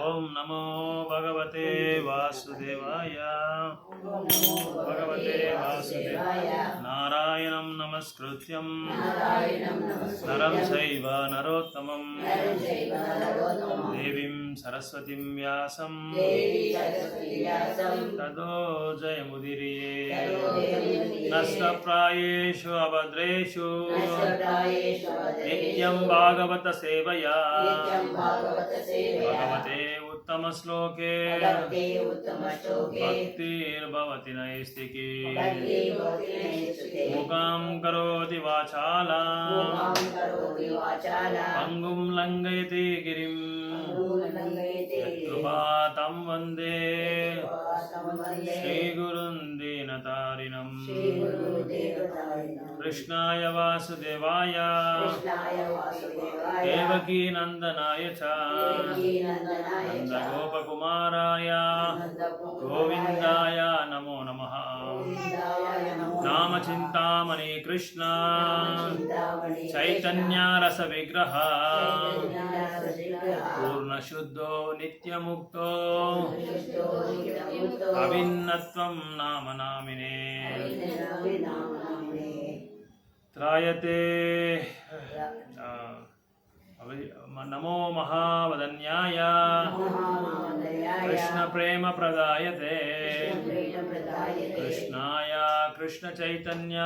ಓಂ ನಮೋ ಭಗವತೆ ವಾಸುದೇವಾಯ. ಭಗವತೆ ವಾಸುದೇವಾಯ. ನಾರಾಯಣಂ ನಮಸ್ಕೃತ್ಯಂ ನರಂ ಚೈವ ನರೋತ್ತಮಂ ದೇವೀಂ ಸರಸ್ವತಿಂ ವ್ಯಾಸಂ ತದೋ ಜಯಮುದಿರಿಯೇ. ನಷ್ಟಪ್ರಾಯೇಷು ಅಭದ್ರೇಷು ನಿತ್ಯಂ ಭಾಗವತ ಸೇವಯಾ ಭಗವತೆ ಉತ್ತಮ ಶ್ಲೋಕೆ ಭಕ್ತಿರ್ಭವತಿ ನೈಸ್ತಿಕಿ. ಮುಖಂ ಕರೋತಿ ವಾಚಾಲಾಂ ಪಂಗುಂ ಲಂಘಯತಿ ಗಿರಿಂ ಯತ್ಕೃಪಾತಂ ವಂದೇ ಶ್ರೀಗುರುಂ ದೀನತಾರಿಣಂ. ಕೃಷ್ಣಾಯ ವಾಸುದೇವಾಯ ದೇವಕೀ ನಂದನಾಯ ಚ ನಂದಗೋಪಕುಮಾರಾಯ ಗೋವಿಂದಾಯ ನಮೋ ನಮಃ. ನಾಮಚಿಂತಾಮಣಿ ಕೃಷ್ಣ ಚೈತನ್ಯ ರಸ ವಿಗ್ರಹ ಪೂರ್ಣಶುದ್ಧೋ ನಿತ್ಯಮುಕ್ತೋ ಅಭಿನ್ನತ್ವಂ ನಾಮ ನಾಮಿನೇ. ತ್ರಾಯತೆ ನಮೋ ಮಹಾವದನ್ಯಾಯ ಕೃಷ್ಣ ಪ್ರೇಮ ಪ್ರದಾಯತೆ. ಕೃಷ್ಣಾಯ ಕೃಷ್ಣ ಚೈತನ್ಯ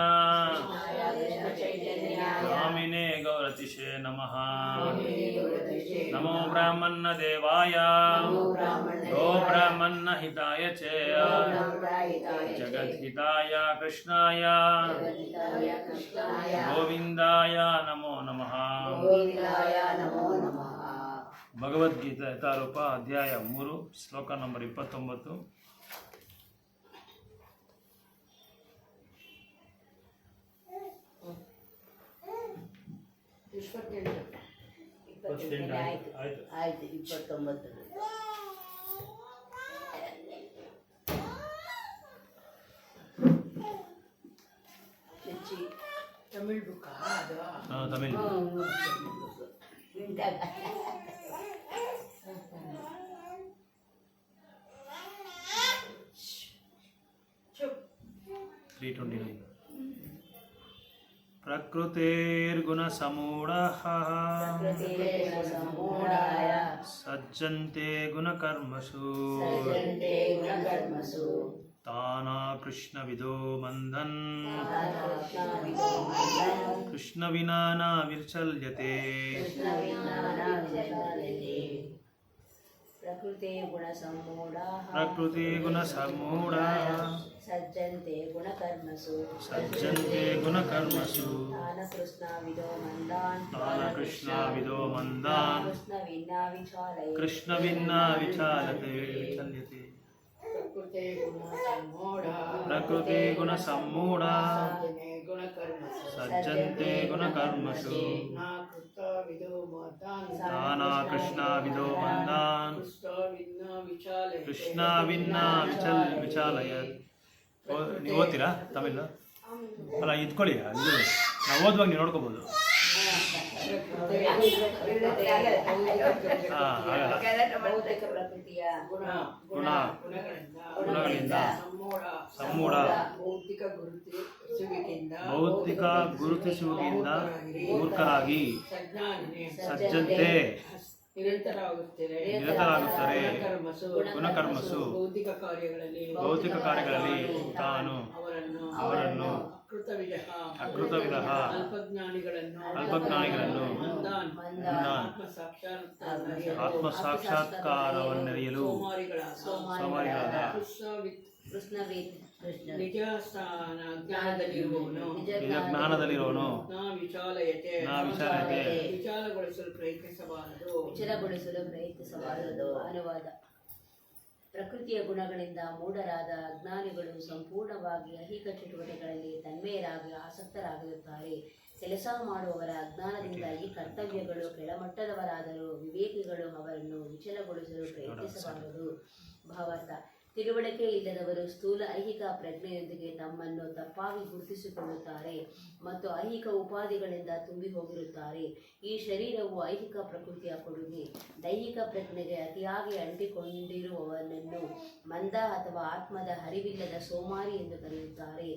ನಾಮಿನೇ ಗೌರತಿಷೇ ನಮಃ. ನಮೋ ಬ್ರಾಹ್ಮಣ ದೇವಾಯ ಗೋ ಬ್ರಾಹ್ಮಣ ಹಿತಾಯ ಚ ಜಗದ್ಹಿತಾಯ ಕೃಷ್ಣಾಯ ಗೋವಿಂದಾಯ ನಮೋ ನಮಃ. ಭಗವದ್ಗೀತೆ ಯಥಾರೂಪ ಅಧ್ಯಾಯ 3 ಶ್ಲೋಕ ನಂಬರ್ 29. ಆಯ್ತು 29. ತಮಿಳ್ ಬುಕ್ ಅದು ತಮಿಳ್ ಪ್ರಕೃತಿರ್ಗುಣಸಮೂಢಃ ಸಜ್ಜಂತೆ ಗುಣಕರ್ಮಸು ತಾನಾ ಕೃಷ್ಣವಿದೋ ಮಂದನ್ ಕೃಷ್ಣ ವಿನಾ ನ ವಿಚಲ್ಯತೆ. ಪ್ರಕೃತಿ ಗುಣಸಮೂಢ ಸಜ್ಜಂತೆ ಗುಣಕರ್ಮಸು ತಾನ ಕೃಷ್ಣ ವಿದೋ ಮಂದಾನ್ ಕೃಷ್ಣ ವಿನ್ನಾ ವಿಚಾಲ್ಯತೆ. ಪ್ರಕೃತಿ ಗುಣಸಮ್ಮೂಢ ಸಜ್ಜಂತೆ ಗುಣಕರ್ಮಸು ತಾನಾ ಕೃಷ್ಣ ವಿದೋ ಮಂದಾನ್ ಕೃಷ್ಣ ವಿನ್ನಾ ವಿಚಾಲಯತ್. ನೀವು ಓದ್ತೀರಾ ತಮಿಳ್? ಅಲ್ಲ ಇದ್ಕೊಳ್ಳಿ, ಇದು ನಾವು ಓದುವಾಗ ನೀವು ನೋಡ್ಕೋಬೋದು. ಗುಣಗಳಿಂದ ಸಮ್ಮೂಢ ಭೌತಿಕ ಗುರುತಿಸುವಿಕೆಯಿಂದ ಮೂರ್ಖರಾಗಿ ಸಜ್ಜಂತೆ ನಿರತರಾಗುತ್ತಾರೆ. ಗುಣಕರ್ಮಸು ಭೌತಿಕ ಕಾರ್ಯಗಳಲ್ಲಿ ತಾನು ಅವರನ್ನು ಅಕೃತವಿದಃ ಅಲ್ಪಜ್ಞಾನಿಗಳನ್ನು ಆತ್ಮಸಾಕ್ಷಾತ್ಕಾರವನ್ನೆರೆಯಲು ಸೋಮಾರಿಗಳಾದ ನಿಜ ಜ್ಞಾನದಲ್ಲಿರುವನು ನಾ ವಿಚಾರತೆ ವಿಚಾರಗೊಳಿಸಲು ಪ್ರಯತ್ನಿಸಬಾರದು. ಅನುವಾದ. ಪ್ರಕೃತಿಯ ಗುಣಗಳಿಂದ ಮೂಢರಾದ ಅಜ್ಞಾನಿಗಳು ಸಂಪೂರ್ಣವಾಗಿ ಐಹಿಕ ಚಟುವಟಿಕೆಗಳಲ್ಲಿ ತನ್ಮಯರಾಗಿ ಆಸಕ್ತರಾಗಿರುತ್ತಾರೆ. ಕೆಲಸ ಮಾಡುವವರ ಅಜ್ಞಾನದಿಂದ ಈ ಕರ್ತವ್ಯಗಳು ಕೆಳಮಟ್ಟದವರಾದರೂ ವಿವೇಕಿಗಳು ಅವರನ್ನು ವಿಚಲಗೊಳಿಸಲು ಪ್ರಯತ್ನಿಸಬಾರದು. ಭಾವಾರ್ಥ. ತಿಳುವಳಿಕೆ ಇಲ್ಲದವರು ಸ್ಥೂಲ ಐಹಿಕ ಪ್ರಜ್ಞೆಯೊಂದಿಗೆ ತಮ್ಮನ್ನು ತಪ್ಪಾಗಿ ಗುರುತಿಸಿಕೊಳ್ಳುತ್ತಾರೆ ಮತ್ತು ಐಹಿಕ ಉಪಾಧಿಗಳಿಂದ ತುಂಬಿ ಹೋಗಿರುತ್ತಾರೆ. ಈ ಶರೀರವು ಐಹಿಕ ಪ್ರಕೃತಿಯ ಕೊಡುಗೆ. ದೈಹಿಕ ಪ್ರಜ್ಞೆಗೆ ಅತಿಯಾಗಿ ಅಂಟಿಕೊಂಡಿರುವವನನ್ನು ಮಂದ ಅಥವಾ ಆತ್ಮದ ಹರಿವಿಲ್ಲದ ಸೋಮಾರಿ ಎಂದು ಕರೆಯುತ್ತಾರೆ.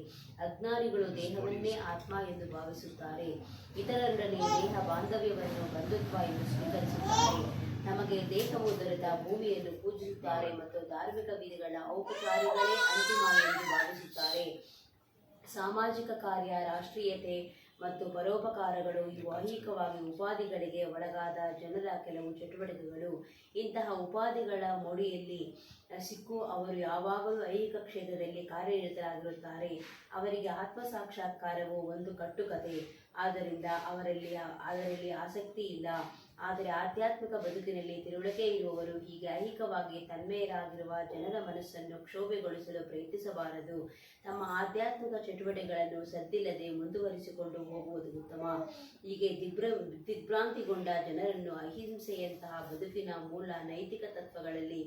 ಅಜ್ಞಾನಿಗಳು ದೇಹವನ್ನೇ ಆತ್ಮ ಎಂದು ಭಾವಿಸುತ್ತಾರೆ. ಇತರರೊಡನೆ ದೇಹ ಬಾಂಧವ್ಯವನ್ನು ಬಂಧುತ್ವ ಎಂದು ಸ್ವೀಕರಿಸುತ್ತಾರೆ. ನಮಗೆ ದೇಹವು ದೊರೆತ ಭೂಮಿಯನ್ನು ಪೂಜಿಸುತ್ತಾರೆ ಮತ್ತು ಧಾರ್ಮಿಕ ವಿಧಿಗಳ ಔಪಚಾರಿಗಳೇ ಅಂತಿಮ ಎಂದು ಭಾವಿಸುತ್ತಾರೆ. ಸಾಮಾಜಿಕ ಕಾರ್ಯ, ರಾಷ್ಟ್ರೀಯತೆ ಮತ್ತು ಪರೋಪಕಾರಗಳು ಇವು ಐಹಿಕವಾಗಿ ಉಪಾಧಿಗಳಿಗೆ ಒಳಗಾದ ಜನರ ಕೆಲವು ಚಟುವಟಿಕೆಗಳು. ಇಂತಹ ಉಪಾಧಿಗಳ ಮೊಡಿಯಲ್ಲಿ ಸಿಕ್ಕು ಅವರು ಯಾವಾಗಲೂ ಐಹಿಕ ಕ್ಷೇತ್ರದಲ್ಲಿ ಕಾರ್ಯನಿರತರಾಗಿರುತ್ತಾರೆ. ಅವರಿಗೆ ಆತ್ಮ ಸಾಕ್ಷಾತ್ಕಾರವು ಒಂದು ಕಟ್ಟುಕತೆ, ಆದ್ದರಿಂದ ಅದರಲ್ಲಿ ಆಸಕ್ತಿ ಇಲ್ಲ. ಆದರೆ ಆಧ್ಯಾತ್ಮಿಕ ಬದುಕಿನಲ್ಲಿ ತಿಳುವಳಿಕೆ ಇರುವವರು ಹೀಗೆ ಐಹಿಕವಾಗಿ ತನ್ಮಯರಾಗಿರುವ ಜನರ ಮನಸ್ಸನ್ನು ಕ್ಷೋಭೆಗೊಳಿಸಲು ಪ್ರಯತ್ನಿಸಬಾರದು. ತಮ್ಮ ಆಧ್ಯಾತ್ಮಿಕ ಚಟುವಟಿಕೆಗಳನ್ನು ಸದ್ದಿಲ್ಲದೆ ಮುಂದುವರಿಸಿಕೊಂಡು ಹೋಗುವುದು ಉತ್ತಮ. ಹೀಗೆ ದಿಗ್ಭ್ರಾಂತಿಗೊಂಡ ಜನರನ್ನು ಅಹಿಂಸೆಯಂತಹ ಬದುಕಿನ ಮೂಲ ನೈತಿಕ ತತ್ವಗಳಲ್ಲಿ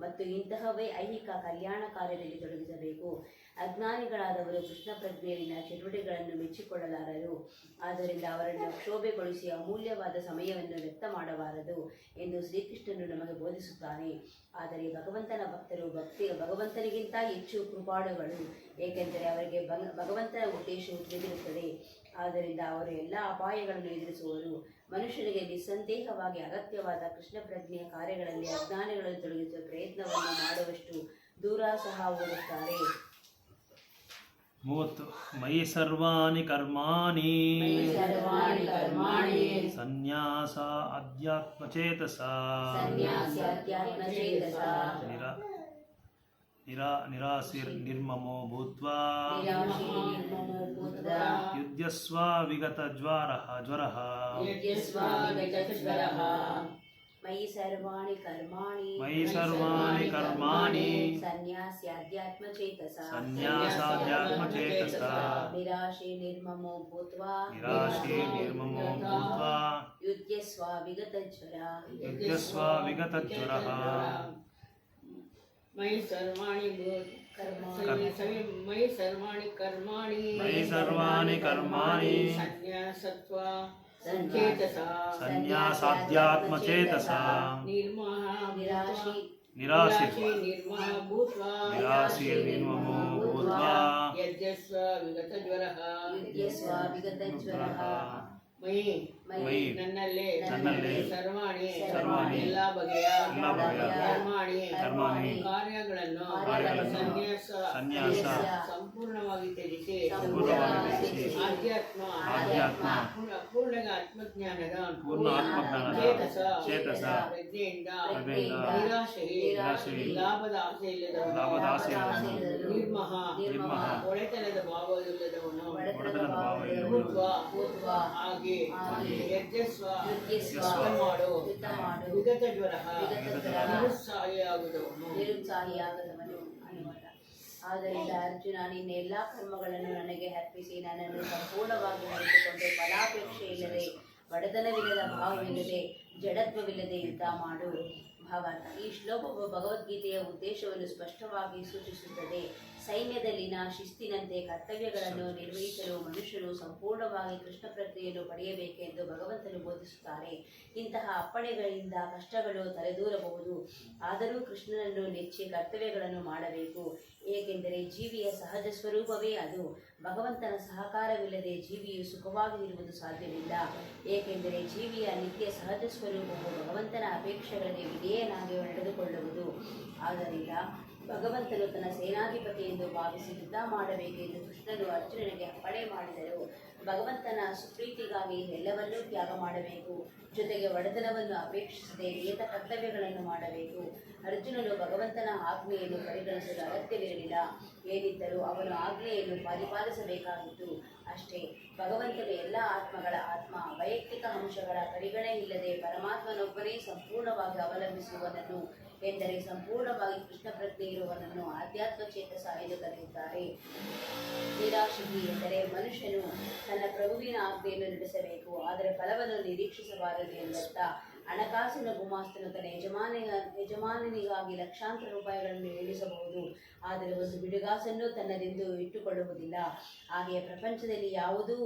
ಮತ್ತು ಇಂತಹವೇ ಐಹಿಕ ಕಲ್ಯಾಣ ಕಾರ್ಯದಲ್ಲಿ ತೊಡಗಿಸಬೇಕು. ಅಜ್ಞಾನಿಗಳಾದವರು ಕೃಷ್ಣ ಪ್ರಜ್ಞೆಯಲ್ಲಿನ ಚಟುವಟಿಕೆಗಳನ್ನು ಮೆಚ್ಚಿಕೊಳ್ಳಲಾರರು. ಆದ್ದರಿಂದ ಅವರನ್ನು ಕ್ಷೋಭೆಗೊಳಿಸಿ ಅಮೂಲ್ಯವಾದ ಸಮಯವನ್ನು ವ್ಯರ್ಥ ಮಾಡಬಾರದು ಎಂದು ಶ್ರೀಕೃಷ್ಣನು ನಮಗೆ ಬೋಧಿಸುತ್ತಾನೆ. ಆದರೆ ಭಗವಂತನ ಭಕ್ತರು ಭಗವಂತನಿಗಿಂತ ಹೆಚ್ಚು ಕೃಪಾಳುಗಳು, ಏಕೆಂದರೆ ಅವರಿಗೆ ಭಗವಂತನ ಉದ್ದೇಶವು ತಿಳಿದಿರುತ್ತದೆ. ಆದ್ದರಿಂದ ಅವರು ಎಲ್ಲ ಅಪಾಯಗಳನ್ನು ಎದುರಿಸುವರು. ಮನುಷ್ಯನಿಗೆ ನಿಸ್ಸಂದೇಹವಾಗಿ ಅಗತ್ಯವಾದ ಕೃಷ್ಣ ಪ್ರಜ್ಞೆಯ ಕಾರ್ಯಗಳಲ್ಲಿ ಅಜ್ಞಾನಿಗಳನ್ನು ತೊಡಗಿಸುವ ಪ್ರಯತ್ನವನ್ನು ಮಾಡುವಷ್ಟು ದೂರ ಸಹ ಹೋಗುತ್ತಾರೆ. 30. ಮಯಿ ಸರ್ವಾಣಿ ಕರ್ಮಾಣಿ ಸನ್ಯಾಸ ಅಧ್ಯಾತ್ಮಚೇತಸ ನಿರಾಸಿರ್ನಿರ್ಮಮೋ ಭೂತ್ವಾ ಯುಧ್ಯಸ್ವ ವಿಗತ ಜ್ವರಃ ಮಯಿ ಸರ್ವಾಣಿ ಕರ್ಮಾಣಿ ಸನ್ಯಾಸ್ಯಾಧ್ಯಾತ್ಮಚೇತಸ ನಿರಾಶೆ ನಿರ್ಮಮೋ ಭೂತ್ವಾ ಯುಧ್ಯಸ್ವ ವಿಗತ ಜ್ವರಃ ಮಯಿ ಸರ್ವಾಣಿ ಕರ್ಮಾಣಿ ಸನ್ಯಾಸಾಧ್ಯಾತ್ಮಚೇತಸ ನಿರಾಶಿರ್ನಿರ್ಮಮೋ ಭೂತ್ವಾ ಯಜ್ಞಸ್ವ ವಿಗತ ಜ್ವರಃ ಮಯಿ ನನ್ನಲ್ಲಿ ಸರ್ವಾಣಿ ಎಲ್ಲ ಬಗೆಯ ಕರ್ಮಾಣಿ ಕಾರ್ಯಗಳನ್ನು ಸನ್ಯಾಸ ಸಂಪೂರ್ಣವಾಗಿ ತ್ಯಜಿಸಿ ಆಧ್ಯಾತ್ಮ ಪೂರ್ಣ ಆತ್ಮಜ್ಞಾನದ ಚೇತಸ ಪ್ರಜ್ಞೆಯಿಂದ ನಿರಾಶೆ ಲಾಭದ ಆಸೆ ಇಲ್ಲದವನು ನಿರ್ಮಹ ಒಡೆತನದ ಭಾವವಿಲ್ಲದವನು ಹಾಗೆ ಯಜ್ಞಸ್ವ ಮಾಡು ವಿಗತ ಜ್ವರ ನಿರುತ್ಸಾಹಿಯಾಗುವುದವನು. ಆದ್ದರಿಂದ ಅರ್ಜುನ, ನಿನ್ನ ಎಲ್ಲಾ ಕರ್ಮಗಳನ್ನು ನನಗೆ ಅರ್ಪಿಸಿ ನನ್ನನ್ನು ಸಂಪೂರ್ಣವಾಗಿ ಮರೆತುಕೊಂಡು ಫಲಾಪೇಕ್ಷೆ ಇಲ್ಲದೆ, ಬಡತನವಿಲ್ಲದ ಭಾವವಿಲ್ಲದೆ, ಜಡತ್ವವಿಲ್ಲದೆ ಯುದ್ಧ ಮಾಡು. ಭಾವಾರ್ಥ: ಈ ಶ್ಲೋಕವು ಭಗವದ್ಗೀತೆಯ ಉದ್ದೇಶವನ್ನು ಸ್ಪಷ್ಟವಾಗಿ ಸೂಚಿಸುತ್ತದೆ. ಸೈನ್ಯದಲ್ಲಿನ ಶಿಸ್ತಿನಂತೆ ಕರ್ತವ್ಯಗಳನ್ನು ನಿರ್ವಹಿಸಲು ಮನುಷ್ಯನು ಸಂಪೂರ್ಣವಾಗಿ ಕೃಷ್ಣ ಪ್ರಜ್ಞೆಯನ್ನು ಪಡೆಯಬೇಕೆಂದು ಭಗವಂತನು ಬೋಧಿಸುತ್ತಾರೆ. ಇಂತಹ ಅಪ್ಪಣೆಗಳಿಂದ ಕಷ್ಟಗಳು ತಲೆದೂರಬಹುದು. ಆದರೂ ಕೃಷ್ಣನನ್ನು ನೆಚ್ಚಿ ಕರ್ತವ್ಯಗಳನ್ನು ಮಾಡಬೇಕು, ಏಕೆಂದರೆ ಜೀವಿಯ ಸಹಜ ಸ್ವರೂಪವೇ ಅದು. ಭಗವಂತನ ಸಹಕಾರವಿಲ್ಲದೆ ಜೀವಿಯು ಸುಖವಾಗಿ ಇರುವುದು ಸಾಧ್ಯವಿಲ್ಲ, ಏಕೆಂದರೆ ಜೀವಿಯ ನಿತ್ಯ ಸಹಜ ಸ್ವರೂಪವು ಭಗವಂತನ ಅಪೇಕ್ಷೆಗಳಿಗೆ ವಿಧೇಯನಾಗಿ ನಡೆದುಕೊಳ್ಳುವುದು. ಆದ್ದರಿಂದ ಭಗವಂತನು ತನ್ನ ಸೇನಾಧಿಪತಿ ಎಂದು ಭಾವಿಸಿ ಯುದ್ಧ ಮಾಡಬೇಕೆಂದು ಕೃಷ್ಣನು ಅರ್ಜುನನಿಗೆ ಅಪ್ಪಣೆ ಮಾಡಿದರು. ಭಗವಂತನ ಸುಪ್ರೀತಿಗಾಗಿ ಎಲ್ಲವನ್ನೂ ತ್ಯಾಗ ಮಾಡಬೇಕು, ಜೊತೆಗೆ ಒಡೆತನವನ್ನು ಅಪೇಕ್ಷಿಸದೆ ನಿಯತ ಕರ್ತವ್ಯಗಳನ್ನು ಮಾಡಬೇಕು. ಅರ್ಜುನನು ಭಗವಂತನ ಆಜ್ಞೆಯನ್ನು ಪರಿಗಣಿಸಲು ಅಗತ್ಯವಿರಲಿಲ್ಲ. ಏನಿದ್ದರೂ ಅವನು ಆಜ್ಞೆಯನ್ನು ಪರಿಪಾಲಿಸಬೇಕಾಗಿತ್ತು ಅಷ್ಟೇ. ಭಗವಂತನು ಎಲ್ಲ ಆತ್ಮಗಳ ಆತ್ಮ. ವೈಯಕ್ತಿಕ ಅಂಶಗಳ ಪರಿಗಣನೆ ಇಲ್ಲದೆ ಪರಮಾತ್ಮನೊಬ್ಬನೇ ಸಂಪೂರ್ಣವಾಗಿ ಅವಲಂಬಿಸುವವನನ್ನು, ಎಂದರೆ ಸಂಪೂರ್ಣವಾಗಿ ಕೃಷ್ಣ ಪ್ರಜ್ಞೆ ಇರುವವನನ್ನು ಆಧ್ಯಾತ್ಮ ಚೇತಸ ಎಂದು ಕರೆಯುತ್ತಾರೆ. ನಿರಾಶಿಹಿ ಎಂದರೆ ಮನುಷ್ಯನು ತನ್ನ ಪ್ರಭುವಿನ ಆಜ್ಞೆಯನ್ನು ನಡೆಸಬೇಕು, ಆದರೆ ಫಲವನ್ನು ನಿರೀಕ್ಷಿಸಬಾರದು ಎಂದರ್ಥ. ಹಣಕಾಸಿನ ಗುಮಾಸ್ತನು ತನ್ನ ಯಜಮಾನನಿಗಾಗಿ ಲಕ್ಷಾಂತರ ರೂಪಾಯಿಗಳನ್ನು ಎಣಿಸಬಹುದು, ಆದರೆ ಒಂದು ಬಿಡುಗಾಸನ್ನು ತನ್ನದೆಂದು ಇಟ್ಟುಕೊಳ್ಳುವುದಿಲ್ಲ. ಹಾಗೆಯೇ ಪ್ರಪಂಚದಲ್ಲಿ ಯಾವುದೂ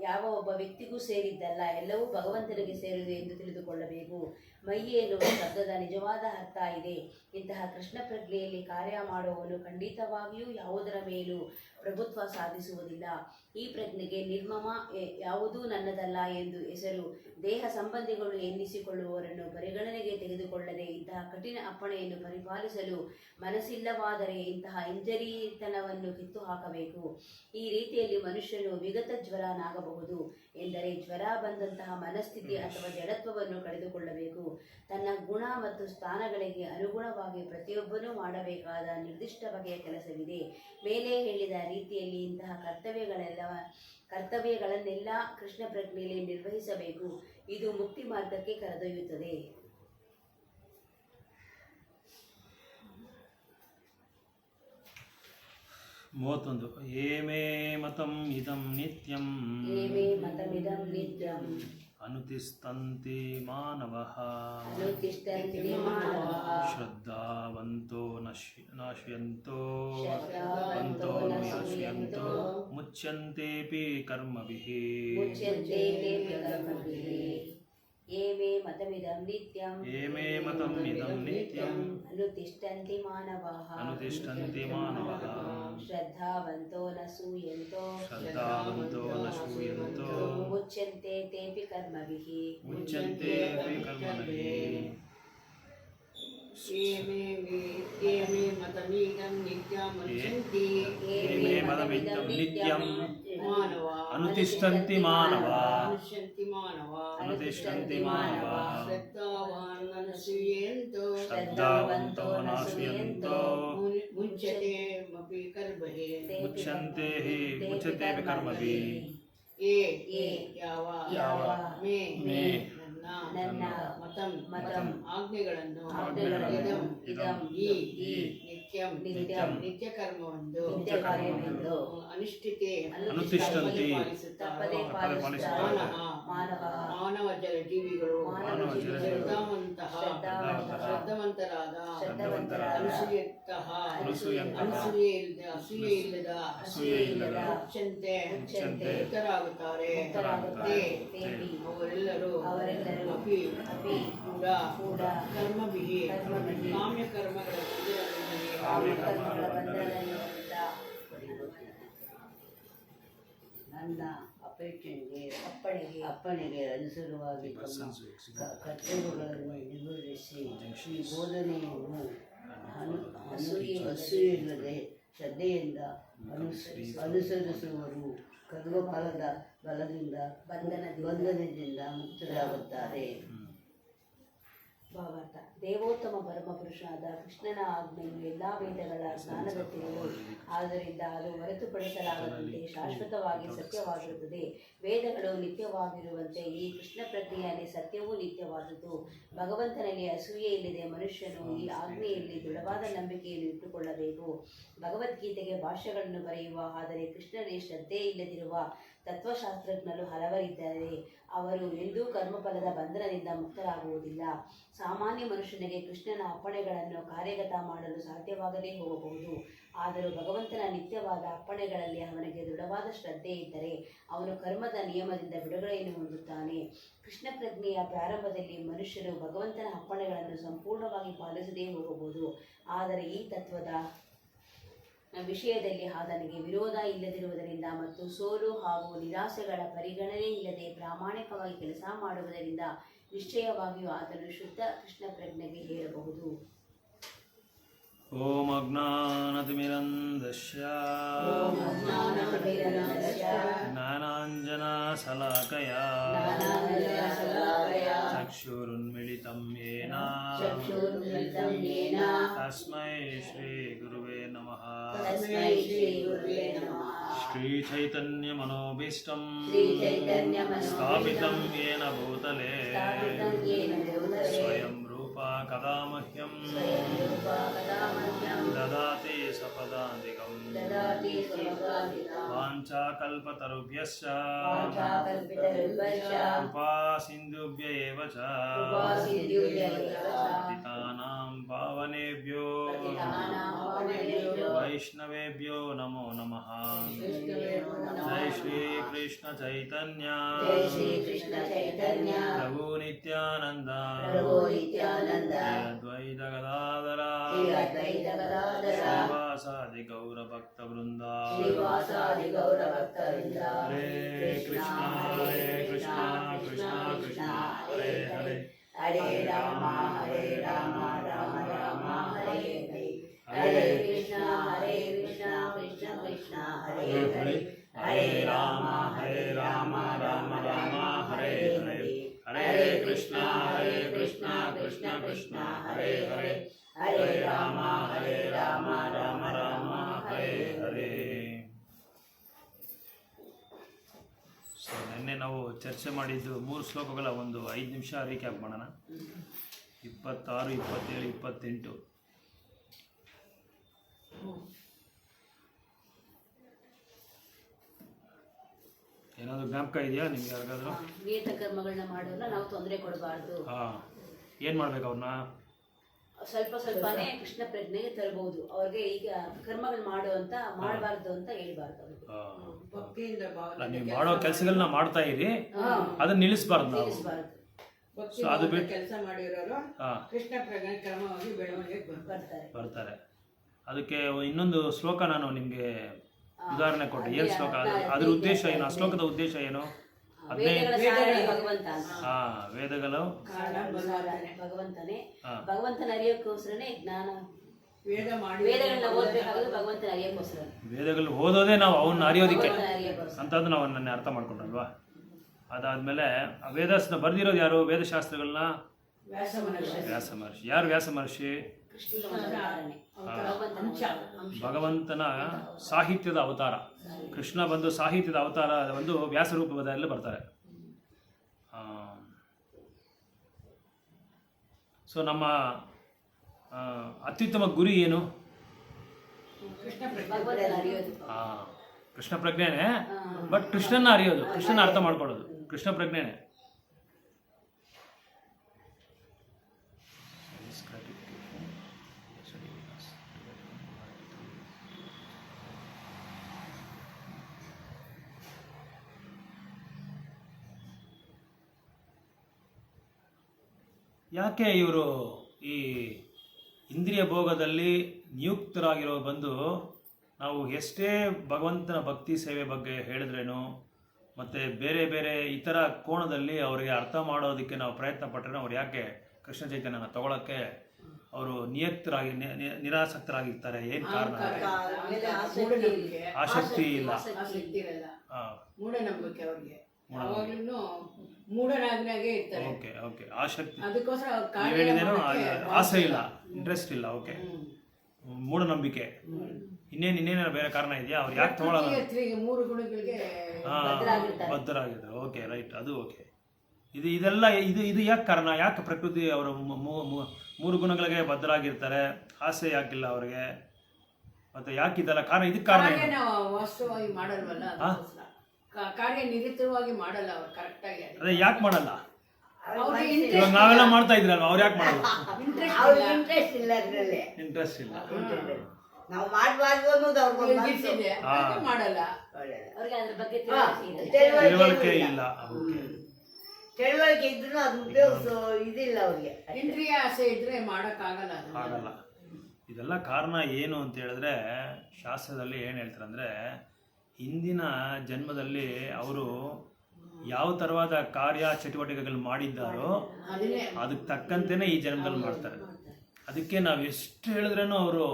ಯಾವ ಒಬ್ಬ ವ್ಯಕ್ತಿಗೂ ಸೇರಿದ್ದಲ್ಲ, ಎಲ್ಲವೂ ಭಗವಂತನಿಗೆ ಸೇರಿದು ಎಂದು ತಿಳಿದುಕೊಳ್ಳಬೇಕು. ಮೈಯೆ ಎನ್ನುವ ಶಬ್ದದ ನಿಜವಾದ ಅರ್ಥ ಇದೆ. ಇಂತಹ ಕೃಷ್ಣ ಪ್ರಜ್ಞೆಯಲ್ಲಿ ಕಾರ್ಯ ಮಾಡುವವನು ಖಂಡಿತವಾಗಿಯೂ ಯಾವುದರ ಮೇಲೂ ಪ್ರಭುತ್ವ ಸಾಧಿಸುವುದಿಲ್ಲ. ಈ ಪ್ರಜ್ಞೆಗೆ ನಿರ್ಮಮ, ಯಾವುದೂ ನನ್ನದಲ್ಲ ಎಂದು ಹೆಸರು. ದೇಹ ಸಂಬಂಧಿಗಳು ಎನ್ನಿಸಿಕೊಳ್ಳುವವರನ್ನು ಪರಿಗಣನೆಗೆ ತೆಗೆದುಕೊಳ್ಳದೆ ಇಂತಹ ಕಠಿಣ ಅಪ್ಪಣೆಯನ್ನು ಪರಿಪಾಲಿಸಲು ಮನಸ್ಸಿಲ್ಲವಾದರೆ ಇಂತಹ ಹಿಂಜರಿತನವನ್ನು ಕಿತ್ತು ಹಾಕಬೇಕು. ಈ ರೀತಿಯಲ್ಲಿ ಮನುಷ್ಯನು ವಿಗತ ಜ್ವರನಾಗಬಹುದು, ಎಂದರೆ ಜ್ವರ ಬಂದಂತಹ ಮನಸ್ಥಿತಿ ಅಥವಾ ಜಡತ್ವವನ್ನು ಕಳೆದುಕೊಳ್ಳಬೇಕು. ತನ್ನ ಗುಣ ಮತ್ತು ಸ್ಥಾನಗಳಿಗೆ ಅನುಗುಣವಾಗಿ ಪ್ರತಿಯೊಬ್ಬನೂ ಮಾಡಬೇಕಾದ ನಿರ್ದಿಷ್ಟ ಬಗೆಯ ಕೆಲಸವಿದೆ. ಮೇಲೆ ಹೇಳಿದ ರೀತಿಯಲ್ಲಿ ಇಂತಹ ಕರ್ತವ್ಯಗಳನ್ನೆಲ್ಲ ಕೃಷ್ಣ ಪ್ರಜ್ಞೆಯಲ್ಲಿ ನಿರ್ವಹಿಸಬೇಕು. ಇದು ಮುಕ್ತಿ ಮಾರ್ಗಕ್ಕೆ ಕರೆದೊಯ್ಯುತ್ತದೆ. ಮೂವತ್ತೊಂದು. ಏಮೇ ಮತಂ ಇದಂ ನಿತ್ಯಂ ಅನುತಿಷ್ಠಂತಿ ಮಾನವಃ ಶ್ರದ್ಧಾವಂತೋ ನಶ್ಯಂತೋ ಮುಚ್ಯಂತೇಪಿ ಕರ್ಮಭಿಃ. ಏಮೇ ಮತಮಿದಂ ನಿತ್ಯಂ ಅನುತಿಷ್ಠಂತಿ ಮಾನವಃ ಶ್ರದ್ಧಾವಂತೋ ನ ಶೂಯಂತೋ ಮುಚ್ಯಂತೆ ತೇಪಿ ಕರ್ಮಭಿಃ. ಏಮೇ ಮತಮಿದಂ ನಿತ್ಯಂ ಅನುತಿಷ್ಠಂತಿ ಮಾನವ ಶ್ರದ್ಧಾವಂತೋ ನ ಶೂಯಂತೋ ಮುಚ್ಯಂತೆ ಕರ್ಮಭಿಃ. ಮೇ ನನ್ನ ಮತಂ ಆಜ್ಞೆಗಳನ್ನು ಇದಂ ಈ ನಿತ್ಯಂ ನಿತ್ಯ ಕರ್ಮವೆಂದು ಅನುತಿಷ್ಠಂತಿ ಮಾನವ ಜಲ ಜೀವಿಗಳು ಶ್ರದ್ಧಾವಂತರಾದ ಅಸೂಯೆ ಇಲ್ಲದ ಮುಕ್ತರಾಗುತ್ತಾರೆ. ಅವರೆಲ್ಲರೂ ಅಪಿ ಕೂಡ ಕರ್ಮಭಿಃ ಕಾಮ್ಯ ಕರ್ಮಗಳ ನನ್ನ ಅಪ್ಪಣೆಗೆ ಅನುಸಾರವಾಗಿ ಕರ್ತವ್ಯಗಳನ್ನು ನಿರ್ವಹಿಸಿ ಈ ಬೋಧನೆಯನ್ನು ಅಸೂಯೆಯಿಲ್ಲದೆ ಶ್ರದ್ಧೆಯಿಂದ ಅನುಸರಿಸುವರು ಕರ್ಮಫಲದ ಬಲದಿಂದ ಬಂಧನದಿಂದ ಮುಕ್ತರಾಗುತ್ತಾರೆ. ಭಾವಾರ್ಥ. ದೇವೋತ್ತಮ ಪರಮಪುರುಷನಾದ ಕೃಷ್ಣನ ಆಜ್ಞೆಯು ಎಲ್ಲ ವೇದಗಳ ಜ್ಞಾನದ ತಿಳಿವು. ಆದ್ದರಿಂದ ಅದು ಹೊರತುಪಡಿಸಲಾಗದಂತೆ ಶಾಶ್ವತವಾಗಿ ಸತ್ಯವಾಗಿರುತ್ತದೆ. ವೇದಗಳು ನಿತ್ಯವಾಗಿರುವಂತೆ ಈ ಕೃಷ್ಣ ಪ್ರಜ್ಞೆಯಲ್ಲಿ ಸತ್ಯವೂ ನಿತ್ಯವಾದುದು. ಭಗವಂತನಲ್ಲಿ ಅಸೂಯೆ ಇಲ್ಲದೆ ಮನುಷ್ಯನು ಈ ಆಜ್ಞೆಯಲ್ಲಿ ದೃಢವಾದ ನಂಬಿಕೆಯನ್ನು ಇಟ್ಟುಕೊಳ್ಳಬೇಕು. ಭಗವದ್ಗೀತೆಗೆ ಭಾಷ್ಯಗಳನ್ನು ಬರೆಯುವ, ಆದರೆ ಕೃಷ್ಣನೇ ಶ್ರದ್ಧೆ ಇಲ್ಲದಿರುವ ತತ್ವಶಾಸ್ತ್ರಜ್ಞರು ಹಲವರಿದ್ದಾರೆ. ಅವರು ಎಂದೂ ಕರ್ಮಫಲದ ಬಂಧನದಿಂದ ಮುಕ್ತರಾಗುವುದಿಲ್ಲ. ಸಾಮಾನ್ಯ ಮನುಷ್ಯನಿಗೆ ಕೃಷ್ಣನ ಅಪ್ಪಣೆಗಳನ್ನು ಕಾರ್ಯಗತ ಮಾಡಲು ಸಾಧ್ಯವಾಗದೇ ಹೋಗಬಹುದು. ಆದರೂ ಭಗವಂತನ ನಿತ್ಯವಾದ ಅಪ್ಪಣೆಗಳಲ್ಲಿ ಅವನಿಗೆ ದೃಢವಾದ ಶ್ರದ್ಧೆ ಇದ್ದರೆ ಅವನು ಕರ್ಮದ ನಿಯಮದಿಂದ ಬಿಡುಗಡೆಯನ್ನು ಹೊಂದುತ್ತಾನೆ. ಕೃಷ್ಣ ಪ್ರಜ್ಞೆಯ ಪ್ರಾರಂಭದಲ್ಲಿ ಮನುಷ್ಯನು ಭಗವಂತನ ಅಪ್ಪಣೆಗಳನ್ನು ಸಂಪೂರ್ಣವಾಗಿ ಪಾಲಿಸದೇ ಹೋಗಬಹುದು. ಆದರೆ ಈ ತತ್ವದ ವಿಷಯದಲ್ಲಿ ಆತನಿಗೆ ವಿರೋಧ ಇಲ್ಲದಿರುವುದರಿಂದ ಮತ್ತು ಸೋಲು ಹಾಗೂ ನಿರಾಸೆಗಳ ಪರಿಗಣನೆ ಇಲ್ಲದೆ ಪ್ರಾಮಾಣಿಕವಾಗಿ ಕೆಲಸ ಮಾಡುವುದರಿಂದ ನಿಶ್ಚಯವಾಗಿಯೂ ಆತನು ಶುದ್ಧ ಕೃಷ್ಣ ಪ್ರಜ್ಞೆಗೆ ಹೇಳಬಹುದು. ಓಂ ಅಜ್ಞಾನತಿಮಿರಂಧಸ್ಯ ಜ್ಞಾನಾಂಜನಶಲಾಕಯಾ ಚಕ್ಷುರುನ್ಮಿಳಿತಂ ಯೇನ ತಸ್ಮೈ ಶ್ರೀ ಗುರುವೇ ನಮಃ. ಶ್ರೀ ಚೈತನ್ಯ ಮನೋಭೀಷ್ಟಂ ಸ್ಥಾಪಿತಂ ಯೇನ ಭೂತಲೆ ಸ್ವಯಂ ರೂಪ ಕದಾ ಮಹ್ಯಂ ददाति सपदान्तिकम् ददाति स्वपदान्तिकम् वाञ्छाकल्पतरुभ्यश्च वाञ्छाकल्पितरुभ्यश्च कृपासिन्धुभ्य एव च कृपासिन्धुभ्य एव च पतितानां पावनेभ्यो पावनेभ्यो वैष्णवेभ्यो नमो नमः। वैष्णवेभ्यो नमः। जय श्री कृष्ण चैतन्य जय श्री कृष्ण चैतन्य प्रभु नित्यानंद प्रभु नित्यानंद अद्वैत गदाधर श्री अद्वैत गदाधर श्रीवासादि गौर भक्त वृंद श्रीवासादि गौर भक्त वृंद हरे कृष्ण कृष्ण कृष्ण हरे हरे हरे राम राम राम हरे हरे हरे कृष्ण कृष्ण कृष्ण हरे हरे हरे राम राम राम हरे हरे हरे कृष्ण कृष्ण कृष्ण हरे हरे हरे राम राम राम हरे हरे। ಸೊ ನಿನ್ನೆ ನಾವು ಚರ್ಚೆ ಮಾಡಿದ್ದು 3 ಶ್ಲೋಕಗಳ ಒಂದು 5 ನಿಮಿಷ ರೀಕ್ಯಾಪ್ ಮಾಡೋಣ. 26, 27, 28. ಏನಾದರೂ ಜ್ಞಾಪಕ ಇದೆಯಾ ನಿಮ್ಗೆ ಯಾರಿಗಾದ್ರೂ? ನಿಯತ ಕರ್ಮಗಳನ್ನ ಮಾಡೋಲ್ಲ, ನಾವು ತೊಂದರೆ ಕೊಡಬಾರ್ದು. ಏನು ಮಾಡ್ಬೇಕು ಅವ್ರನ್ನ? ಸ್ವಲ್ಪ ಸ್ವಲ್ಪನೇ ಕೃಷ್ಣ ಪ್ರಜ್ಞೆಗೆ ತರಬಹುದು. ಅವ್ರಿಗೆ ಈಗ ಕರ್ಮಗಳು ಮಾಡು ಅಂತ ಮಾಡಬಾರ್ದು ಅಂತ ಹೇಳ್ಬಾರ್ದು ಅವ್ರಿಗೆ. ನೀವು ಮಾಡೋ ಕೆಲಸಗಳನ್ನ ಮಾಡ್ತಾ ಇರಿ, ಅದನ್ನ ನಿಲ್ಲಿಸಬಾರ್ದು ನಾವು. ನಿಲ್ಲಿಸಬಾರ್ದು. ಸೊ ಅದು ಬಿಟ್ಟು ಕೆಲಸ ಮಾಡಿರೋರು ಕೃಷ್ಣ ಪ್ರಜ್ಞೆ ಕ್ರಮವಾಗಿ ಬೆಳವಣಿಗೆಗೆ ಬರ್ತಾರೆ. ಅದಕ್ಕೆ ಇನ್ನೊಂದು ಶ್ಲೋಕ ನಾನು ನಿಮಗೆ ಉದಾಹರಣೆ ಕೊಟ್ಟೆ. ಏನು ಶ್ಲೋಕ? ಅದ್ರ ಉದ್ದೇಶ ಏನು? ಆ ಶ್ಲೋಕದ ಉದ್ದೇಶ ಏನು? ವೇದಗಳ ಸಾರನೇ ಭಗವಂತ ಅಂತ. ವೇದಗಳು ಭಗವಂತನೇ. ಭಗವಂತನ ಅರಿಯೋಕ್ಕೋಸ್ಕರನೇ ಜ್ಞಾನ. ವೇದ ಮಾಡಿ ವೇದಗಳನ್ನ ಓದ್ಬೇಕಾಗೋದು ಭಗವಂತನ ಅರಿಯೋಕ್ಕೋಸ್ಕರ. ವೇದಗಳು ಓದೋದೇ ನಾವು ಅವನ್ನ ಅರಿಯೋದಿಕ್ಕೆ ಅರಿಯೋಕ್ಕೋಸ್ಕರ ಅಂತಂದು ನಾವು ನನ್ನ ಅರ್ಥ ಮಾಡ್ಕೊಂಡಲ್ವಾ. ಅದಾದ್ಮೇಲೆ ವೇದಸ್ನ ಬರ್ದಿರೋದು ಯಾರು? ವೇದಶಾಸ್ತ್ರಗಳನ್ನ ವ್ಯಾಸ ಮಹರ್ಷಿ. ವ್ಯಾಸ ಮಹರ್ಷಿ. ಯಾರು ವ್ಯಾಸ ಮಹರ್ಷಿ? ಭಗವಂತನ ಸಾಹಿತ್ಯದ ಅವತಾರ. ಕೃಷ್ಣ ಬಂದು ಸಾಹಿತ್ಯದ ಅವತಾರ ಒಂದು ವ್ಯಾಸ ರೂಪದಲ್ಲಿ ಬರ್ತಾರೆ. ಸೊ ನಮ್ಮ ಅತ್ಯುತ್ತಮ ಗುರಿ ಏನು? ಭಗವಂತನ ಅರಿಯೋದು. ಕೃಷ್ಣ ಪ್ರಜ್ಞೆನೇ. ಬಟ್ ಕೃಷ್ಣನ ಅರಿಯೋದು, ಕೃಷ್ಣನ ಅರ್ಥ ಮಾಡ್ಕೊಳ್ಳೋದು ಕೃಷ್ಣ ಪ್ರಜ್ಞೆನೇ. ಯಾಕೆ ಇವರು ಈ ಇಂದ್ರಿಯ ಭೋಗದಲ್ಲಿ ನಿಯುಕ್ತರಾಗಿರೋ ಬಂದು ನಾವು ಎಷ್ಟೇ ಭಗವಂತನ ಭಕ್ತಿ ಸೇವೆ ಬಗ್ಗೆ ಹೇಳಿದ್ರೇನು ಮತ್ತು ಬೇರೆ ಬೇರೆ ಇತರ ಕೋಣದಲ್ಲಿ ಅವರಿಗೆ ಅರ್ಥ ಮಾಡೋದಕ್ಕೆ ನಾವು ಪ್ರಯತ್ನ ಪಟ್ಟರೆ ಅವ್ರು ಯಾಕೆ ಕೃಷ್ಣ ಚೈತನ್ಯನ ತಗೊಳ್ಳೋಕ್ಕೆ ಅವರು ನಿರಾಸಕ್ತರಾಗಿರ್ತಾರೆ? ಏನು ಕಾರಣ? ಆಸಕ್ತಿ ಇಲ್ಲ. ಮೂಢನಂಬಿಕೆ ಅವ್ರಿಗೆ ಯಾವಾಗ್ಲೂ ಮೂಢನಾಗ್ನಾಗೆ ಇರ್ತಾರೆ. Okay okay. ಆಸಕ್ತಿ, ಅದಕ್ಕೋಸ್ಕರ ನೀವು ಹೇಳಿದೇನೋ ಆಸೆ ಇಲ್ಲ, ಇಂಟ್ರೆಸ್ಟ್ ಇಲ್ಲ. ಓಕೆ, ಮೂಢನಂಬಿಕೆ. ಇನ್ನೇನು ಬೇರೆ ಕಾರಣ ಇದೆಯಾ? ಅವ್ರು ಯಾಕೆ ತಗೊಳ್ಳಲ್ಲ? 3 ಗುಣಗಳಿಗೆ ಬದ್ಧರಾಗಿದ್ದಾರೆ. ಓಕೆ, ರೈಟ್, ಅದು ಓಕೆ. ಇದೆಲ್ಲ ಇದು ಯಾಕೆ ಕಾರಣ? ಯಾಕೆ ಪ್ರಕೃತಿ ಅವರು 3 ಗುಣಗಳಿಗೆ ಬದ್ಧರಾಗಿರ್ತಾರೆ? ಆಸೆ ಯಾಕಿಲ್ಲ ಅವ್ರಿಗೆ? ಮತ್ತೆ ಯಾಕಿದೆಲ್ಲ ಕಾರಣ? ಇದಕ್ಕೆ ಕಾರಣ ಏನು? ನಾವು ವಾಸ್ತವವಾಗಿ ಮಾಡಲ್ವಲ್ಲ, ಕಾರ್ಯ ನಿರತವಾಗಿ ಮಾಡಲ್ಲ ಅವ್ರು ಕರೆಕ್ಟ್ ಆಗಿ. ಅದೇ ಯಾಕೆ ಮಾಡಲ್ಲ? ಇವಾಗ ನಾವೆಲ್ಲ ಮಾಡ್ತಾ ಇದ್ರಲ್ವ, ಅವ್ರು ಯಾಕೆ ಮಾಡಲ್ಲ? ಇಂಟ್ರೆಸ್ಟ್ ಇಲ್ಲ ಅದ್ರಲ್ಲಿ. ಇಂಟ್ರೆಸ್ಟ್ ಇಲ್ಲ. ನಾವು ಮಾಡಬಾರ್ದು ಅನ್ನೋದು ಅವ್ರಿಗೆ ಮಾಡಲ್ಲ. ಅವ್ರಿಗೆ ಅದ್ರ ಬಗ್ಗೆ ತಿಳುವಳಿಕೆ ಇಲ್ಲ. ತಿಳುವಳಿಕೆ ಇದ್ರು ಅದು ಉಪಯೋಗಿಸೋ ಇದಿಲ್ಲ ಅವ್ರಿಗೆ. ಇಂದ್ರಿಯ ಆಸೆ ಇದ್ರೆ ಮಾಡಕ್ಕಾಗಲ್ಲ. ಆಗಲ್ಲ. ಇದೆಲ್ಲ ಕಾರಣ ಏನು ಅಂತ ಹೇಳಿದ್ರೆ ಶಾಸ್ತ್ರದಲ್ಲಿ ಏನು ಹೇಳ್ತಾರೆ ಅಂದರೆ, ಹಿಂದಿನ ಜನ್ಮದಲ್ಲಿ ಅವರು ಯಾವ ಥರವಾದ ಕಾರ್ಯ ಚಟುವಟಿಕೆಗಳು ಮಾಡಿದ್ದಾರೋ ಅದಕ್ಕೆ ತಕ್ಕಂತೆಯೇ ಈ ಜನ್ಮದಲ್ಲಿ ಮಾಡ್ತಾರೆ. ಅದಕ್ಕೆ ನಾವು ಎಷ್ಟು ಹೇಳಿದ್ರೇನು ಅವರು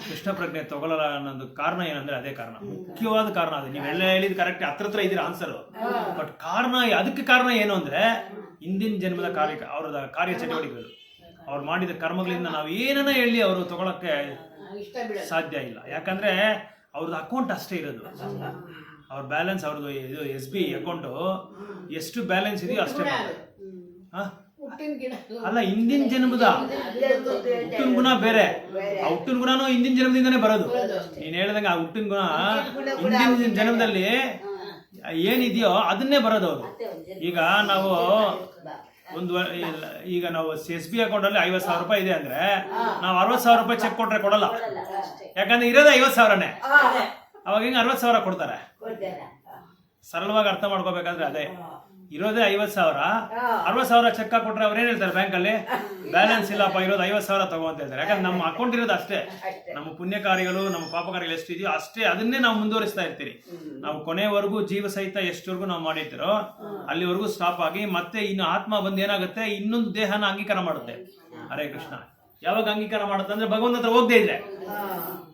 ಕೃಷ್ಣ ಪ್ರಜ್ಞೆ ತಗೊಳ್ಳಲ್ಲ ಅನ್ನೋದು ಕಾರಣ ಏನಂದ್ರೆ ಅದೇ ಕಾರಣ, ಮುಖ್ಯವಾದ ಕಾರಣ ಅದು. ನೀವೆಲ್ಲ ಹೇಳಿದ್ ಕರೆಕ್ಟ್, ಹತ್ರ ಇದ್ದೀರಾ ಆನ್ಸರ್. ಬಟ್ ಕಾರಣ, ಅದಕ್ಕೆ ಕಾರಣ ಏನು ಅಂದ್ರೆ ಹಿಂದಿನ ಜನ್ಮದ ಅವರದ ಕಾರ್ಯ ಚಟುವಟಿಕೆಗಳು, ಅವ್ರು ಮಾಡಿದ ಕರ್ಮಗಳಿಂದ ನಾವು ಏನನ್ನ ಹೇಳಿ ಅವರು ತಗೊಳಕ್ಕೆ ಸಾಧ್ಯ ಇಲ್ಲ. ಯಾಕಂದ್ರೆ ಅವ್ರದ್ದು ಅಕೌಂಟ್ ಅಷ್ಟೇ ಇರೋದು, ಅವ್ರ ಬ್ಯಾಲೆನ್ಸ್, ಅವ್ರದ್ದು ಇದು SB ಅಕೌಂಟು ಎಷ್ಟು ಬ್ಯಾಲೆನ್ಸ್ ಇದೆಯೋ ಅಷ್ಟೇ. ಹುಟ್ಟಿನ ಗಿಡ ಅಲ್ಲ, ಹಿಂದಿನ ಜನ್ಮದ ಹುಟ್ಟಿನ ಗುಣ ಬೇರೆ. ಆ ಹುಟ್ಟಿನ ಗುಣನೂ ಹಿಂದಿನ ಜನ್ಮದಿಂದನೇ ಬರೋದು. ನೀನ್ ಹೇಳ್ದಂಗೆ ಆ ಹುಟ್ಟಿನ ಗುಣ ಹಿಂದಿನ ಜನ್ಮದಲ್ಲಿ ಏನಿದೆಯೋ ಅದನ್ನೇ ಬರೋದು ಅವರು. ಈಗ ನಾವು ಈಗ ನಾವು SB ಅಕೌಂಟ್ ಅಲ್ಲಿ 50,000 ರೂಪಾಯಿ ಇದೆ ಅಂದ್ರೆ ನಾವು 60,000 ರೂಪಾಯಿ ಚೆಕ್ ಕೊಟ್ರೆ ಕೊಡಲ್ಲ, ಯಾಕಂದ್ರೆ ಇರೋದೇ 50,000ನೇ. ಅವಾಗ ಹಿಂಗೆ 60,000 ಕೊಡ್ತಾರೆ. ಸರಳವಾಗಿ ಅರ್ಥ ಮಾಡ್ಕೋಬೇಕಾದ್ರೆ ಅದೇ ಇರೋದೇ 50,000, 60,000 ಚೆಕ್ ಕೊಟ್ರೆ ಅವ್ರು ಏನ್ ಹೇಳ್ತಾರೆ ಬ್ಯಾಂಕಲ್ಲಿ, ಬ್ಯಾಲೆನ್ಸ್ ಇಲ್ಲಪ್ಪ, ಇರೋದು 50,000 ತಗೋ ಅಂತ ಹೇಳ್ತಾರೆ. ಯಾಕಂದ್ರೆ ನಮ್ಮ ಅಕೌಂಟ್ ಇರೋದು ಅಷ್ಟೇ. ನಮ್ಮ ಪುಣ್ಯ ಕಾರ್ಯಗಳು, ನಮ್ಮ ಪಾಪ ಕಾರ್ಯಗಳು ಎಷ್ಟು ಇದೆಯೋ ಅಷ್ಟೇ, ಅದನ್ನೇ ನಾವು ಮುಂದುವರಿಸ್ತಾ ಇರ್ತೀವಿ. ನಾವು ಕೊನೆವರೆಗೂ ಜೀವ ಸಹಿತ ಎಷ್ಟವರೆಗೂ ನಾವು ಮಾಡಿರ್ತೀರೋ ಅಲ್ಲಿವರೆಗೂ ಸ್ಟಾಪ್ ಆಗಿ ಮತ್ತೆ ಇನ್ನು ಆತ್ಮ ಬಂದು ಏನಾಗುತ್ತೆ, ಇನ್ನೊಂದು ದೇಹನ ಅಂಗೀಕಾರ ಮಾಡುತ್ತೆ. ಹರೇ ಕೃಷ್ಣ. ಯಾವಾಗ ಅಂಗೀಕಾರ ಮಾಡುತ್ತೆ ಅಂದ್ರೆ ಭಗವಂತ ಹತ್ರ ಹೋಗದೆ ಇದ್ರೆ,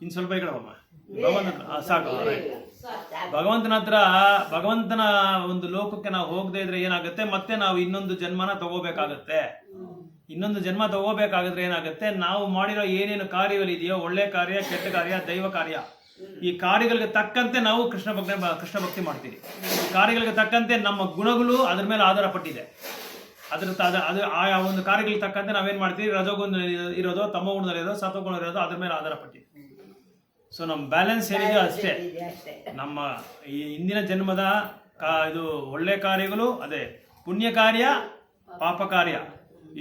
ಇನ್ ಸ್ವಲ್ಪ ಈ ಕಡೆ ಹೋಗಮ್ಮ, ಭಗವಂತ ಸಾಕು. ಭಗವಂತನ ಒಂದು ಲೋಕಕ್ಕೆ ನಾವು ಹೋಗದೆ ಇದ್ರೆ ಏನಾಗುತ್ತೆ, ಮತ್ತೆ ನಾವು ಇನ್ನೊಂದು ಜನ್ಮನ ತಗೋಬೇಕಾಗತ್ತೆ. ಇನ್ನೊಂದು ಜನ್ಮ ತಗೋಬೇಕಾಗಿದ್ರೆ ಏನಾಗುತ್ತೆ, ನಾವು ಮಾಡಿರೋ ಏನೇನು ಕಾರ್ಯಗಳಿದೆಯೋ, ಒಳ್ಳೆ ಕಾರ್ಯ, ಕೆಟ್ಟ ಕಾರ್ಯ, ದೈವ ಕಾರ್ಯ, ಈ ಕಾರ್ಯಗಳಿಗೆ ತಕ್ಕಂತೆ ನಾವು ಕೃಷ್ಣ ಭಕ್ತಿ ಮಾಡ್ತೀವಿ. ಕಾರ್ಯಗಳಿಗೆ ತಕ್ಕಂತೆ ನಮ್ಮ ಗುಣಗಳು ಅದ್ರ ಮೇಲೆ ಆಧಾರ ಪಟ್ಟಿದೆ. ಅದು ಆ ಒಂದು ಕಾರ್ಯಗಳಿಗೆ ತಕ್ಕಂತೆ ನಾವೇನ್ ಮಾಡ್ತೀವಿ, ರಜೋಗುಣ ಇರೋದು, ತಮೋಗುಣದಲ್ಲಿ ಇರೋದು, ಸತ್ವಗುಣ ಇರೋದು, ಅದ್ರ ಮೇಲೆ ಆಧಾರ ಪಟ್ಟಿದೆ. ಸೊ ನಮ್ಮ ಬ್ಯಾಲೆನ್ಸ್ ಏನಿದೆಯೋ ಅಷ್ಟೇ. ನಮ್ಮ ಈ ಹಿಂದಿನ ಜನ್ಮದ ಇದು ಒಳ್ಳೆ ಕಾರ್ಯಗಳು, ಅದೇ ಪುಣ್ಯ ಕಾರ್ಯ, ಪಾಪ ಕಾರ್ಯ,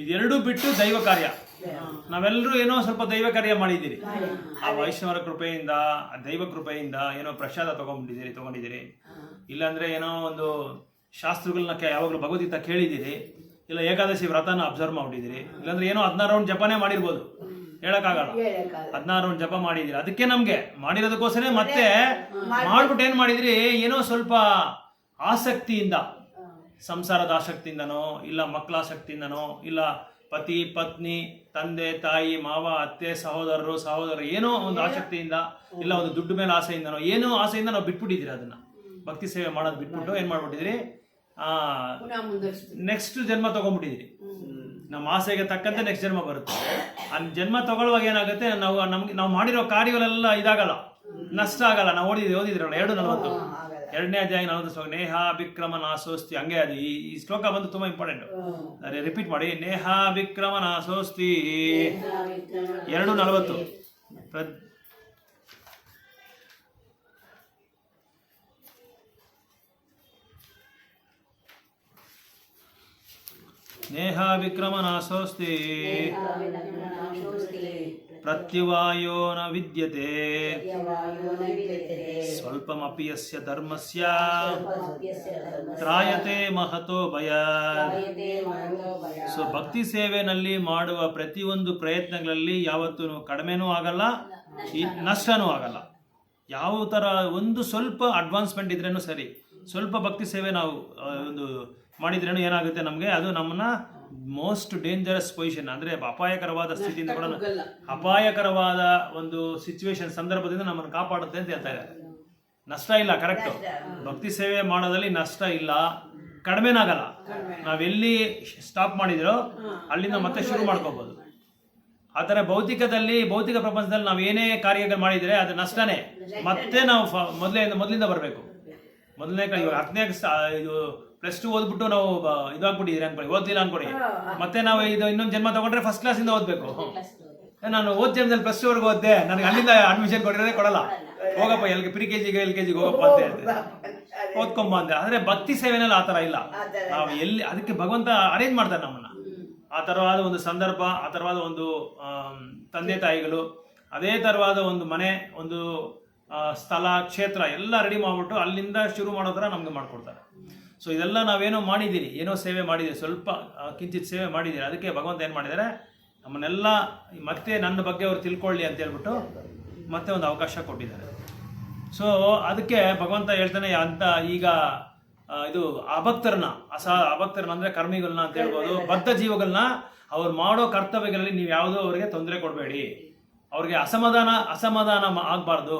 ಇದೆರಡೂ ಬಿಟ್ಟು ದೈವ ಕಾರ್ಯ. ನಾವೆಲ್ಲರೂ ಏನೋ ಸ್ವಲ್ಪ ದೈವ ಕಾರ್ಯ ಮಾಡಿದ್ದೀರಿ. ಆ ವೈಷ್ಣವರ ಕೃಪೆಯಿಂದ, ಆ ದೈವ ಕೃಪೆಯಿಂದ ಏನೋ ಪ್ರಸಾದ ತಗೊಂಡಿದ್ದೀರಿ, ಇಲ್ಲಾಂದ್ರೆ ಏನೋ ಒಂದು ಶಾಸ್ತ್ರಗಳನ್ನ ಯಾವಾಗಲೂ ಭಗವದ್ಗೀತಾ ಕೇಳಿದ್ದೀರಿ, ಇಲ್ಲ ಏಕಾದಶಿ ವ್ರತನ ಅಬ್ಸರ್ವ್ ಮಾಡಿದ್ದೀರಿ, ಇಲ್ಲಾಂದ್ರೆ ಏನೋ 16 ರೌಂಡ್ ಜಪನೇ ಮಾಡಿರ್ಬೋದು, ಹೇಳಕ್ಕಾಗಲ್ಲ. 16 ರೌಂಡ್ ಜಪ ಮಾಡಿದಿರಿ, ಅದಕ್ಕೆ ನಮ್ಗೆ ಮಾಡಿರೋದಕ್ಕೋಸ್ಕರ ಮತ್ತೆ ಮಾಡ್ಬಿಟ್ಟು ಏನ್ ಮಾಡಿದ್ರಿ, ಏನೋ ಸ್ವಲ್ಪ ಆಸಕ್ತಿಯಿಂದ, ಸಂಸಾರದ ಆಸಕ್ತಿಯಿಂದನೋ, ಇಲ್ಲ ಮಕ್ಕಳ ಆಸಕ್ತಿಯಿಂದನೋ, ಇಲ್ಲ ಪತಿ ಪತ್ನಿ, ತಂದೆ ತಾಯಿ, ಮಾವ, ಅತ್ತೆ, ಸಹೋದರರು ಏನೋ ಒಂದು ಆಸಕ್ತಿಯಿಂದ, ಇಲ್ಲ ಒಂದು ದುಡ್ಡು ಮೇಲೆ ಆಸೆಯಿಂದನೋ, ಏನೋ ಆಸೆಯಿಂದ ನಾವು ಬಿಟ್ಬಿಟ್ಟಿದ್ದೀರಿ. ಅದನ್ನ ಭಕ್ತಿ ಸೇವೆ ಮಾಡೋದು ಬಿಟ್ಬಿಟ್ಟು ಏನ್ ಮಾಡ್ಬಿಟ್ಟಿದ್ರಿ, ನೆಕ್ಸ್ಟ್ ಜನ್ಮ ತಗೊಂಡ್ಬಿಟ್ಟಿದ್ರಿ. ನಮ್ಮ ಆಸೆಗೆ ತಕ್ಕಂತೆ ನೆಕ್ಸ್ಟ್ ಜನ್ಮ ಬರುತ್ತೆ. ಆ ಜನ್ಮ ತಗೊಳ್ಳುವಾಗ ಏನಾಗುತ್ತೆ, ನಾವು ಮಾಡಿರೋ ಕಾರ್ಯಗಳೆಲ್ಲ ಇದಾಗಲ್ಲ, ನಷ್ಟ ಆಗಲ್ಲ. ನಾವು ಓದಿದ್ರಲ್ಲ 2:40 2ನೇ ಅಧ್ಯಾಯ 40 ಶ್ಲೋಕ, ನೇಹ ವಿಕ್ರಮ ನಾಸೋಸ್ತಿ. ಹಂಗೆ ಅದು ಈ ಶ್ಲೋಕ ಬಂದು ತುಂಬಾ ಇಂಪಾರ್ಟೆಂಟ್. ರಿಪೀಟ್ ಮಾಡಿ, ನೇಹ ವಿಕ್ರಮ ನಾಸೋಸ್ತಿ 2:40. ನೇಹ ವಿಕ್ರಮ ನಾಸೋಸ್ತಿ ಪ್ರತ್ಯವಾಯೋ ನ ವಿದ್ಯತೆ ಸ್ವಲ್ಪಮಪಿ ಯಸ್ಯ ಧರ್ಮಸ್ಯ ತ್ರಾಯತೆ ಮಹತೋ ಭಯ. ಸೊ ಭಕ್ತಿ ಸೇವೆನಲ್ಲಿ ಮಾಡುವ ಪ್ರತಿಯೊಂದು ಪ್ರಯತ್ನಗಳಲ್ಲಿ ಯಾವತ್ತೂ ಕಡಿಮೆನೂ ಆಗಲ್ಲ, ನಷ್ಟನೂ ಆಗಲ್ಲ. ಯಾವ ಥರ ಒಂದು ಸ್ವಲ್ಪ ಅಡ್ವಾನ್ಸ್ಮೆಂಟ್ ಇದ್ರೇನು ಸರಿ, ಸ್ವಲ್ಪ ಭಕ್ತಿ ಸೇವೆ ನಾವು ಒಂದು ಮಾಡಿದ್ರೇನು ಏನಾಗುತ್ತೆ ನಮಗೆ, ಅದು ನಮ್ಮನ್ನ ಮೋಸ್ಟ್ ಡೇಂಜರಸ್ ಪೊಸಿಷನ್, ಅಂದರೆ ಅಪಾಯಕರವಾದ ಸ್ಥಿತಿಯಿಂದ ಕೂಡ, ಅಪಾಯಕರವಾದ ಒಂದು ಸಿಚುವೇಶನ್ ಸಂದರ್ಭದಿಂದ ನಮ್ಮನ್ನು ಕಾಪಾಡುತ್ತೆ ಅಂತ ಹೇಳ್ತಾ ಇದ್ದಾರೆ. ನಷ್ಟ ಇಲ್ಲ, ಕರೆಕ್ಟು. ಭಕ್ತಿ ಸೇವೆ ಮಾಡೋದ್ರಲ್ಲಿ ನಷ್ಟ ಇಲ್ಲ, ಕಡಿಮೆನಾಗಲ್ಲ. ನಾವೆಲ್ಲಿ ಸ್ಟಾಪ್ ಮಾಡಿದಿರೋ ಅಲ್ಲಿಂದ ಮತ್ತೆ ಶುರು ಮಾಡ್ಕೋಬಹುದು. ಆ ಥರ ಭೌತಿಕ ಪ್ರಪಂಚದಲ್ಲಿ ನಾವು ಏನೇ ಕಾರ್ಯಗಳು ಮಾಡಿದರೆ ಅದು ನಷ್ಟನೇ. ಮತ್ತೆ ನಾವು ಮೊದಲಿಂದ ಬರಬೇಕು. ಮೊದಲನೇ ಇವಾಗ 10ನೇ ಇದು +2 ಓದ್ಬಿಟ್ಟು ನಾವು ಇದಾಗ್ಬಿಟ್ಟಿದ್ದೀರಿ ಅನ್ಕೊಳ್ಳಿ, ಓದ್ಲಿಲ್ಲ ಅನ್ಕೊಳ್ಳಿ, ಮತ್ತೆ ನಾವು ಇನ್ನೊಂದು ಜನ್ಮ ತಗೊಂಡ್ರೆ ಫಸ್ಟ್ ಕ್ಲಾಸಿಂದ ಓದಬೇಕು. ನಾನು ಓದ್ ಜನ್ಮದಲ್ಲಿ +2 ಓದ್ದೆ, ನನಗೆ ಅಲ್ಲಿಂದ ಅಡ್ಮಿಷನ್ ಕೊಟ್ಟಿರೋದೇ ಕೊಡಲ್ಲ, ಹೋಗಪ್ಪ LKG ಹೋಗಪ್ಪ ಅಂತ ಹೇಳ್ತೇವೆ, ಓದ್ಕೊಂಬ ಅಂತ. ಆದರೆ ಭಕ್ತಿ ಸೇವೆನಲ್ಲಿ ಆ ಥರ ಇಲ್ಲ. ನಾವು ಎಲ್ಲಿ ಅದಕ್ಕೆ ಭಗವಂತ ಅರೇಂಜ್ ಮಾಡ್ತಾರೆ ನಮ್ಮನ್ನ. ಆ ಥರವಾದ ಒಂದು ಸಂದರ್ಭ, ಆ ಥರವಾದ ಒಂದು ತಂದೆ ತಾಯಿಗಳು, ಅದೇ ಥರವಾದ ಒಂದು ಮನೆ, ಒಂದು ಸ್ಥಳ, ಕ್ಷೇತ್ರ ಎಲ್ಲ ರೆಡಿ ಮಾಡಿಬಿಟ್ಟು ಅಲ್ಲಿಂದ ಶುರು ಮಾಡೋ ಥರ ನಮ್ಗೆ ಮಾಡ್ಕೊಡ್ತಾರೆ. ಸೊ ಇದೆಲ್ಲ ನಾವೇನೋ ಮಾಡಿದ್ದೀರಿ, ಏನೋ ಸೇವೆ ಮಾಡಿದ್ದೀರಿ, ಸ್ವಲ್ಪ ಕಿಂಚಿತ್ ಸೇವೆ ಮಾಡಿದ್ದೀರಿ. ಅದಕ್ಕೆ ಭಗವಂತ ಏನು ಮಾಡಿದ್ದಾರೆ, ನಮ್ಮನ್ನೆಲ್ಲ ಮತ್ತೆ ನನ್ನ ಬಗ್ಗೆ ಅವ್ರು ತಿಳ್ಕೊಳ್ಳಿ ಅಂತ ಹೇಳ್ಬಿಟ್ಟು ಮತ್ತೆ ಒಂದು ಅವಕಾಶ ಕೊಟ್ಟಿದ್ದಾರೆ. ಸೊ ಅದಕ್ಕೆ ಭಗವಂತ ಹೇಳ್ತಾನೆ ಅಂತ. ಈಗ ಇದು ಅಭಕ್ತರನ್ನ ಅಂದರೆ ಕರ್ಮಿಗಳನ್ನ ಅಂತ ಹೇಳ್ಬೋದು, ಬದ್ಧ ಜೀವಗಳನ್ನ ಅವ್ರು ಮಾಡೋ ಕರ್ತವ್ಯಗಳಲ್ಲಿ ನೀವು ಯಾವುದೋ ಅವರಿಗೆ ತೊಂದರೆ ಕೊಡಬೇಡಿ, ಅವ್ರಿಗೆ ಅಸಮಾಧಾನ ಆಗಬಾರ್ದು,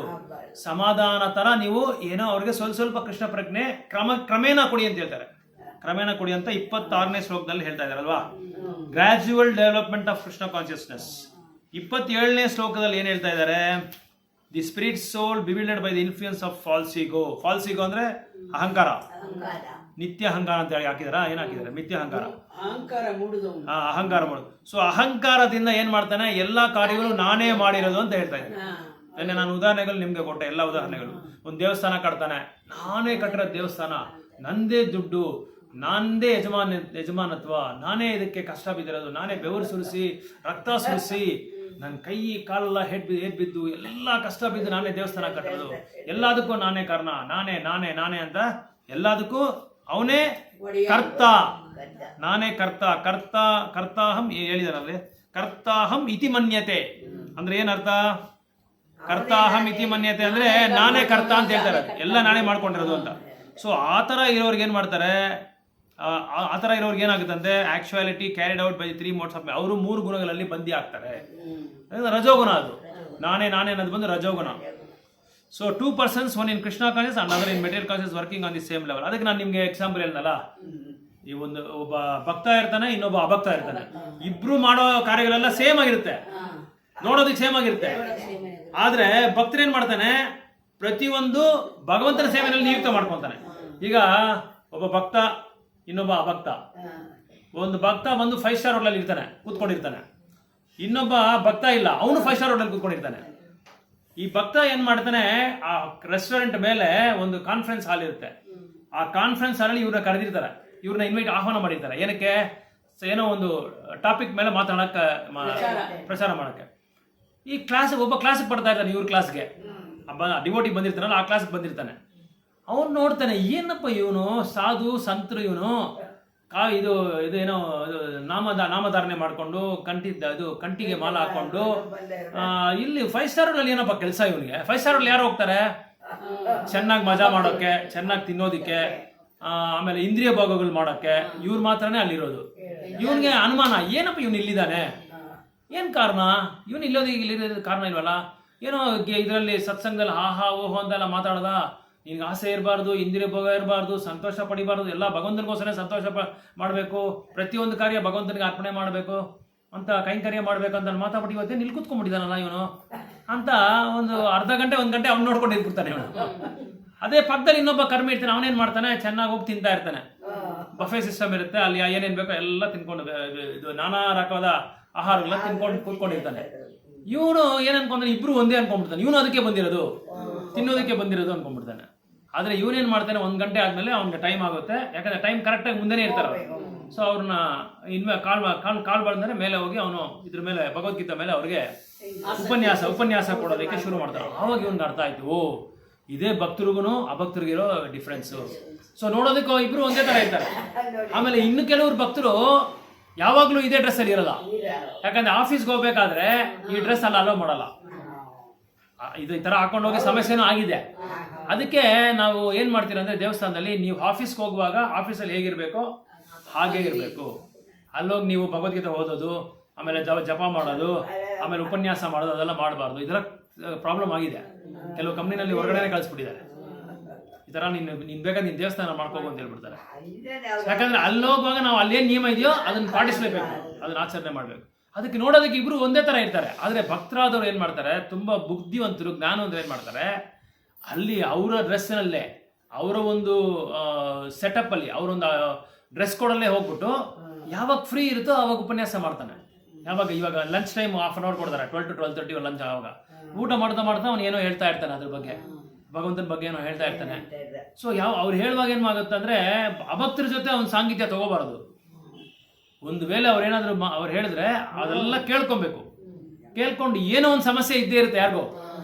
ಸಮಾಧಾನ ತರ ನೀವು ಏನೋ ಅವ್ರಿಗೆ ಸ್ವಲ್ಪ ಕೃಷ್ಣ ಪ್ರಜ್ಞೆ ಕ್ರಮೇಣ ಕೊಡಿ ಅಂತ ಹೇಳ್ತಾರೆ. ಕ್ರಮೇಣ ಕೊಡಿ ಅಂತ 26ನೇ ಶ್ಲೋಕದಲ್ಲಿ ಹೇಳ್ತಾ ಇದಾರಲ್ವಾ, gradual development of Krishna consciousness. 27ನೇ ಶ್ಲೋಕದಲ್ಲಿ ಏನ್ ಹೇಳ್ತಾ ಇದ್ದಾರೆ, the spirit soul bewildered by the influence of false ego. False ego ಅಂದ್ರೆ ಅಹಂಕಾರ. ನಿತ್ಯ ಅಹಂಕಾರ ಅಂತ ಹೇಳಿ ಹಾಕಿದಾರ, ಏನು ಹಾಕಿದಾರೆ? ಮಿಥ್ಯ ಅಹಂಕಾರ, ಅಹಂಕಾರ ಮೂಡುದು. ಅಹಂಕಾರ ಮಾಡೋದು. ಸೊ ಅಹಂಕಾರದಿಂದ ಏನ್ ಮಾಡ್ತಾನೆ, ಎಲ್ಲಾ ಕಾರ್ಯಗಳು ನಾನೇ ಮಾಡಿರೋದು ಅಂತ ಹೇಳ್ತಾ ಇದ್ದಾರೆ. ನಿನ್ನೆ ನಾನು ಉದಾಹರಣೆಗಳು ನಿಮ್ಗೆ ಕೊಟ್ಟೆ, ಎಲ್ಲ ಉದಾಹರಣೆಗಳು. ಒಂದು ದೇವಸ್ಥಾನ ಕಟ್ತಾನೆ, ನಾನೇ ಕಟ್ಟಿರೋ ದೇವಸ್ಥಾನ, ನಂದೇ ದುಡ್ಡು, ನಂದೇ ಯಜಮಾನತ್ವ, ನಾನೇ ಇದಕ್ಕೆ ಕಷ್ಟ ಬಿದ್ದಿರೋದು, ನಾನೇ ಬೆವರು ಸುರಿಸಿ ರಕ್ತ ಸುರಿಸಿ ನನ್ನ ಕೈ ಕಾಲೆಲ್ಲ ಬಿದ್ದು ಎಲ್ಲ ಕಷ್ಟ ಬಿದ್ದು ನಾನೇ ದೇವಸ್ಥಾನ ಕಟ್ಟೋದು, ಎಲ್ಲದಕ್ಕೂ ನಾನೇ ಕಾರಣ, ನಾನೇ ನಾನೇ ನಾನೇ ಅಂತ ಎಲ್ಲದಕ್ಕೂ ಅವನೇ ಕರ್ತ, ನಾನೇ ಕರ್ತ. ಕರ್ತಾಹಂ ಹೇಳಿದಾರಲ್ಲಿ, ಕರ್ತಾಹಂ ಇತಿ ಮನ್ಯತೆ ಅಂದ್ರೆ ಏನರ್ಥ? ಕರ್ತಾಹಂ ಇತಿ ಮನ್ಯತೆ ಅಂದ್ರೆ ನಾನೇ ಕರ್ತ ಅಂತ ಹೇಳ್ತಾರೆ, ಎಲ್ಲ ನಾನೇ ಮಾಡ್ಕೊಂಡಿರೋದು ಅಂತ. ಸೊ ಆ ಥರ ಇರೋರ್ಗೆ ಏನು ಮಾಡ್ತಾರೆ, ಆ ಥರ ಇರೋರ್ಗೆ ಏನಾಗುತ್ತಂತೆ, actuality carried out by 3 modes of ಅವರು 3 ಗುಣಗಳಲ್ಲಿ ಬಂದಿ ಆಗ್ತಾರೆ. ರಜೋಗುಣ ಅದು, ನಾನೇ ಅನ್ನೋದು ಬಂದು ರಜೋಗುಣ. So 2 persons, one in Krishna consciousness and another in material consciousness working on the same level. ಅದಕ್ಕೆ ನಾನು ನಿಮ್ಗೆ ಎಕ್ಸಾಂಪಲ್ ಹೇಳ್ದಲ್ಲ, ಈ ಒಬ್ಬ ಭಕ್ತ ಇರ್ತಾನೆ, ಇನ್ನೊಬ್ಬ ಅಭಕ್ತ ಇರ್ತಾನೆ, ಇಬ್ರು ಮಾಡೋ ಕಾರ್ಯಗಳೆಲ್ಲ ಸೇಮ್ ಆಗಿರುತ್ತೆ, ನೋಡೋದಕ್ಕೆ ಸೇಮ್ ಆಗಿರುತ್ತೆ. ಆದ್ರೆ ಭಕ್ತರೇನ್ ಮಾಡ್ತಾನೆ, ಪ್ರತಿಯೊಂದು ಭಗವಂತನ ಸೇವೆಯಲ್ಲಿ ನಿಯುಕ್ತ ಮಾಡ್ಕೊಂತಾನೆ. ಈಗ ಒಬ್ಬ ಭಕ್ತ, ಇನ್ನೊಬ್ಬ ಅಭಕ್ತ. ಒಂದು ಭಕ್ತ ಬಂದು 5 star ಹೋಟೆಲ್ ಇರ್ತಾನೆ, ಕೂತ್ಕೊಂಡಿರ್ತಾನೆ. ಇನ್ನೊಬ್ಬ ಭಕ್ತ ಇಲ್ಲ, ಅವನು 5 star ಹೋಟೆಲ್ ಕೂತ್ಕೊಂಡಿರ್ತಾನೆ. ಈ ಭಕ್ತ ಏನ್ ಮಾಡ್ತಾನೆ, ಆ ರೆಸ್ಟೋರೆಂಟ್ ಮೇಲೆ ಒಂದು ಕಾನ್ಫರೆನ್ಸ್ ಹಾಲ್ ಇರುತ್ತೆ, ಆ ಕಾನ್ಫರೆನ್ಸ್ ಹಾಲಲ್ಲಿ ಇವ್ರನ್ನ ಕರೆದಿರ್ತಾರೆ, ಇವ್ರನ್ನ ಇನ್ವೈಟ್ ಆಹ್ವಾನ ಮಾಡಿರ್ತಾರೆ. ಏನಕ್ಕೆ? ಏನೋ ಒಂದು ಟಾಪಿಕ್ ಮೇಲೆ ಮಾತಾಡಕ್ಕೆ, ಪ್ರಚಾರ ಮಾಡಕ್ಕೆ. ಈ ಕ್ಲಾಸ್ ಒಬ್ಬ ಕ್ಲಾಸಿಗೆ ಬರ್ತಾ ಇರ್ತಾನೆ, ಇವ್ರ ಕ್ಲಾಸ್ಗೆ ಡಿವೋಟಿ ಬಂದಿರ್ತಾನಲ್ಲ, ಆ ಕ್ಲಾಸ್ಗೆ ಬಂದಿರ್ತಾನೆ. ಅವನು ನೋಡ್ತಾನೆ, ಏನಪ್ಪ ಇವನು ಸಾಧು ಸಂತರು, ಇವನು ಇದು ಏನೋ ನಾಮಧಾರಣೆ ಮಾಡ್ಕೊಂಡು ಕಂಟಿಗೆ ಮಾಲ ಹಾಕೊಂಡು ಇಲ್ಲಿ 5 star ಹೋಟೆಲ್ ಏನಪ್ಪ ಕೆಲಸ ಇವನಿಗೆ? 5 star ಹೋಟೆಲ್ ಯಾರು ಹೋಗ್ತಾರೆ? ಚೆನ್ನಾಗಿ ಮಜಾ ಮಾಡೋಕೆ, ಚೆನ್ನಾಗಿ ತಿನ್ನೋದಿಕ್ಕೆ, ಆಮೇಲೆ ಇಂದ್ರಿಯ ಭೋಗಗಳು ಮಾಡೋಕ್ಕೆ ಇವ್ರು ಮಾತ್ರನೇ ಅಲ್ಲಿರೋದು. ಇವನ್ಗೆ ಅನುಮಾನ, ಏನಪ್ಪ ಇವನು ಇಲ್ಲಿದ್ದಾನೆ, ಏನ್ ಕಾರಣ? ಇವನು ಇಲ್ಲಿರೋದಕ್ಕೆ ಕಾರಣ ಇಲ್ವಲ್ಲ? ಏನೋ ಇದರಲ್ಲಿ ಸತ್ಸಂಗದಲ್ಲಿ ಆಹಾ ಓಹೋ ಅಂತೆಲ್ಲ ಮಾತಾಡ್ದ, ನಿನ್ಗೆ ಆಸೆ ಇರಬಾರ್ದು, ಇಂದ್ರಿಯ ಭೋಗ ಇರಬಾರ್ದು, ಸಂತೋಷ ಪಡಿಬಾರ್ದು, ಎಲ್ಲ ಭಗವಂತನಿಗೋಸ್ಕರ ಸಂತೋಷ ಮಾಡಬೇಕು, ಪ್ರತಿಯೊಂದು ಕಾರ್ಯ ಭಗವಂತನಿಗೆ ಅರ್ಪಣೆ ಮಾಡಬೇಕು ಅಂತ, ಕೈಂಕರ್ಯ ಮಾಡ್ಬೇಕು ಅಂತ ಮಾತಾಡ್ಬಿಟ್ಟು ಇವತ್ತೇ ನಿಲ್ ಕೂತ್ಕೊಂಡ್ಬಿಟ್ಟಿದ್ದಾನಲ್ಲ ಇವನು ಅಂತ ಒಂದು ಅರ್ಧ ಗಂಟೆ 1 ಗಂಟೆ ಅವ್ನು ನೋಡ್ಕೊಂಡು ಇದ್ಬಿಡ್ತಾನೆ ಇವನು. ಅದೇ ಪಕ್ಕದಲ್ಲಿ ಇನ್ನೊಬ್ಬ ಕರ್ಮಿ ಇರ್ತಾನೆ, ಅವನೇನ್ ಮಾಡ್ತಾನೆ, ಚೆನ್ನಾಗಿ ಹೋಗಿ ತಿಂತಾ ಇರ್ತಾನೆ. ಬಫೆ ಸಿಸ್ಟಮ್ ಇರುತ್ತೆ, ಅಲ್ಲಿ ಏನೇನ್ ಬೇಕೋ ಎಲ್ಲ ತಿನ್ಕೊಂಡು, ಇದು ನಾನಾ ರಕವಾದ ಆಹಾರಗಳನ್ನ ತಿನ್ಕೊಂಡು ಕೂತ್ಕೊಂಡಿರ್ತಾನೆ. ಇವನು ಏನ್ ಅನ್ಕೊಂತಾನೆ, ಇಬ್ರು ಒಂದೇ ಅನ್ಕೊಂಡ್ಬಿಡ್ತಾನೆ, ಇವನು ಅದಕ್ಕೆ ಬಂದಿರೋದು, ತಿನ್ನೋದಕ್ಕೆ ಬಂದಿರೋದು ಅನ್ಕೊಂಡ್ಬಿಡ್ತಾನೆ. ಆದ್ರೆ ಇವನೇನ್ ಮಾಡ್ತಾನೆ, 1 ಗಂಟೆ ಆದ್ಮೇಲೆ ಅವ್ನಿಗೆ ಟೈಮ್ ಆಗುತ್ತೆ, ಯಾಕಂದ್ರೆ ಟೈಮ್ ಕರೆಕ್ಟಾಗಿ ಮುಂದೆನೇ ಇರ್ತಾರೆ ಅವರು. ಸೊ ಅವ್ರನ್ನ ಕಾಲ್ ಬಂದ್ರೆ ಮೇಲೆ ಹೋಗಿ ಅವನು ಇದ್ರ ಮೇಲೆ ಭಗವದ್ಗೀತೆ ಮೇಲೆ ಅವ್ರಿಗೆ ಉಪನ್ಯಾಸ ಕೊಡೋದಕ್ಕೆ ಶುರು ಮಾಡ್ತಾರೆ. ಆವಾಗ ಇವನ್ಗೆ ಅರ್ಥ ಆಯ್ತು, ಓ ಇದೇ ಭಕ್ತರಿಗೂ ಅಭಕ್ತರಿಗಿರೋ ಡಿಫ್ರೆನ್ಸ್. ಸೊ ನೋಡೋದಕ್ಕೆ ಇಬ್ರು ಒಂದೇ ತರ ಇರ್ತಾರೆ. ಆಮೇಲೆ ಇನ್ನು ಕೆಲವರು ಭಕ್ತರು ಯಾವಾಗ್ಲೂ ಇದೇ ಡ್ರೆಸ್ ಅಲ್ಲಿ ಇರಲ್ಲ, ಯಾಕಂದ್ರೆ ಆಫೀಸ್ಗೆ ಹೋಗ್ಬೇಕಾದ್ರೆ ಈ ಡ್ರೆಸ್ ಅಲ್ಲಿ ಅಲೋ ಮಾಡಲ್ಲ. ಇದು ಈ ತರ ಹಾಕೊಂಡು ಹೋಗಿ ಸಮಸ್ಯೆನೂ ಆಗಿದೆ. ಅದಕ್ಕೆ ನಾವು ಏನ್ ಮಾಡ್ತೀವಿ ಅಂದ್ರೆ, ದೇವಸ್ಥಾನದಲ್ಲಿ ನೀವು ಆಫೀಸ್ಗೆ ಹೋಗುವಾಗ ಆಫೀಸಲ್ಲಿ ಹೇಗಿರ್ಬೇಕೋ ಹಾಗೆ ಇರಬೇಕು. ಅಲ್ಲೋಗಿ ನೀವು ಭಗವದ್ಗೀತೆ ಓದೋದು, ಆಮೇಲೆ ಜಪ ಮಾಡೋದು, ಆಮೇಲೆ ಉಪನ್ಯಾಸ ಮಾಡೋದು ಅದೆಲ್ಲ ಮಾಡಬಾರ್ದು. ಇದರ ಪ್ರಾಬ್ಲಮ್ ಆಗಿದೆ, ಕೆಲವು ಕಂಪ್ನಿನಲ್ಲಿ ಹೊರಗಡೆ ಕಳಿಸ್ಬಿಟ್ಟಿದ್ದಾರೆ. ಈ ತರ ನೀನ್ ಬೇಕಾದ್ರೆ ನೀನ್ ದೇವಸ್ಥಾನ ಮಾಡ್ಕೋಬೋ ಅಂತ ಹೇಳ್ಬಿಡ್ತಾರೆ. ಯಾಕಂದ್ರೆ ಅಲ್ಲಿ ಹೋಗುವಾಗ ನಾವು ಅಲ್ಲೇನ್ ನಿಯಮ ಇದೆಯೋ ಅದನ್ನ ಪಾಟಿಸ್ಲೇಬೇಕು, ಅದನ್ನ ಆಚರಣೆ ಮಾಡ್ಬೇಕು. ಅದಕ್ಕೆ ನೋಡೋದಕ್ಕೆ ಇಬ್ರು ಒಂದೇ ತರ ಇರ್ತಾರೆ. ಆದ್ರೆ ಭಕ್ತರಾದವ್ರು ಏನ್ ಮಾಡ್ತಾರೆ, ತುಂಬಾ ಬುದ್ಧಿವಂತರು, ಜ್ಞಾನವಂತರು ಏನ್ ಮಾಡ್ತಾರೆ, ಅಲ್ಲಿ ಅವರ ಡ್ರೆಸ್ನಲ್ಲೇ, ಅವರ ಒಂದು ಸೆಟಪ್ ಅಲ್ಲಿ, ಅವರೊಂದು ಡ್ರೆಸ್ ಕೋಡಲ್ಲೇ ಹೋಗ್ಬಿಟ್ಟು ಯಾವಾಗ ಫ್ರೀ ಇರುತ್ತೋ ಅವಾಗ ಉಪನ್ಯಾಸ ಮಾಡ್ತಾನೆ. ಇವಾಗ ಲಂಚ್ ಟೈಮ್ 1/2 hour ಕೊಡ್ತಾರೆ, 12 to 12:30 ಲಂಚ್. ಆವಾಗ ಊಟ ಮಾಡ್ತಾ ಅವ್ನು ಏನೋ ಹೇಳ್ತಾ ಇರ್ತಾನೆ, ಅದ್ರ ಬಗ್ಗೆ ಭಗವಂತನ ಬಗ್ಗೆ ಏನೋ ಹೇಳ್ತಾ ಇರ್ತಾನೆ. ಸೊ ಅವ್ರು ಹೇಳುವಾಗ ಏನಾಗುತ್ತೆ ಅಂದ್ರೆ, ಅಭಕ್ತರ ಜೊತೆ ಅವ್ನ ಸಾಂಗತ್ಯ ತಗೋಬಾರದು. ಒಂದು ವೇಳೆ ಅವ್ರೇನಾದ್ರು ಅವ್ರು ಹೇಳಿದ್ರೆ ಅದೆಲ್ಲ ಕೇಳ್ಕೊಬೇಕು. ಕೇಳ್ಕೊಂಡು ಏನೋ ಒಂದು ಸಮಸ್ಯೆ ಇದ್ದೇ ಇರುತ್ತೆ ಯಾರಿಗೋ,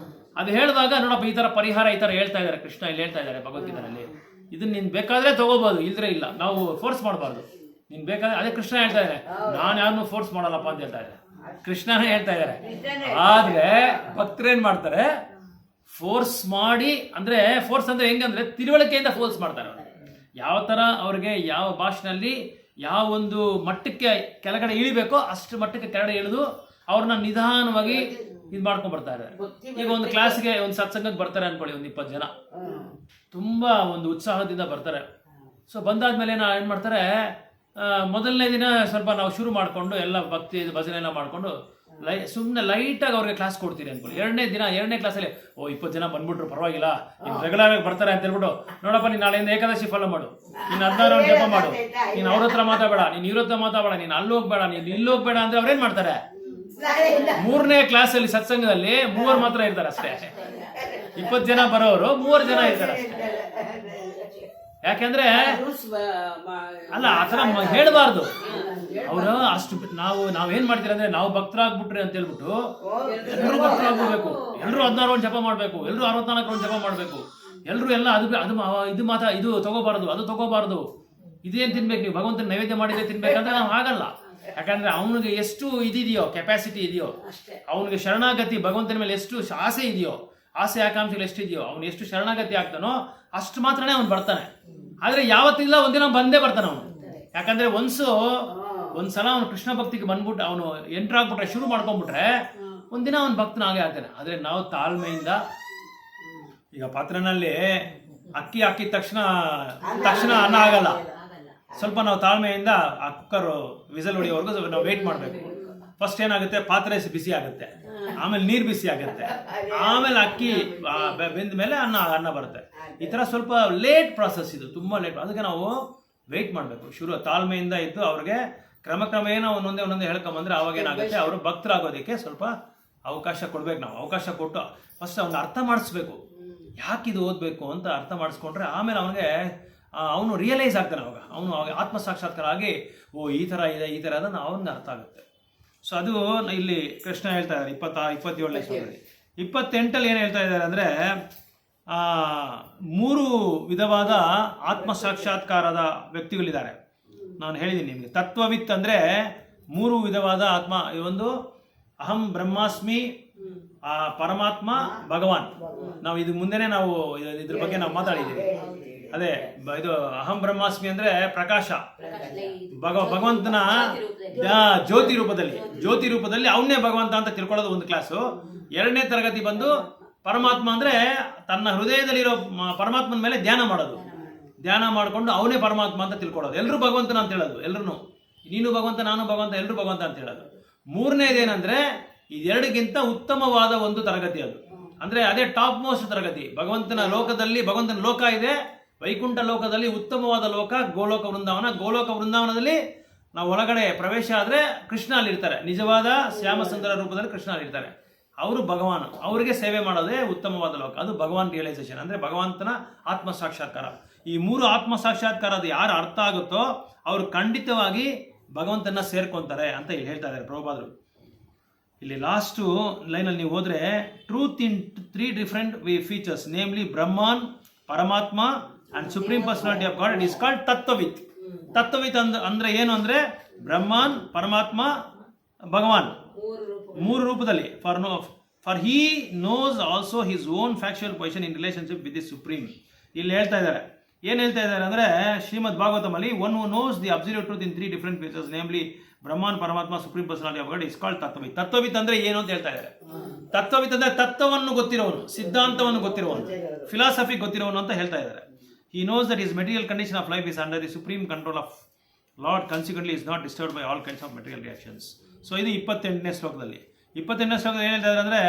ಅದು ಹೇಳಿದಾಗ ನೋಡಪ್ಪ ಈ ತರ ಪರಿಹಾರ ಈ ತರ ಹೇಳ್ತಾ ಇದಾರೆ ಕೃಷ್ಣ ಇಲ್ಲಿ ಹೇಳ್ತಾ ಇದ್ದಾರೆ ಭಗವದ್ಗೀತೆಯಲ್ಲಿ, ಇದನ್ನ ನೀನ್ ಬೇಕಾದ್ರೆ ತಗೋಬಹುದು, ಇಲ್ದ್ರೆ ಇಲ್ಲ. ನಾವು ಫೋರ್ಸ್ ಮಾಡಬಾರ್ದು. ನೀನ್ ಬೇಕಾದ್ರೆ, ಅದೇ ಕೃಷ್ಣ ಹೇಳ್ತಾ ಇದ್ದಾರೆ, ನಾನು ಯಾರನ್ನು ಫೋರ್ಸ್ ಮಾಡಲ್ಲಪ್ಪ ಅಂತ ಹೇಳ್ತಾ ಇದ್ದಾರೆ, ಕೃಷ್ಣನೇ ಹೇಳ್ತಾ ಇದ್ದಾರೆ. ಆದ್ರೆ ಭಕ್ತರೇನ್ ಮಾಡ್ತಾರೆ, ಫೋರ್ಸ್ ಮಾಡಿ, ಅಂದ್ರೆ ಫೋರ್ಸ್ ಅಂದ್ರೆ ಹೆಂಗಂದ್ರೆ ತಿಳುವಳಿಕೆಯಿಂದ ಫೋರ್ಸ್ ಮಾಡ್ತಾರೆ. ಯಾವ ತರ ಅವ್ರಿಗೆ ಯಾವ ಭಾಷೆನಲ್ಲಿ ಯಾವ ಒಂದು ಮಟ್ಟಕ್ಕೆ ಕೆಳಗಡೆ ಇಳಿಬೇಕೋ ಅಷ್ಟು ಮಟ್ಟಕ್ಕೆ ಕೆಳಗಡೆ ಇಳಿದು ಅವ್ರನ್ನ ನಿಧಾನವಾಗಿ ಇದು ಮಾಡ್ಕೊಂಡ್ ಬರ್ತಾ ಇದ್ದಾರೆ. ಈಗ ಒಂದು ಕ್ಲಾಸ್ಗೆ ಒಂದು ಸತ್ಸಂಗಕ್ಕೆ ಬರ್ತಾರೆ ಅನ್ಕೊಳ್ಳಿ, ಒಂದು 20 ಜನ ತುಂಬಾ ಒಂದು ಉತ್ಸಾಹದಿಂದ ಬರ್ತಾರೆ. ಸೊ ಬಂದಾದ್ಮೇಲೆ ಏನ್ ಮಾಡ್ತಾರೆ, ಮೊದಲನೇ ದಿನ ಸ್ವಲ್ಪ ನಾವು ಶುರು ಮಾಡ್ಕೊಂಡು ಎಲ್ಲ ಭಕ್ತಿ ಭಜನೆ ಎಲ್ಲ ಮಾಡ್ಕೊಂಡು ಸುಮ್ಮನೆ ಲೈಟಾಗಿ ಅವ್ರಿಗೆ ಕ್ಲಾಸ್ ಕೊಡ್ತೀರಿ ಅನ್ಕೊಳ್ಳಿ. ಎರಡನೇ ಕ್ಲಾಸಲ್ಲಿ 20 ಜನ ಬಂದ್ಬಿಟ್ರು ಪರವಾಗಿಲ್ಲ, ನೀನು ರೆಗ್ಯುಲರ್ ಆಗಿ ಬರ್ತಾರೆ ಅಂತ ಹೇಳ್ಬಿಟ್ಟು, ನೋಡಪ್ಪ ನೀನು ನಾಳೆಯಿಂದ ಏಕಾದಶಿ ಫಾಲೋ ಮಾಡು, ನೀನು 16 ಜಪ ಮಾಡು, ನೀನು ಅವ್ರ ಹತ್ರ ಮಾತಾಡಬೇಡ, ನೀನು ಇವ್ರ ಹತ್ರ ಮಾತಾಡಬೇಡ, ನೀನು ಅಲ್ಲಿ ಹೋಗ್ಬೇಡ, ನೀನು ಇಲ್ಲಿ ಹೋಗ್ಬೇಡ ಅಂದ್ರೆ ಅವ್ರೇನ್ ಮಾಡ್ತಾರೆ? 3ನೇ ಕ್ಲಾಸಲ್ಲಿ ಸತ್ಸಂಗದಲ್ಲಿ 3 ಮಾತ್ರ ಇರ್ತಾರೆ ಅಷ್ಟೇ. 20 ಜನ ಬರೋರು 3 ಜನ ಇರ್ತಾರೆ ಅಷ್ಟೇ. ಯಾಕೆಂದ್ರೆ ಅಲ್ಲ, ಆತರ ಹೇಳಬಾರ್ದು. ಅವರು ಅಷ್ಟು ನಾವೇನ್ ಮಾಡ್ತೀರ ಅಂದ್ರೆ, ನಾವು ಭಕ್ತರಾಗ್ಬಿಟ್ರಿ ಅಂತ ಹೇಳ್ಬಿಟ್ಟು ಎಲ್ಲರೂ ಭಕ್ತರಾಗ್ಬಿಡ್ಬೇಕು, ಎಲ್ಲರೂ 16 ರೌಂಡ್ ಜಪ ಮಾಡ್ಬೇಕು, ಎಲ್ಲರೂ 64 ರೌಂಡ್ ಜಪ ಮಾಡ್ಬೇಕು, ಎಲ್ಲರೂ ಎಲ್ಲ ಇದು ತಗೋಬಾರದು, ಅದು ತಗೋಬಾರದು, ಇದೇನ್ ತಿನ್ಬೇಕು, ನೀವು ಭಗವಂತನ ನೈವೇದ್ಯ ಮಾಡಿದ್ರೆ ತಿನ್ಬೇಕಂದ್ರೆ ನಾವು ಆಗಲ್ಲ. ಯಾಕಂದ್ರೆ ಅವನಿಗೆ ಎಷ್ಟು ಇದಿದೆಯೋ, ಕೆಪಾಸಿಟಿ ಇದೆಯೋ, ಅವನಿಗೆ ಶರಣಾಗತಿ ಭಗವಂತನ ಮೇಲೆ ಎಷ್ಟು ಆಸೆ ಇದೆಯೋ, ಆಸೆ ಆಕಾಂಕ್ಷೆಗಳು ಎಷ್ಟಿದೆಯೋ, ಅವನು ಎಷ್ಟು ಶರಣಾಗತಿ ಆಗ್ತಾನೋ ಅಷ್ಟು ಮಾತ್ರನೇ ಅವನು ಬರ್ತಾನೆ. ಆದ್ರೆ ಯಾವತ್ತಿಲ್ಲ ಒಂದಿನ ಬಂದೇ ಬರ್ತಾನೆ ಅವನು. ಯಾಕಂದ್ರೆ ಒಂದ್ಸಲ ಅವನು ಕೃಷ್ಣ ಭಕ್ತಿಗೆ ಬಂದ್ಬಿಟ್ಟು ಅವನು ಎಂಟರ್ ಆಗ್ಬಿಟ್ರೆ, ಶುರು ಮಾಡ್ಕೊಂಡ್ಬಿಟ್ರೆ ಒಂದಿನ ಅವನು ಭಕ್ತನಾಗೇ ಆಗ್ತಾನೆ. ಆದ್ರೆ ನಾವು ತಾಳ್ಮೆಯಿಂದ, ಈಗ ಪಾತ್ರೆನಲ್ಲಿ ಅಕ್ಕಿ ಹಾಕಿದ ತಕ್ಷಣ ಅನ್ನ ಆಗಲ್ಲ. ಸ್ವಲ್ಪ ನಾವು ತಾಳ್ಮೆಯಿಂದ ಆ ಕುಕ್ಕರ್ ವಿಸಲ್ ಹೊಡಿಯೋವರೆಗೂ ನಾವು ವೇಟ್ ಮಾಡಬೇಕು. ಫಸ್ಟ್ ಏನಾಗುತ್ತೆ, ಪಾತ್ರೆ ಬಿಸಿ ಆಗುತ್ತೆ, ಆಮೇಲೆ ನೀರು ಬಿಸಿ ಆಗುತ್ತೆ, ಆಮೇಲೆ ಅಕ್ಕಿ ಬೆಂದ ಮೇಲೆ ಅನ್ನ ಬರುತ್ತೆ. ಈ ತರ ಸ್ವಲ್ಪ ಲೇಟ್ ಪ್ರಾಸೆಸ್ ಇದು, ತುಂಬಾ ಲೇಟ್. ಅದಕ್ಕೆ ನಾವು ವೆಯ್ಟ್ ಮಾಡಬೇಕು. ತಾಳ್ಮೆಯಿಂದ ಇದ್ದು ಅವ್ರಿಗೆ ಕ್ರಮೇಣ ಒಂದೊಂದೇ ಹೇಳ್ಕೊಂಬಂದ್ರೆ ಅವಾಗ ಏನಾಗುತ್ತೆ, ಅವರು ಭಕ್ತರಾಗೋದಕ್ಕೆ ಸ್ವಲ್ಪ ಅವಕಾಶ ಕೊಡ್ಬೇಕು. ನಾವು ಅವಕಾಶ ಕೊಟ್ಟು ಫಸ್ಟ್ ಅವ್ನಿಗೆ ಅರ್ಥ ಮಾಡಿಸ್ಬೇಕು, ಯಾಕಿದು ಓದಬೇಕು ಅಂತ ಅರ್ಥ ಮಾಡಿಸ್ಕೊಂಡ್ರೆ ಆಮೇಲೆ ಅವನು ರಿಯಲೈಸ್ ಆಗ್ತಾನೆ. ಅವಾಗ ಆತ್ಮ ಸಾಕ್ಷಾತ್ಕಾರ ಆಗಿ ಈ ಥರ ಇದೆ, ಈ ಥರ ಅದನ್ನು ಅವನಿಗೆ ಅರ್ಥ ಆಗುತ್ತೆ. ಸೊ ಅದು ಇಲ್ಲಿ ಕೃಷ್ಣ ಹೇಳ್ತಾ ಇದ್ದಾರೆ 27ನೇ ಶ್ಲೋಕದಲ್ಲಿ. 28ಅಲ್ಲಿ ಏನು ಹೇಳ್ತಾ ಇದ್ದಾರೆ ಅಂದರೆ, 3 ವಿಧವಾದ ಆತ್ಮ ಸಾಕ್ಷಾತ್ಕಾರದ ವ್ಯಕ್ತಿಗಳಿದ್ದಾರೆ. ನಾನು ಹೇಳಿದ್ದೀನಿ ನಿಮಗೆ. ತತ್ವವಿತ್ ಅಂದರೆ 3 ವಿಧವಾದ ಆತ್ಮ. ಒಂದು ಅಹಂ ಬ್ರಹ್ಮಾಸ್ಮಿ, ಪರಮಾತ್ಮ, ಭಗವಾನ್. ನಾವು ಇದು ಮುಂದೆನೇ ನಾವು ಇದ್ರ ಬಗ್ಗೆ ನಾವು ಮಾತಾಡಿದ್ದೀವಿ. ಅದೇ ಇದು ಅಹಂ ಬ್ರಹ್ಮಾಸ್ಮಿ ಅಂದ್ರೆ ಪ್ರಕಾಶ, ಭಗವಂತನ ಜ್ಯೋತಿ ರೂಪದಲ್ಲಿ ಅವನ್ನೇ ಭಗವಂತ ಅಂತ ತಿಳ್ಕೊಳ್ಳೋದು ಒಂದು ಕ್ಲಾಸು. 2ನೇ ತರಗತಿ ಬಂದು ಪರಮಾತ್ಮ ಅಂದ್ರೆ ತನ್ನ ಹೃದಯದಲ್ಲಿರೋ ಪರಮಾತ್ಮನ ಮೇಲೆ ಧ್ಯಾನ ಮಾಡಿಕೊಂಡು ಅವನೇ ಪರಮಾತ್ಮ ಅಂತ ತಿಳ್ಕೊಳ್ಳೋದು. ಎಲ್ಲರೂ ಭಗವಂತನ ಅಂತ ಹೇಳೋದು, ಎಲ್ಲರೂ ನೀನು ಭಗವಂತ, ನಾನು ಭಗವಂತ, ಎಲ್ಲರೂ ಭಗವಂತ ಅಂತ ಹೇಳೋದು. 3ನೇದೇನಂದ್ರೆ ಇದೆರಡಿಗಿಂತ ಉತ್ತಮವಾದ ಒಂದು ತರಗತಿ ಅದು. ಅಂದ್ರೆ ಅದೇ ಟಾಪ್ ಮೋಸ್ಟ್ ತರಗತಿ. ಭಗವಂತನ ಲೋಕ ಇದೆ, ವೈಕುಂಠ ಲೋಕದಲ್ಲಿ ಉತ್ತಮವಾದ ಲೋಕ ಗೋಲೋಕ ವೃಂದಾವನದಲ್ಲಿ ನಾವು ಒಳಗಡೆ ಪ್ರವೇಶ ಆದ್ರೆ ಕೃಷ್ಣ ಅಲ್ಲಿರ್ತಾರೆ. ನಿಜವಾದ ಶ್ಯಾಮಸುಂದರ ರೂಪದಲ್ಲಿ ಕೃಷ್ಣ ಅಲ್ಲಿರ್ತಾರೆ. ಅವರು ಭಗವಾನ್, ಅವರಿಗೆ ಸೇವೆ ಮಾಡೋದೇ ಉತ್ತಮವಾದ ಲೋಕ. ಅದು ಭಗವಾನ್ ರಿಯಲೈಸೇಷನ್, ಅಂದ್ರೆ ಭಗವಂತನ ಆತ್ಮ ಸಾಕ್ಷಾತ್ಕಾರ. ಈ 3 ಆತ್ಮ ಸಾಕ್ಷಾತ್ಕಾರ ಅದು ಯಾರು ಅರ್ಥ ಆಗುತ್ತೋ ಅವರು ಖಂಡಿತವಾಗಿ ಭಗವಂತನ ಸೇರ್ಕೊಂತಾರೆ ಅಂತ ಇಲ್ಲಿ ಹೇಳ್ತಾ ಇದ್ದಾರೆ ಪ್ರಭುಪಾದರು. ಇಲ್ಲಿ ಲಾಸ್ಟ್ ಲೈನಲ್ಲಿ ನೀವು ಹೋದ್ರೆ, truth in 3 different features, namely Brahman, Paramatma and supreme personality of God, it is called ತತ್ವವಿತ್. ತತ್ವವಿತ್ ಅಂದ್ರೆ ಏನು ಅಂದ್ರೆ ಬ್ರಹ್ಮಾನ್, ಪರಮಾತ್ಮ, ಭಗವಾನ್ 3 ರೂಪದಲ್ಲಿ. For he knows also his own factual position in relationship with the supreme. ಇಲ್ಲಿ ಹೇಳ್ತಾ ಇದ್ದಾರೆ, ಏನ್ ಹೇಳ್ತಾ ಇದ್ದಾರೆ ಅಂದ್ರೆ, ಶ್ರೀಮದ್ ಭಾಗವತಮಲ್ಲಿ one who knows the absolute truth in 3 different features, namely Brahman, Paramatma, supreme personality of God, is called ತತ್ವವಿತ್. ತತ್ವವಿತ್ ಅಂದ್ರೆ ಏನು ಅಂತ ಹೇಳ್ತಾ ಇದ್ದಾರೆ. ತತ್ವವಿತ್ ಅಂದ್ರೆ ತತ್ವವನ್ನು ಗೊತ್ತಿರೋನು, ಸಿದ್ಧಾಂತವನ್ನು ಗೊತ್ತಿರೋನು, ಫಿಲಾಸಫಿ ಗೊತ್ತಿರೋನು ಅಂತ ಹೇಳ್ತಾ ಇದ್ದಾರೆ. He knows that his material condition of life is under the supreme control of Lord, consequently is not disturbed by all kinds of material reactions. So ಇದು 28ನೇ ಶ್ಲೋಕದಲ್ಲಿ. 28ನೇ ಶ್ಲೋಕದಲ್ಲಿ ಏನು ಹೇಳ್ತಾರೆ ಅಂದರೆ,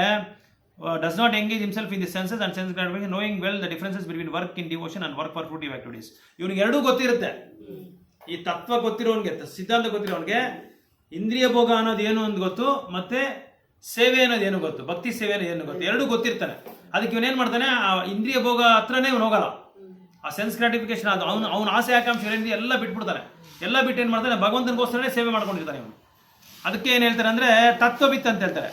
does not engage himself in the senses and sense gratification, knowing well the differences between work in devotion and work for fruitive activities. ಇವನಿಗೆ ಎರಡೂ ಗೊತ್ತಿರುತ್ತೆ. ಈ ತತ್ವ ಗೊತ್ತಿರೋನ್ಗೆ, ಸಿದ್ಧಾಂತ ಗೊತ್ತಿರೋನ್ಗೆ ಇಂದ್ರಿಯ ಭೋಗ ಅನ್ನೋದು ಏನು ಅಂತ ಗೊತ್ತು, ಮತ್ತೆ ಸೇವೆ ಅನ್ನೋದು ಏನು ಗೊತ್ತು, ಭಕ್ತಿ ಸೇವೆ ಅನ್ನೋದು ಏನು ಗೊತ್ತು, ಎರಡೂ ಗೊತ್ತಿರ್ತಾನೆ. ಅದಕ್ಕೆ ಇವನೇನು ಮಾಡ್ತಾನೆ, ಆ ಇಂದ್ರಿಯ ಭೋಗ ಹತ್ರನೇ ಇವನು ಹೋಗಲ್ಲ. ಆ ಸೆನ್ಸ್ ಗ್ರಾಟಿಫಿಕೇಶನ್ ಅದು ಅವನ ಆಸೆ ಆಕಾಂಕ್ಷೆ ಎಲ್ಲ ಬಿಟ್ಬಿಡ್ತಾನೆ. ಎಲ್ಲ ಬಿಟ್ಟು ಏನು ಮಾಡ್ತಾನೆ, ಭಗವಂತನಿಗೋಸ್ಕರನೇ ಸೇವೆ ಮಾಡ್ಕೊಂಡಿರ್ತಾನೆ ಇವನು. ಅದಕ್ಕೆ ಏನು ಹೇಳ್ತಾರೆ ಅಂದರೆ ತತ್ವವಿತ್ ಅಂತ ಹೇಳ್ತಾರೆ.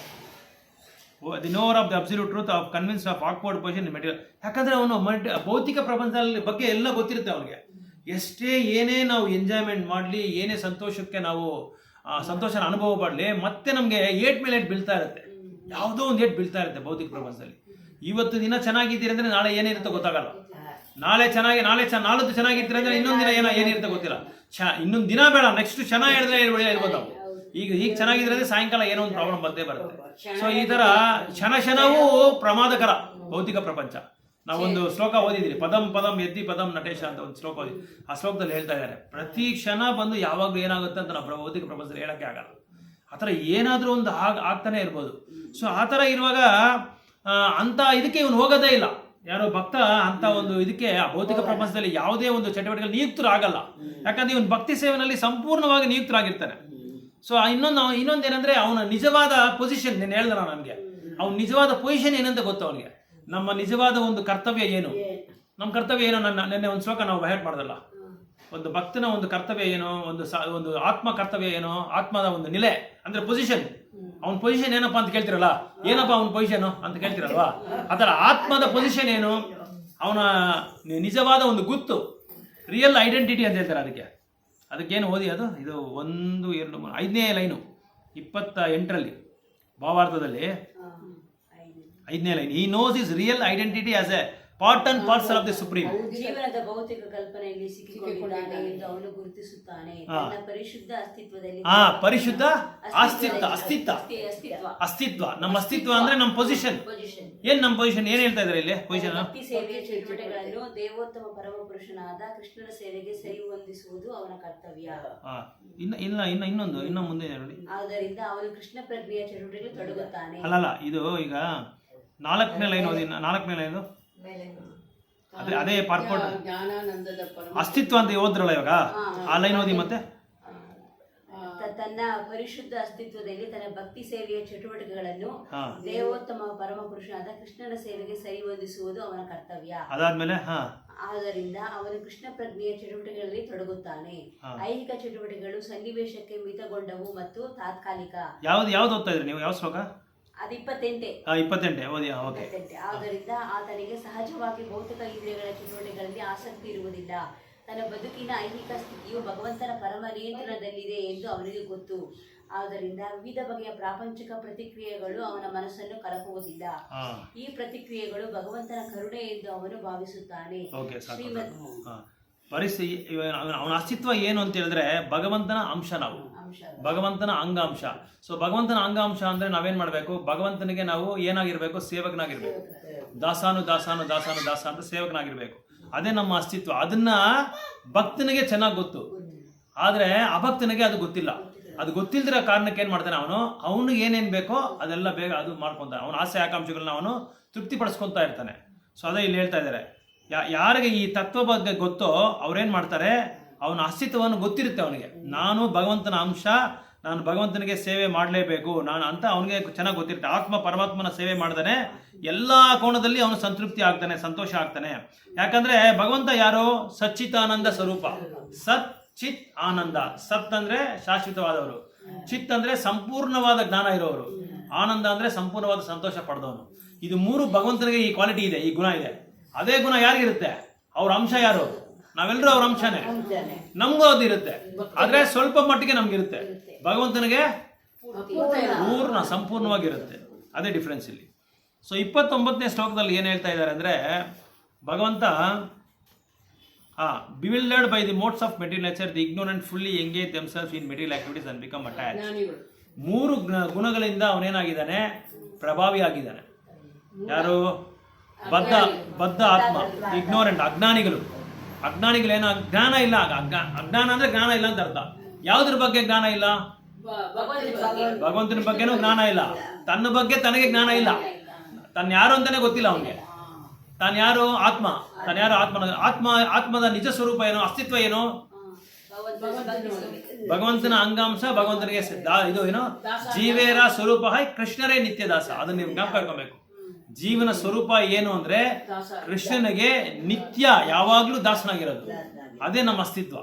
The nowhere of the absolute truth of convince of awkward position in material. ಯಾಕಂದ್ರೆ ಅವನು ಭೌತಿಕ ಪ್ರಪಂಚದ ಬಗ್ಗೆ ಎಲ್ಲ ಗೊತ್ತಿರುತ್ತೆ ಅವನಿಗೆ. ಎಷ್ಟೇ ಏನೇ ನಾವು ಎಂಜಾಯ್ಮೆಂಟ್ ಮಾಡಲಿ, ಏನೇ ಸಂತೋಷಕ್ಕೆ ನಾವು ಸಂತೋಷನ ಅನುಭವ ಪಡಲಿ, ಮತ್ತೆ ನಮಗೆ ಏಟ್ ಮೇಲೆ ಏಟ್ ಬೀಳ್ತಾ ಇರುತ್ತೆ. ಯಾವುದೋ ಒಂದು ಏಟ್ ಬೀಳ್ತಾ ಇರುತ್ತೆ ಭೌತಿಕ ಪ್ರಪಂಚದಲ್ಲಿ. ಇವತ್ತು ದಿನ ಚೆನ್ನಾಗಿದ್ದೀರಿ ಅಂದರೆ ನಾಳೆ ಏನಿರುತ್ತೆ ಗೊತ್ತಾಗಲ್ಲ. ನಾಳದ್ದು ಚೆನ್ನಾಗಿರ್ತೀರ ಅಂದ್ರೆ ಇನ್ನೊಂದು ದಿನ ಏನಿರುತ್ತೆ ಗೊತ್ತಿಲ್ಲ. ಇನ್ನೊಂದು ದಿನ ಬೇಡ, ನೆಕ್ಸ್ಟ್ ಚೆನ್ನಾಗಿ ಹೇಳಿದ್ರೆ ಇರ್ಬೋದು ನಾವು. ಈಗ ಚೆನ್ನಾಗಿದ್ರೆ ಸಾಯಂಕಾಲ ಏನೋ ಒಂದು ಪ್ರಾಬ್ಲಮ್ ಬಂದೇ ಬರುತ್ತೆ. ಸೊ ಈ ತರ ಕ್ಷಣವೂ ಪ್ರಮಾದಕರ ಭೌತಿಕ ಪ್ರಪಂಚ. ನಾವೊಂದು ಶ್ಲೋಕ ಓದಿದ್ರಿ, ಪದಂ ಪದಂ ಎದ್ದಿ ಪದಂ ನಟೇಶ ಅಂತ ಒಂದು ಶ್ಲೋಕ ಓದಿ. ಆ ಶ್ಲೋಕದಲ್ಲಿ ಹೇಳ್ತಾ ಇದ್ದಾರೆ, ಪ್ರತಿ ಕ್ಷಣ ಬಂದು ಯಾವಾಗಲೂ ಏನಾಗುತ್ತೆ ಅಂತ ನಾವು ಭೌತಿಕ ಪ್ರಪಂಚದಲ್ಲಿ ಹೇಳಕ್ಕೆ ಆಗಲ್ಲ. ಆ ಥರ ಏನಾದರೂ ಒಂದು ಆಗ್ತಾನೆ ಇರ್ಬೋದು. ಸೊ ಆ ಥರ ಇರುವಾಗ ಅಂಥ ಇದಕ್ಕೆ ಇವನು ಹೋಗೋದೇ ಇಲ್ಲ. ಯಾರೋ ಭಕ್ತ ಅಂತ ಒಂದು ಇದಕ್ಕೆ ಆ ಭೌತಿಕ ಪ್ರಪಂಚದಲ್ಲಿ ಯಾವುದೇ ಒಂದು ಚಟುವಟಿಕೆಗಳು ನಿಯುಕ್ತರಾಗಲ್ಲ. ಯಾಕಂದ್ರೆ ಇವನು ಭಕ್ತಿ ಸೇವೆನಲ್ಲಿ ಸಂಪೂರ್ಣವಾಗಿ ನಿಯುಕ್ತರಾಗಿರ್ತಾನೆ. ಸೊ ಇನ್ನೊಂದೇನೆಂದ್ರೆ ಅವನ ನಿಜವಾದ ಪೊಸಿಷನ್, ನೀನು ಹೇಳ್ದ ನನಗೆ ಅವನ ನಿಜವಾದ ಪೊಸಿಷನ್ ಏನಂತ ಗೊತ್ತು ಅವನಿಗೆ. ನಮ್ಮ ನಿಜವಾದ ಒಂದು ಕರ್ತವ್ಯ ಏನು, ನಮ್ಮ ಕರ್ತವ್ಯ ಏನು. ನೆನ್ನೆ ಒಂದು ಶ್ಲೋಕ ನಾವು ಬಯಟ್ ಮಾಡ್ದಲ್ಲ, ಒಂದು ಭಕ್ತನ ಒಂದು ಕರ್ತವ್ಯ ಏನು, ಒಂದು ಆತ್ಮ ಕರ್ತವ್ಯ ಏನು, ಆತ್ಮದ ಒಂದು ನೆಲೆ ಅಂದ್ರೆ ಪೊಸಿಷನ್. ಅವನ ಪೊಸಿಷನ್ ಏನಪ್ಪಾ ಅಂತ ಕೇಳ್ತಿರಲ್ಲ, ಏನಪ್ಪ ಅವನ ಪೊಸಿಷನ್ ಅಂತ ಕೇಳ್ತಿರಲ್ವಾ, ಆ ಥರ ಆತ್ಮದ ಪೊಸಿಷನ್ ಏನು, ಅವನ ನಿಜವಾದ ಒಂದು ಗುತ್ತು, ರಿಯಲ್ ಐಡೆಂಟಿಟಿ ಅಂತ ಹೇಳ್ತಾರೆ. ಅದಕ್ಕೇನು ಓದಿ ಅದು, ಇದು 1, 2, 3 5ನೇ ಲೈನು 28ರಲ್ಲಿ ಭಾವಾರ್ಥದಲ್ಲಿ 5ನೇ line. He knows his real identity as a part and parcel of the supreme. ಜೀವನದ ಭೌತಿಕ ಕಲ್ಪನೆಯಲ್ಲಿ ಸಿಕ್ಕಿಕೊಂಡಿದ್ದಾನೆ ಎಂದು ಅವನು ಗುರುತಿಸುತ್ತಾನೆ. ತನ್ನ ಪರಿಶುದ್ಧ ಅಸ್ತಿತ್ವದಲ್ಲಿ ಪರಿಶುದ್ಧ ಅಸ್ತಿತ್ವ. ನಮ್ಮ ಅಸ್ತಿತ್ವ ಅಂದ್ರೆ ನಮ್ಮ ಪೊಸಿಷನ್. ಏನ್ ನಮ್ಮ ಪೊಸಿಷನ್, ಏನ್ ಹೇಳ್ತಾ ಇದಾರೆ ಇಲ್ಲಿ ಪೊಸಿಷನ್? ಭಕ್ತಿ ಸೇವೆಯ ಚಟುವಟಿಕೆಗಳನ್ನು ದೇವೋತ್ತಮ ಪರಮಪುರುಷನಾದ ಕೃಷ್ಣನ ಸೇವೆಗೆ ಸರಿ ಹೊಂದಿಸುವುದು ಅವನ ಕರ್ತವ್ಯ. ಇನ್ನ ಮುಂದೆ ನೋಡಿ. ಆದ್ದರಿಂದ ಅವನು ಕೃಷ್ಣ ಪ್ರಜ್ಞೆಯ ಚಟುವಟಿಕೆಯಲ್ಲಿ ತೊಡಗುತ್ತಾನೆ. ಅಲ್ಲಲ್ಲ, ಇದು ಈಗ 4ನೇ ಲೈನ್ ಓದಿ. 4ನೇ ಲೈನ್ ಅದೇ ಪಾರ್ಪೋರ್ಟ್ ಜ್ಞಾನಾನಂದದ ಅಸ್ತಿತ್ವ ಅಂತ ಓದ್ರಲ್ಲ ಇವಾಗ, ಆ ಲೈನ್ ಓದಿ ಮತ್ತೆ. ತನ್ನ ಪರಿಶುದ್ಧ ಅಸ್ತಿತ್ವದಲ್ಲಿ ತನ್ನ ಭಕ್ತಿ ಸೇವೆಯ ಚಟುವಟಿಕೆಗಳನ್ನು ದೇವೋತ್ತಮ ಪರಮಪುರುಷನಾದ ಕೃಷ್ಣನ ಸೇವೆಗೆ ಸರಿ ಹೊಂದಿಸುವುದು ಅವನ ಕರ್ತವ್ಯ. ಅದಾದ್ಮೇಲೆ ಆದ್ದರಿಂದ ಅವನು ಕೃಷ್ಣ ಪ್ರಜ್ಞೆಯ ಚಟುವಟಿಕೆಗಳಲ್ಲಿ ತೊಡಗುತ್ತಾನೆ. ಐಹಿಕ ಚಟುವಟಿಕೆಗಳು ಸನ್ನಿವೇಶಕ್ಕೆ ಮಿತಗೊಂಡವು ಮತ್ತು ತಾತ್ಕಾಲಿಕ. ಯಾವ್ದು ಓದ್ತಾ ಇದ್ರಿ ನೀವು, ಯಾವ ಶ್ಲೋಕ? ಅದು 28. 28 ಓದಿ. ಓಕೆ. ಆದ್ದರಿಂದ ಆತನಿಗೆ ಸಹಜವಾಗಿ ಭೌತಿಕ ಇಂದ್ರಿಯಗಳ ಚಟುವಟಿಕೆಗಳಲ್ಲಿ ಆಸಕ್ತಿ ಇರುವುದಿಲ್ಲ. ತನ್ನ ಬದುಕಿನ ಐಹಿಕ ಸ್ಥಿತಿಯು ಭಗವಂತನ ಪರಮ ನಿಯಂತ್ರಣದಲ್ಲಿದೆ ಎಂದು ಅವನಿಗೆ ಗೊತ್ತು. ಆದ್ದರಿಂದ ವಿವಿಧ ಬಗೆಯ ಪ್ರಾಪಂಚಿಕ ಪ್ರತಿಕ್ರಿಯೆಗಳು ಅವನ ಮನಸ್ಸನ್ನು ಕಲಕುವುದಿಲ್ಲ. ಈ ಪ್ರತಿಕ್ರಿಯೆಗಳು ಭಗವಂತನ ಕರುಣೆ ಎಂದು ಅವನು ಭಾವಿಸುತ್ತಾನೆ. ಅವನ ಅಸ್ತಿತ್ವ ಏನು ಅಂತ ಹೇಳಿದ್ರೆ ಭಗವಂತನ ಅಂಶ, ನಾವು ಭಗವಂತನ ಅಂಗಾಂಶ. ಸೊ ಭಗವಂತನ ಅಂಗಾಂಶ ಅಂದ್ರೆ ನಾವೇನ್ ಮಾಡ್ಬೇಕು, ಭಗವಂತನಿಗೆ ನಾವು ಏನಾಗಿರ್ಬೇಕು, ಸೇವಕನಾಗಿರ್ಬೇಕು. ದಾಸಾನು ಅಂತ ಸೇವಕನಾಗಿರ್ಬೇಕು. ಅದೇ ನಮ್ಮ ಅಸ್ತಿತ್ವ. ಅದನ್ನ ಭಕ್ತನಿಗೆ ಚೆನ್ನಾಗಿ ಗೊತ್ತು, ಆದ್ರೆ ಅಭಕ್ತನಿಗೆ ಅದು ಗೊತ್ತಿಲ್ಲ. ಅದು ಗೊತ್ತಿಲ್ದಿರೋ ಕಾರಣಕ್ಕೆ ಏನ್ ಮಾಡ್ತಾನೆ, ಅವನು ಏನೇನ್ ಬೇಕೋ ಅದೆಲ್ಲ ಬೇಗ ಅದು ಮಾಡ್ಕೊಂತಾನೆ. ಅವನ ಆಸೆ ಆಕಾಂಕ್ಷೆಗಳನ್ನ ಅವನು ತೃಪ್ತಿಪಡಿಸ್ಕೊಂತಾ ಇರ್ತಾನೆ. ಸೊ ಅದೇ ಇಲ್ಲಿ ಹೇಳ್ತಾ ಇದ್ದಾರೆ, ಯಾರಿಗೆ ಈ ತತ್ವ ಬಗ್ಗೆ ಗೊತ್ತೋ ಅವ್ರೇನ್ ಮಾಡ್ತಾರೆ, ಅವನ ಅಸ್ತಿತ್ವವನ್ನು ಗೊತ್ತಿರುತ್ತೆ ಅವನಿಗೆ. ನಾನು ಭಗವಂತನ ಅಂಶ, ನಾನು ಭಗವಂತನಿಗೆ ಸೇವೆ ಮಾಡಲೇಬೇಕು ನಾನು ಅಂತ ಅವನಿಗೆ ಚೆನ್ನಾಗಿ ಗೊತ್ತಿರುತ್ತೆ. ಆತ್ಮ ಪರಮಾತ್ಮನ ಸೇವೆ ಮಾಡ್ತಾನೆ, ಎಲ್ಲ ಕೋಣದಲ್ಲಿ ಅವನು ಸಂತೃಪ್ತಿ ಆಗ್ತಾನೆ, ಸಂತೋಷ ಆಗ್ತಾನೆ. ಯಾಕಂದ್ರೆ ಭಗವಂತ ಯಾರು, ಸಚ್ಚಿತಾನಂದ ಸ್ವರೂಪ. ಸತ್ ಚಿತ್ ಆನಂದ. ಸತ್ ಅಂದ್ರೆ ಶಾಶ್ವತವಾದವರು, ಚಿತ್ ಅಂದ್ರೆ ಸಂಪೂರ್ಣವಾದ ಜ್ಞಾನ ಇರೋರು, ಆನಂದ ಅಂದ್ರೆ ಸಂಪೂರ್ಣವಾದ ಸಂತೋಷ ಪಡೆದವನು. ಇದು 3 ಭಗವಂತನಿಗೆ ಈ ಕ್ವಾಲಿಟಿ ಇದೆ, ಈ ಗುಣ ಇದೆ. ಅದೇ ಗುಣ ಯಾರಿಗಿರುತ್ತೆ, ಅವ್ರ ಅಂಶ ಯಾರು, ನಾವೆಲ್ಲರೂ ಅವ್ರ ಅಂಶನೇ, ನಮಗೂ ಅದು ಇರುತ್ತೆ. ಆದ್ರೆ ಸ್ವಲ್ಪ ಮಟ್ಟಿಗೆ ನಮ್ಗಿರುತ್ತೆ, ಭಗವಂತನಿಗೆ ಪೂರ್ಣ ಸಂಪೂರ್ಣವಾಗಿರುತ್ತೆ. ಅದೇ ಡಿಫ್ರೆನ್ಸ್ ಇಲ್ಲಿ. ಸೊ 29ನೇ ಶ್ಲೋಕದಲ್ಲಿ ಏನ್ ಹೇಳ್ತಾ ಇದ್ದಾರೆ ಅಂದ್ರೆ, ಭಗವಂತ bewildered by the modes of material nature, the ignorant fully engage themselves in material activities and become attached. 3 ಗುಣಗಳಿಂದ ಅವನೇನಾಗಿದ್ದಾನೆ, ಪ್ರಭಾವಿ ಆಗಿದ್ದಾನೆ. ಯಾರು? ಬದ್ಧ ಆತ್ಮ, ಇಗ್ನೋರೆಂಟ್, ಅಜ್ಞಾನಿಗಳೇನೋ ಜ್ಞಾನ ಇಲ್ಲ. ಅಜ್ಞಾನ ಅಂದ್ರೆ ಜ್ಞಾನ ಇಲ್ಲ ಅಂತ ಅರ್ಥ. ಯಾವುದ್ರ ಬಗ್ಗೆ ಜ್ಞಾನ ಇಲ್ಲ? ಭಗವಂತನ ಬಗ್ಗೆನೂ ಜ್ಞಾನ ಇಲ್ಲ, ತನ್ನ ಬಗ್ಗೆ ತನಗೆ ಜ್ಞಾನ ಇಲ್ಲ, ತಾನು ಯಾರು ಅಂತಾನೆ ಗೊತ್ತಿಲ್ಲ ಅವನಿಗೆ. ತಾನು ಯಾರು? ಆತ್ಮ. ತಾನು ಯಾರು? ಆತ್ಮದ ನಿಜ ಸ್ವರೂಪ ಏನು, ಅಸ್ತಿತ್ವ ಏನು? ಭಗವಂತನ ಅಂಗಾಂಶ, ಭಗವಂತನಿಗೆ ಇದು ಏನು, ಜೀವೇರ ಸ್ವರೂಪ ಕೃಷ್ಣರೇ ನಿತ್ಯ ದಾಸ. ಅದನ್ನ ನೀವು ಜ್ಞಾಪಕ ಇಟ್ಕೊಬೇಕು. ಜೀವನ ಸ್ವರೂಪ ಏನು ಅಂದ್ರೆ ಕೃಷ್ಣನಿಗೆ ನಿತ್ಯ ಯಾವಾಗ್ಲೂ ದಾಸನಾಗಿರೋದು. ಅದೇ ನಮ್ಮ ಅಸ್ತಿತ್ವ.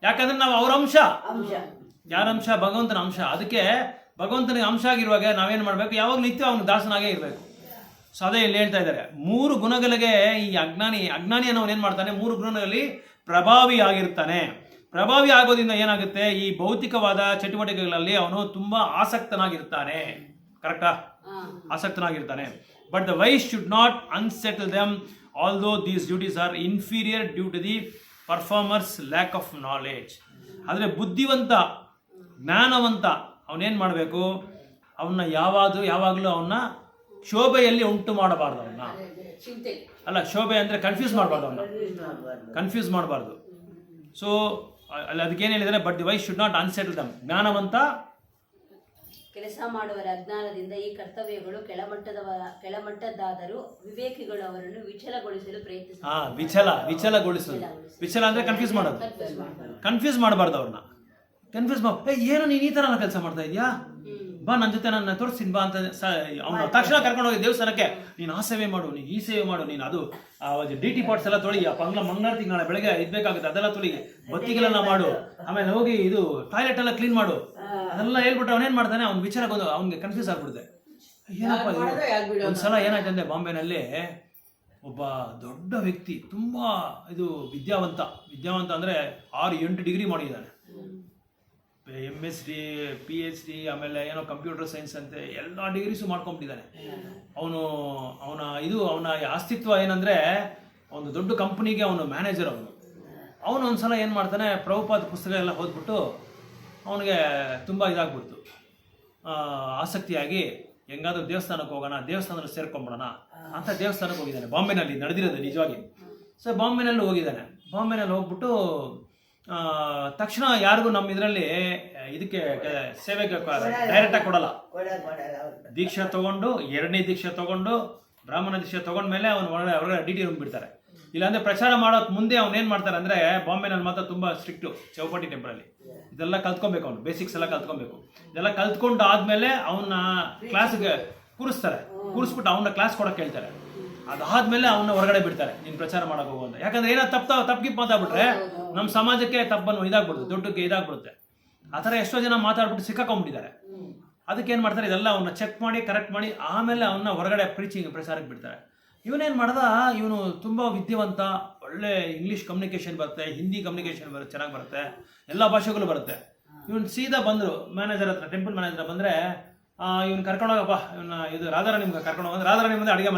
ಯಾಕಂದ್ರೆ ನಾವು ಅವ್ರ ಅಂಶ. ಯಾರ ಅಂಶ? ಭಗವಂತನ ಅಂಶ. ಅದಕ್ಕೆ ಭಗವಂತನಿಗೆ ಅಂಶ ಆಗಿರುವಾಗ ನಾವೇನ್ ಮಾಡ್ಬೇಕು, ಯಾವಾಗ್ಲೂ ನಿತ್ಯ ಅವನು ದಾಸನಾಗೇ ಇರ್ಬೇಕು. ಸೊ ಅದೇ ಇಲ್ಲಿ ಹೇಳ್ತಾ ಇದ್ದಾರೆ, 3 ಗುಣಗಳಿಗೆ ಈ ಅಜ್ಞಾನಿ ಅನ್ನೋನು ಏನ್ ಮಾಡ್ತಾನೆ, 3 ಗುಣಗಳಲ್ಲಿ ಪ್ರಭಾವಿ ಆಗಿರ್ತಾನೆ. ಪ್ರಭಾವಿ ಆಗೋದ್ರಿಂದ ಏನಾಗುತ್ತೆ, ಈ ಭೌತಿಕವಾದ ಚಟುವಟಿಕೆಗಳಲ್ಲಿ ಅವನು ತುಂಬಾ ಆಸಕ್ತನಾಗಿರ್ತಾನೆ. ಕರೆಕ್ಟಾ? ಆಸಕ್ತನಾಗಿರ್ತಾನೆ. But the wise should not unsettle them, although these duties are inferior due to the performers lack of knowledge. ಆದರೆ ಬುದ್ಧಿವಂತ, ಜ್ಞಾನವಂತ ಅವನೇನ್ ಮಾಡಬೇಕು, ಅವನ್ನ ಯಾವಾಗಲೂ ಅವನ್ನ ಶೋಭೆಯಲ್ಲಿ ಉಂಟು ಮಾಡಬಾರ್ದು. ಅವನ್ನ ಅಲ್ಲ, ಶೋಭೆ ಅಂದ್ರೆ ಕನ್ಫ್ಯೂಸ್ ಮಾಡಬಾರ್ದು, ಅವನ್ನ ಕನ್ಫ್ಯೂಸ್ ಮಾಡಬಾರ್ದು. ಸೊ ಅದಕ್ಕೇನು ಹೇಳಿದರೆ, but the wise should not unsettle them. ಜ್ಞಾನವಂತ ಕೆಲಸ ಮಾಡುವರ ಅಜ್ಞಾನದಿಂದ ಈ ಕರ್ತವ್ಯಗಳು ಕೆಳಮಟ್ಟದ್ದಾದರೂ ವಿವೇಕಿಗಳು ಅವರನ್ನು ವಿಚಲಗೊಳಿಸಲು ಪ್ರಯತ್ನಿಸುತ್ತಾರೆ. ವಿಚಲಗೊಳಿಸೋದು. ವಿಚಲ ಅಂದ್ರೆ ಕನ್ಫ್ಯೂಸ್ ಮಾಡೋದು. ಕನ್ಫ್ಯೂಸ್ ಮಾಡಬಾರ್ದು ಅವ್ರನ್ನ. ಕನ್ಫ್ಯೂಸ್ ಏನು ನೀನು ಈ ತರ ಕೆಲಸ ಮಾಡ್ತಾ ಇದೀಯಾ, ಬಾ ನನ್ನ ಜೊತೆ ನನ್ನ ತೋರಿಸ್ತೀನಿ ಬಾ ಅಂತ ಅವ್ನು ತಕ್ಷಣ ಕರ್ಕೊಂಡು ಹೋಗಿ ದೇವಸ್ಥಾನಕ್ಕೆ, ನೀನು ಆ ಸೇವೆ ಮಾಡು, ನೀನು ಈ ಸೇವೆ ಮಾಡು, ನೀನು ಅದು DT ಪಾಟ್ಸ್ ಎಲ್ಲ ತೊಳಿ, ಮಂಗಳಾರತಿ ನಾಳೆ ಬೆಳಗ್ಗೆ ಇದ್ಬೇಕಾಗುತ್ತೆ ಅದೆಲ್ಲ ತೊಳಿ, ಬತ್ತಿಗೆಲ್ಲ ಮಾಡು, ಆಮೇಲೆ ಹೋಗಿ ಇದು ಟಾಯ್ಲೆಟ್ ಎಲ್ಲ ಕ್ಲೀನ್ ಮಾಡು, ಅದೆಲ್ಲ ಹೇಳ್ಬಿಟ್ಟು ಅವನೇನ್ ಮಾಡ್ತಾನೆ, ಅವ್ನ ವಿಚಾರಕ್ಕೊಂದು ಅವ್ನಿಗೆ ಕನ್ಫ್ಯೂಸ್ ಆಗ್ಬಿಡುತ್ತೆ. ಏನಪ್ಪ ಒಂದ್ಸಲ ಏನಾಯ್ತು ಅಂದ್ರೆ ಬಾಂಬೆನಲ್ಲಿ ಒಬ್ಬ ದೊಡ್ಡ ವ್ಯಕ್ತಿ, ತುಂಬಾ ಇದು ವಿದ್ಯಾವಂತ ಅಂದ್ರೆ 6-8 ಡಿಗ್ರಿ ಮಾಡಿದ್ದಾನೆ, MSc PhD, ಆಮೇಲೆ ಏನೋ ಕಂಪ್ಯೂಟರ್ ಸೈನ್ಸ್ ಅಂತೆ ಎಲ್ಲ ಡಿಗ್ರೀಸು ಮಾಡ್ಕೊಂಡ್ಬಿಟ್ಟಿದ್ದಾನೆ. ಅವನ ಅಸ್ತಿತ್ವ ಏನಂದ್ರೆ ಒಂದು ದೊಡ್ಡ ಕಂಪ್ನಿಗೆ ಅವನು ಮ್ಯಾನೇಜರ್. ಅವನು ಒಂದ್ಸಲ ಏನು ಮಾಡ್ತಾನೆ, ಪ್ರಭುಪಾದ ಪುಸ್ತಕ ಎಲ್ಲ ಓದ್ಬಿಟ್ಟು ಅವನಿಗೆ ತುಂಬ ಇದಾಗ್ಬಿಡ್ತು, ಆಸಕ್ತಿಯಾಗಿ ಹೆಂಗಾದ್ರೂ ದೇವಸ್ಥಾನಕ್ಕೆ ಹೋಗೋಣ, ದೇವಸ್ಥಾನದಲ್ಲಿ ಸೇರ್ಕೊಂಡ್ಬಿಡೋಣ ಅಂತ ದೇವಸ್ಥಾನಕ್ಕೆ ಹೋಗಿದ್ದಾನೆ. ಬಾಂಬೆನಲ್ಲಿ ನಡೆದಿರೋದು ನಿಜವಾಗಿ. ಸೊ ಬಾಂಬೆನಲ್ಲಿ ಹೋಗ್ಬಿಟ್ಟು ತಕ್ಷಣ ಯಾರಿಗೂ ನಮ್ಮ ಇದರಲ್ಲಿ ಇದಕ್ಕೆ ಸೇವೆಗೆ ಡೈರೆಕ್ಟಾಗಿ ಕೊಡಲ್ಲ. ದೀಕ್ಷೆ ತಗೊಂಡು 2ನೇ ದೀಕ್ಷೆ ತಗೊಂಡು ಬ್ರಾಹ್ಮಣ ದೀಕ್ಷೆ ತಗೊಂಡ್ಮೇಲೆ ಅವನು ಹೊರಗಡೆ DT ರೂಮ್ ಬಿಡ್ತಾರೆ. ಇಲ್ಲಾಂದ್ರೆ ಪ್ರಚಾರ ಮಾಡೋಕೆ ಮುಂದೆ ಅವ್ನು ಏನು ಮಾಡ್ತಾರೆ ಅಂದರೆ, ಬಾಂಬೆನಲ್ಲಿ ಮಾತ್ರ ತುಂಬ ಸ್ಟ್ರಿಕ್ಟು ಚೌಪಾಟಿ ಟೆಂಪರಲ್ಲಿ ಇದೆಲ್ಲ ಕಲ್ತ್ಕೊಬೇಕು, ಅವನು ಬೇಸಿಕ್ಸ್ ಎಲ್ಲ ಕಲ್ತ್ಕೊಬೇಕು. ಇದೆಲ್ಲ ಕಲ್ತ್ಕೊಂಡು ಆದಮೇಲೆ ಅವನ್ನ ಕ್ಲಾಸ್ಗೆ ಕೂರಿಸ್ಬಿಟ್ಟು ಅವನ್ನ ಕ್ಲಾಸ್ ಕೊಡೋಕೆ ಹೇಳ್ತಾರೆ. ಅದಾದ್ಮೇಲೆ ಅವನ್ನ ಹೊರಗಡೆ ಬಿಡ್ತಾರೆ, ನೀನು ಪ್ರಚಾರ ಮಾಡಕ್ಕೆ ಹೋಗು ಅಂತ. ಯಾಕಂದ್ರೆ ಏನೋ ತಪ್ಪಿಗೆ ಮಾತಾಡ್ಬಿಟ್ರೆ ನಮ್ಮ ಸಮಾಜಕ್ಕೆ ತಪ್ಪನ್ನು ಇದಾಗ್ಬಿಡುತ್ತೆ, ದೊಡ್ಡಕ್ಕೆ ಇದಾಗ್ಬಿಡುತ್ತೆ. ಆ ಥರ ಎಷ್ಟೋ ಜನ ಮಾತಾಡ್ಬಿಟ್ಟು ಸಿಕ್ಕಾಕೊಂಡ್ಬಿಟ್ಟಿದ್ದಾರೆ. ಅದಕ್ಕೆ ಏನು ಮಾಡ್ತಾರೆ, ಇದೆಲ್ಲ ಅವನ್ನ ಚೆಕ್ ಮಾಡಿ ಕರೆಕ್ಟ್ ಮಾಡಿ ಆಮೇಲೆ ಅವನ್ನ ಹೊರಗಡೆ ಪ್ರಚಾರಕ್ಕೆ ಬಿಡ್ತಾರೆ. ಇವನೇನು ಮಾಡ್ದ, ಇವನು ತುಂಬ ವಿದ್ಯಾವಂತ, ಒಳ್ಳೆ ಇಂಗ್ಲೀಷ್ ಕಮ್ಯುನಿಕೇಷನ್ ಬರುತ್ತೆ, ಹಿಂದಿ ಕಮ್ಯುನಿಕೇಷನ್ ಬರುತ್ತೆ, ಚೆನ್ನಾಗಿ ಬರುತ್ತೆ, ಎಲ್ಲ ಭಾಷೆಗಳು ಬರುತ್ತೆ. ಇವನು ಸೀದಾ ಬಂದರು ಮ್ಯಾನೇಜರ್ ಹತ್ರ, ಟೆಂಪಲ್ ಮ್ಯಾನೇಜರ್ ಬಂದರೆ, ಇವ್ನು ಕರ್ಕೊಂಡೋಗಪ್ಪ, ಇವನ್ನ ಇದು ರಾಧಾರಾಣಿ ನಿಮ್ಗೆ ಕರ್ಕೊಂಡು ಹೋಗೋದು, ರಾಧಾರಾಣಿ ಮುಂದೆ ಅಡುಗೆ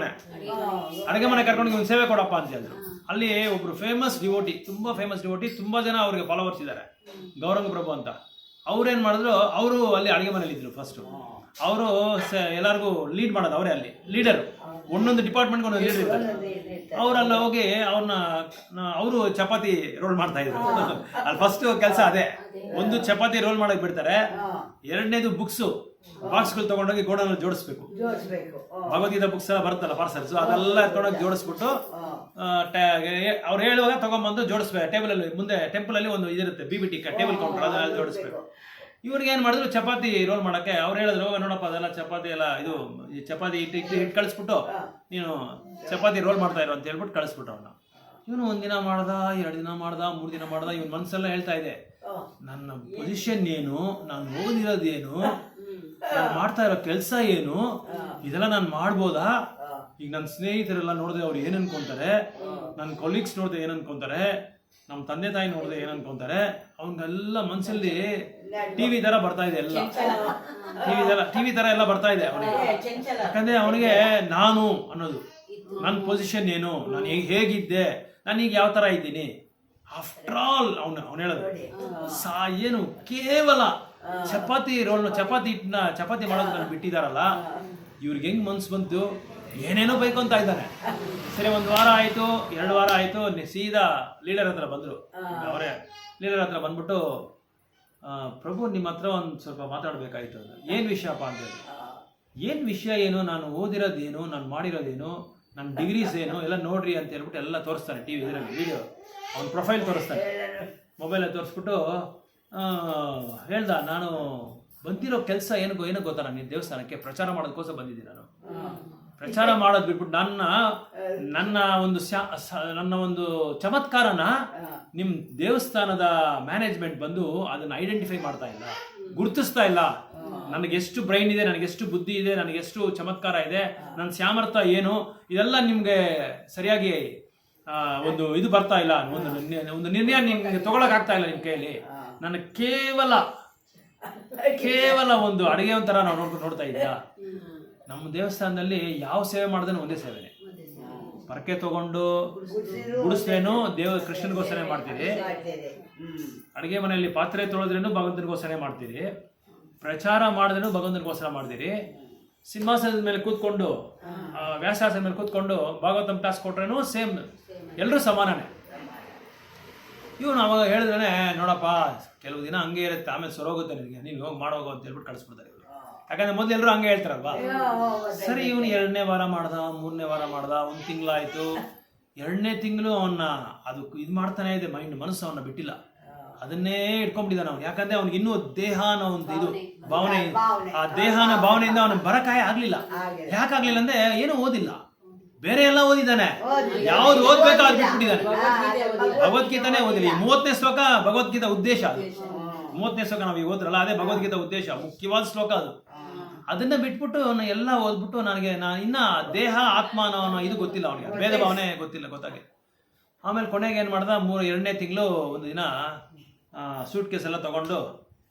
ಮನೆ ಕರ್ಕೊಂಡು ಇವ್ನು ಸೇವೆ ಕೊಡಪ್ಪ ಅಂತ ಹೇಳಿದ್ರು. ಅಲ್ಲಿ ಒಬ್ರು ಫೇಮಸ್ ಡಿವೋಟಿ, ತುಂಬ ಜನ ಅವ್ರಿಗೆ ಫಾಲೋವರ್ಸ್ ಇದ್ದಾರೆ, ಗೌರಂಗ ಪ್ರಭು ಅಂತ. ಅವ್ರೇನು ಮಾಡಿದ್ರು, ಅವರು ಅಲ್ಲಿ ಅಡುಗೆ ಮನೇಲಿ ಇದ್ರು ಫಸ್ಟು. ಅವರು ಎಲ್ಲರಿಗೂ ಲೀಡ್ ಮಾಡೋದು ಅವರೇ, ಅಲ್ಲಿ ಲೀಡರು, ಒಂದೊಂದು ಡಿಪಾರ್ಟ್ಮೆಂಟ್ಗೆ ಒಂದೊಂದು ಲೀಡರ್ ಇರ್ತಾರೆ. ಅವರೆಲ್ಲ ಹೋಗಿ ಅವರು ಚಪಾತಿ ರೋಲ್ ಮಾಡ್ತಾ ಇದ್ರು. ಅಲ್ಲಿ ಫಸ್ಟ್ ಕೆಲಸ ಅದೇ, ಒಂದು ಚಪಾತಿ ರೋಲ್ ಮಾಡಕ್ ಬಿಡ್ತಾರೆ, 2ನೇದು ಬಾಕ್ಸ್ಗಳು ತಗೊಂಡೋಗಿ ಗೋಡನಲ್ಲಿ ಜೋಡಿಸ್ಬೇಕು. ಭಗವದ್ಗೀತಾ ಬುಕ್ಸ್ ಎಲ್ಲ ಬರುತ್ತಲ್ಲ ಪಾರ್ಸಲ್ಸ್, ಅದೆಲ್ಲ ತಗೊಂಡೋಗಿ ಜೋಡಿಸ್ಬಿಟ್ಟು ಅವ್ರು ಹೇಳುವಾಗ ತಗೊಂಡ್ಬಂದು ಜೋಡಿಸ್ಬೇಕು. ಟೇಬಲಲ್ಲಿ ಮುಂದೆ ಟೆಂಪಲಲ್ಲಿ ಒಂದು ಇದಿರುತ್ತೆ, BBT ಟೇಬಲ್ ಕೌಂಟರ್, ಅದೆಲ್ಲ ಜೋಡಿಸ್ಬೇಕು. ಇವ್ರಿಗೆ ಏನು ಮಾಡಿದ್ರು, ಚಪಾತಿ ರೋಲ್ ಮಾಡೋಕ್ಕೆ ಅವ್ರು ಹೇಳಿದ್ರು, ನೋಡಪ್ಪ ಅದೆಲ್ಲ ಚಪಾತಿ ಎಲ್ಲ ಇದು ಈ ಚಪಾತಿ ಹಿಟ್ಟು ಕಳಿಸ್ಬಿಟ್ಟು ನೀನು ಚಪಾತಿ ರೋಲ್ ಮಾಡ್ತಾ ಇರೋ ಅಂತ ಹೇಳ್ಬಿಟ್ಟು ಕಳಿಸ್ಬಿಟ್ಟು ಅವನ್ನ. ಇವನು 1 ದಿನ ಮಾಡ್ದ, 2 ದಿನ ಮಾಡ್ದ, 3 ದಿನ ಮಾಡ್ದ. ಇವನ್ ಮನಸ್ಸೆಲ್ಲ ಹೇಳ್ತಾ ಇದೆ, ನನ್ನ ಪೊಸಿಷನ್ ಏನು, ನಾನು ಓದಿರೋದೇನು, ನಾನು ಮಾಡ್ತಾ ಇರೋ ಕೆಲಸ ಏನು, ಇದೆಲ್ಲ ನಾನು ಮಾಡ್ಬೋದಾ? ಈಗ ನನ್ನ ಸ್ನೇಹಿತರೆಲ್ಲ ನೋಡಿದ್ರೆ ಅವ್ರು ಏನ್ ಅನ್ಕೊಂತಾರೆ, ನನ್ನ ಕೊಲೀಗ್ಸ್ ನೋಡಿದ್ರೆ ಏನ್ ಅನ್ಕೊಂತಾರೆ, ನಮ್ಮ ತಂದೆ ತಾಯಿ ನೋಡಿದ್ರೆ ಏನ್ ಅನ್ಕೊಂತಾರೆ. ಅವನಿಗೆಲ್ಲ ಮನಸ್ಸಲ್ಲಿ ಟಿವಿ ತರ ಬರ್ತಾ ಇದೆ, ಎಲ್ಲ ಟಿವಿ ತರ ಎಲ್ಲ ಬರ್ತಾ ಇದೆ ಅವನಿಗೆ. ಯಾಕಂದ್ರೆ ಅವನಿಗೆ ನಾನು ಅನ್ನೋದು, ನನ್ನ ಪೊಸಿಷನ್ ಏನು, ನಾನು ಹೇಗಿದ್ದೆ, ನಾನು ಈಗ ಯಾವ ತರ ಇದ್ದೀನಿ. ಆಫ್ಟರ್ ಆಲ್ ಅವನು ಹೇಳೋದು ಏನು, ಕೇವಲ ಚಪಾತಿ ಹಿಟ್ಟನ್ನ ಚಪಾತಿ ಮಾಡೋದು ನಾನು ಬಿಟ್ಟಿದಾರಲ್ಲ, ಇವ್ರಿಗೆ ಹೆಂಗ್ ಮನ್ಸು ಬಂತು, ಏನೇನೋ ಬೈಕೊಂತ ಇದ್ದಾನೆ. ಸರಿ, 1 ವಾರ ಆಯ್ತು, 2 ವಾರ ಆಯ್ತು, ಸೀದಾ ಲೀಡರ್ ಹತ್ರ ಬಂದ್ರು. ಅವರೇ ಲೀಡರ್ ಹತ್ರ ಬಂದ್ಬಿಟ್ಟು, ಪ್ರಭು ನಿಮ್ಮ ಹತ್ರ ಒಂದು ಸ್ವಲ್ಪ ಮಾತಾಡ್ಬೇಕಾಯ್ತು ಅಂತ. ಏನ್ ವಿಷಯಪ್ಪ ಅಂತ ಹೇಳಿ. ಏನ್ ವಿಷಯ ಏನು, ನಾನು ಓದಿರೋದೇನು, ನಾನು ಮಾಡಿರೋದೇನು, ನನ್ನ ಡಿಗ್ರೀಸ್ ಏನು ಎಲ್ಲ ನೋಡ್ರಿ ಅಂತ ಹೇಳ್ಬಿಟ್ಟು ಎಲ್ಲ ತೋರಿಸ್ತಾನೆ. ಟಿವಿ ಇದರಲ್ಲಿ ವಿಡಿಯೋ, ಅವ್ನ ಪ್ರೊಫೈಲ್ ತೋರಿಸ್ತಾನೆ, ಮೊಬೈಲಲ್ಲಿ ತೋರಿಸ್ಬಿಟ್ಟು ಹೇಳ್ದ, ನಾನು ಬಂದಿರೋ ಕೆಲಸ ಏನೋ ಗೊತ್ತಾ, ನಾನು ಈ ದೇವಸ್ಥಾನಕ್ಕೆ ಪ್ರಚಾರ ಮಾಡೋದಕ್ಕೋಸ್ಕರ ಬಂದಿದ್ದೀನಿ. ನಾನು ಪ್ರಚಾರ ಮಾಡೋದು ಬಿಟ್ಬಿಟ್ಟು ನನ್ನ ಒಂದು ಚಮತ್ಕಾರನ ನಿಮ್ಮ ದೇವಸ್ಥಾನದ ಮ್ಯಾನೇಜ್ಮೆಂಟ್ ಬಂದು ಅದನ್ನ ಐಡೆಂಟಿಫೈ ಮಾಡ್ತಾ ಇಲ್ಲ, ಗುರುತಿಸ್ತಾ ಇಲ್ಲ. ನನಗೆಷ್ಟು ಬ್ರೈನ್ ಇದೆ, ನನಗೆಷ್ಟು ಬುದ್ಧಿ ಇದೆ, ನನಗೆಷ್ಟು ಚಮತ್ಕಾರ ಇದೆ, ನನ್ನ ಸಾಮರ್ಥ್ಯ ಏನು, ಇದೆಲ್ಲ ನಿಮ್ಗೆ ಸರಿಯಾಗಿ ಒಂದು ಇದು ಬರ್ತಾ ಇಲ್ಲ, ಒಂದು ನಿರ್ಣಯ ನಿಮ್ಗೆ ತಗೊಳಕ್ ಆಗ್ತಾ ಇಲ್ಲ ನಿಮ್ಮ ಕೈಯಲ್ಲಿ. ನಾನು ಕೇವಲ ಒಂದು ಅಡುಗೆ ಒಂಥರ ನಾವು ನೋಡ್ತಾ ಇದ್ದೀರಾ. ನಮ್ಮ ದೇವಸ್ಥಾನದಲ್ಲಿ ಯಾವ ಸೇವೆ ಮಾಡಿದ್ರೆ ಒಂದೇ ಸೇವೆನೆ. ಪರಕೆ ತಗೊಂಡು ಗುಡಿಸ್ಲೇನು ಕೃಷ್ಣನಿಗೋಸ್ಕರ ಮಾಡ್ತೀರಿ, ಅಡುಗೆ ಮನೆಯಲ್ಲಿ ಪಾತ್ರೆ ತೊಳೆದ್ರೇನು ಭಗವಂತನಿಗೋಸ್ಕರ ಮಾಡ್ತೀರಿ, ಪ್ರಚಾರ ಮಾಡಿದ್ರೇನು ಭಗವಂತನಿಗೋಸ್ಕರ ಮಾಡ್ತೀರಿ, ಸಿಂಹಾಸನದ ಮೇಲೆ ಕೂತ್ಕೊಂಡು ವ್ಯಾಸಾಸನದ ಮೇಲೆ ಕೂತ್ಕೊಂಡು ಭಾಗವತಂ ಟಾಸ್ಕ್ ಕೊಟ್ರೇನು ಸೇಮ್, ಎಲ್ಲರೂ ಸಮಾನನೇ. ಇವನು ಅವಾಗ ಹೇಳಿದ್ರೆ, ನೋಡಪ್ಪ ಕೆಲವು ದಿನ ಹಂಗೆ ಇರುತ್ತೆ, ಆಮೇಲೆ ಸೊರೋಗುತ್ತೆ ನಿನಗೆ, ನೀನು ಹೋಗಿ ಮಾಡೋಗೋ ಅಂತ ಹೇಳ್ಬಿಟ್ಟು ಕಳಿಸ್ಬಿಡ್ತಾರೆ. ಯಾಕಂದ್ರೆ ಮೊದಲು ಎಲ್ಲರೂ ಹಂಗೆ ಹೇಳ್ತಾರಲ್ವಾ. ಸರಿ, ಇವನು 2ನೇ ವಾರ ಮಾಡ್ದ, 3ನೇ ವಾರ ಮಾಡ್ದ, 1 ತಿಂಗಳಾಯ್ತು. 2ನೇ ತಿಂಗಳು ಅವನ್ನ ಅದು ಇದು ಮಾಡ್ತಾನೆ ಇದೆ, ಮನಸ್ಸು ಅವನ್ನ ಬಿಟ್ಟಿಲ್ಲ, ಅದನ್ನೇ ಇಟ್ಕೊಂಡ್ಬಿಟ್ಟಿದ್ದಾನೆ ಅವನು. ಯಾಕಂದ್ರೆ ಅವ್ನಿಗೆ ಇನ್ನೂ ದೇಹನ ಒಂದು ಇದು ಭಾವನೆ, ಆ ದೇಹನ ಭಾವನೆಯಿಂದ ಅವನು ಬರಕಾಯ ಆಗ್ಲಿಲ್ಲ. ಯಾಕಾಗ್ಲಿಲ್ಲ ಅಂದ್ರೆ ಏನೂ ಓದಿಲ್ಲ, ಬೇರೆ ಎಲ್ಲ ಓದಿದ್ದಾನೆ, ಯಾವ್ದು ಓದ್ಬೇಕೋ ಅದು ಬಿಟ್ಬಿಟ್ಟಿದ್ದಾನೆ. ಭಗವದ್ಗೀತಾನೇ ಓದಿಲ್ಲ. 30ನೇ ಶ್ಲೋಕ ಭಗವದ್ಗೀತಾ ಉದ್ದೇಶ, ಅದು 30ನೇ ಶ್ಲೋಕ ನಾವು ಈಗ ಓದ್ರಲ್ಲ, ಅದೇ ಭಗವದ್ಗೀತಾ ಉದ್ದೇಶ, ಮುಖ್ಯವಾದ ಶ್ಲೋಕ ಅದು. ಅದನ್ನ ಬಿಟ್ಬಿಟ್ಟು ಎಲ್ಲ ಓದ್ಬಿಟ್ಟು ನಾನು ಇನ್ನ ದೇಹ ಆತ್ಮ ಅನ್ನೋ ಇದು ಗೊತ್ತಿಲ್ಲ ಅವನಿಗೆ, ಭೇದ ಭಾವನೆ ಗೊತ್ತಾಗಿ. ಆಮೇಲೆ ಕೊನೆಗೆ ಏನ್ ಮಾಡ್ದ, 2ನೇ ತಿಂಗಳು ಒಂದು ದಿನ ಸೂಟ್ ಕೇಸ್ ಎಲ್ಲ ತಗೊಂಡು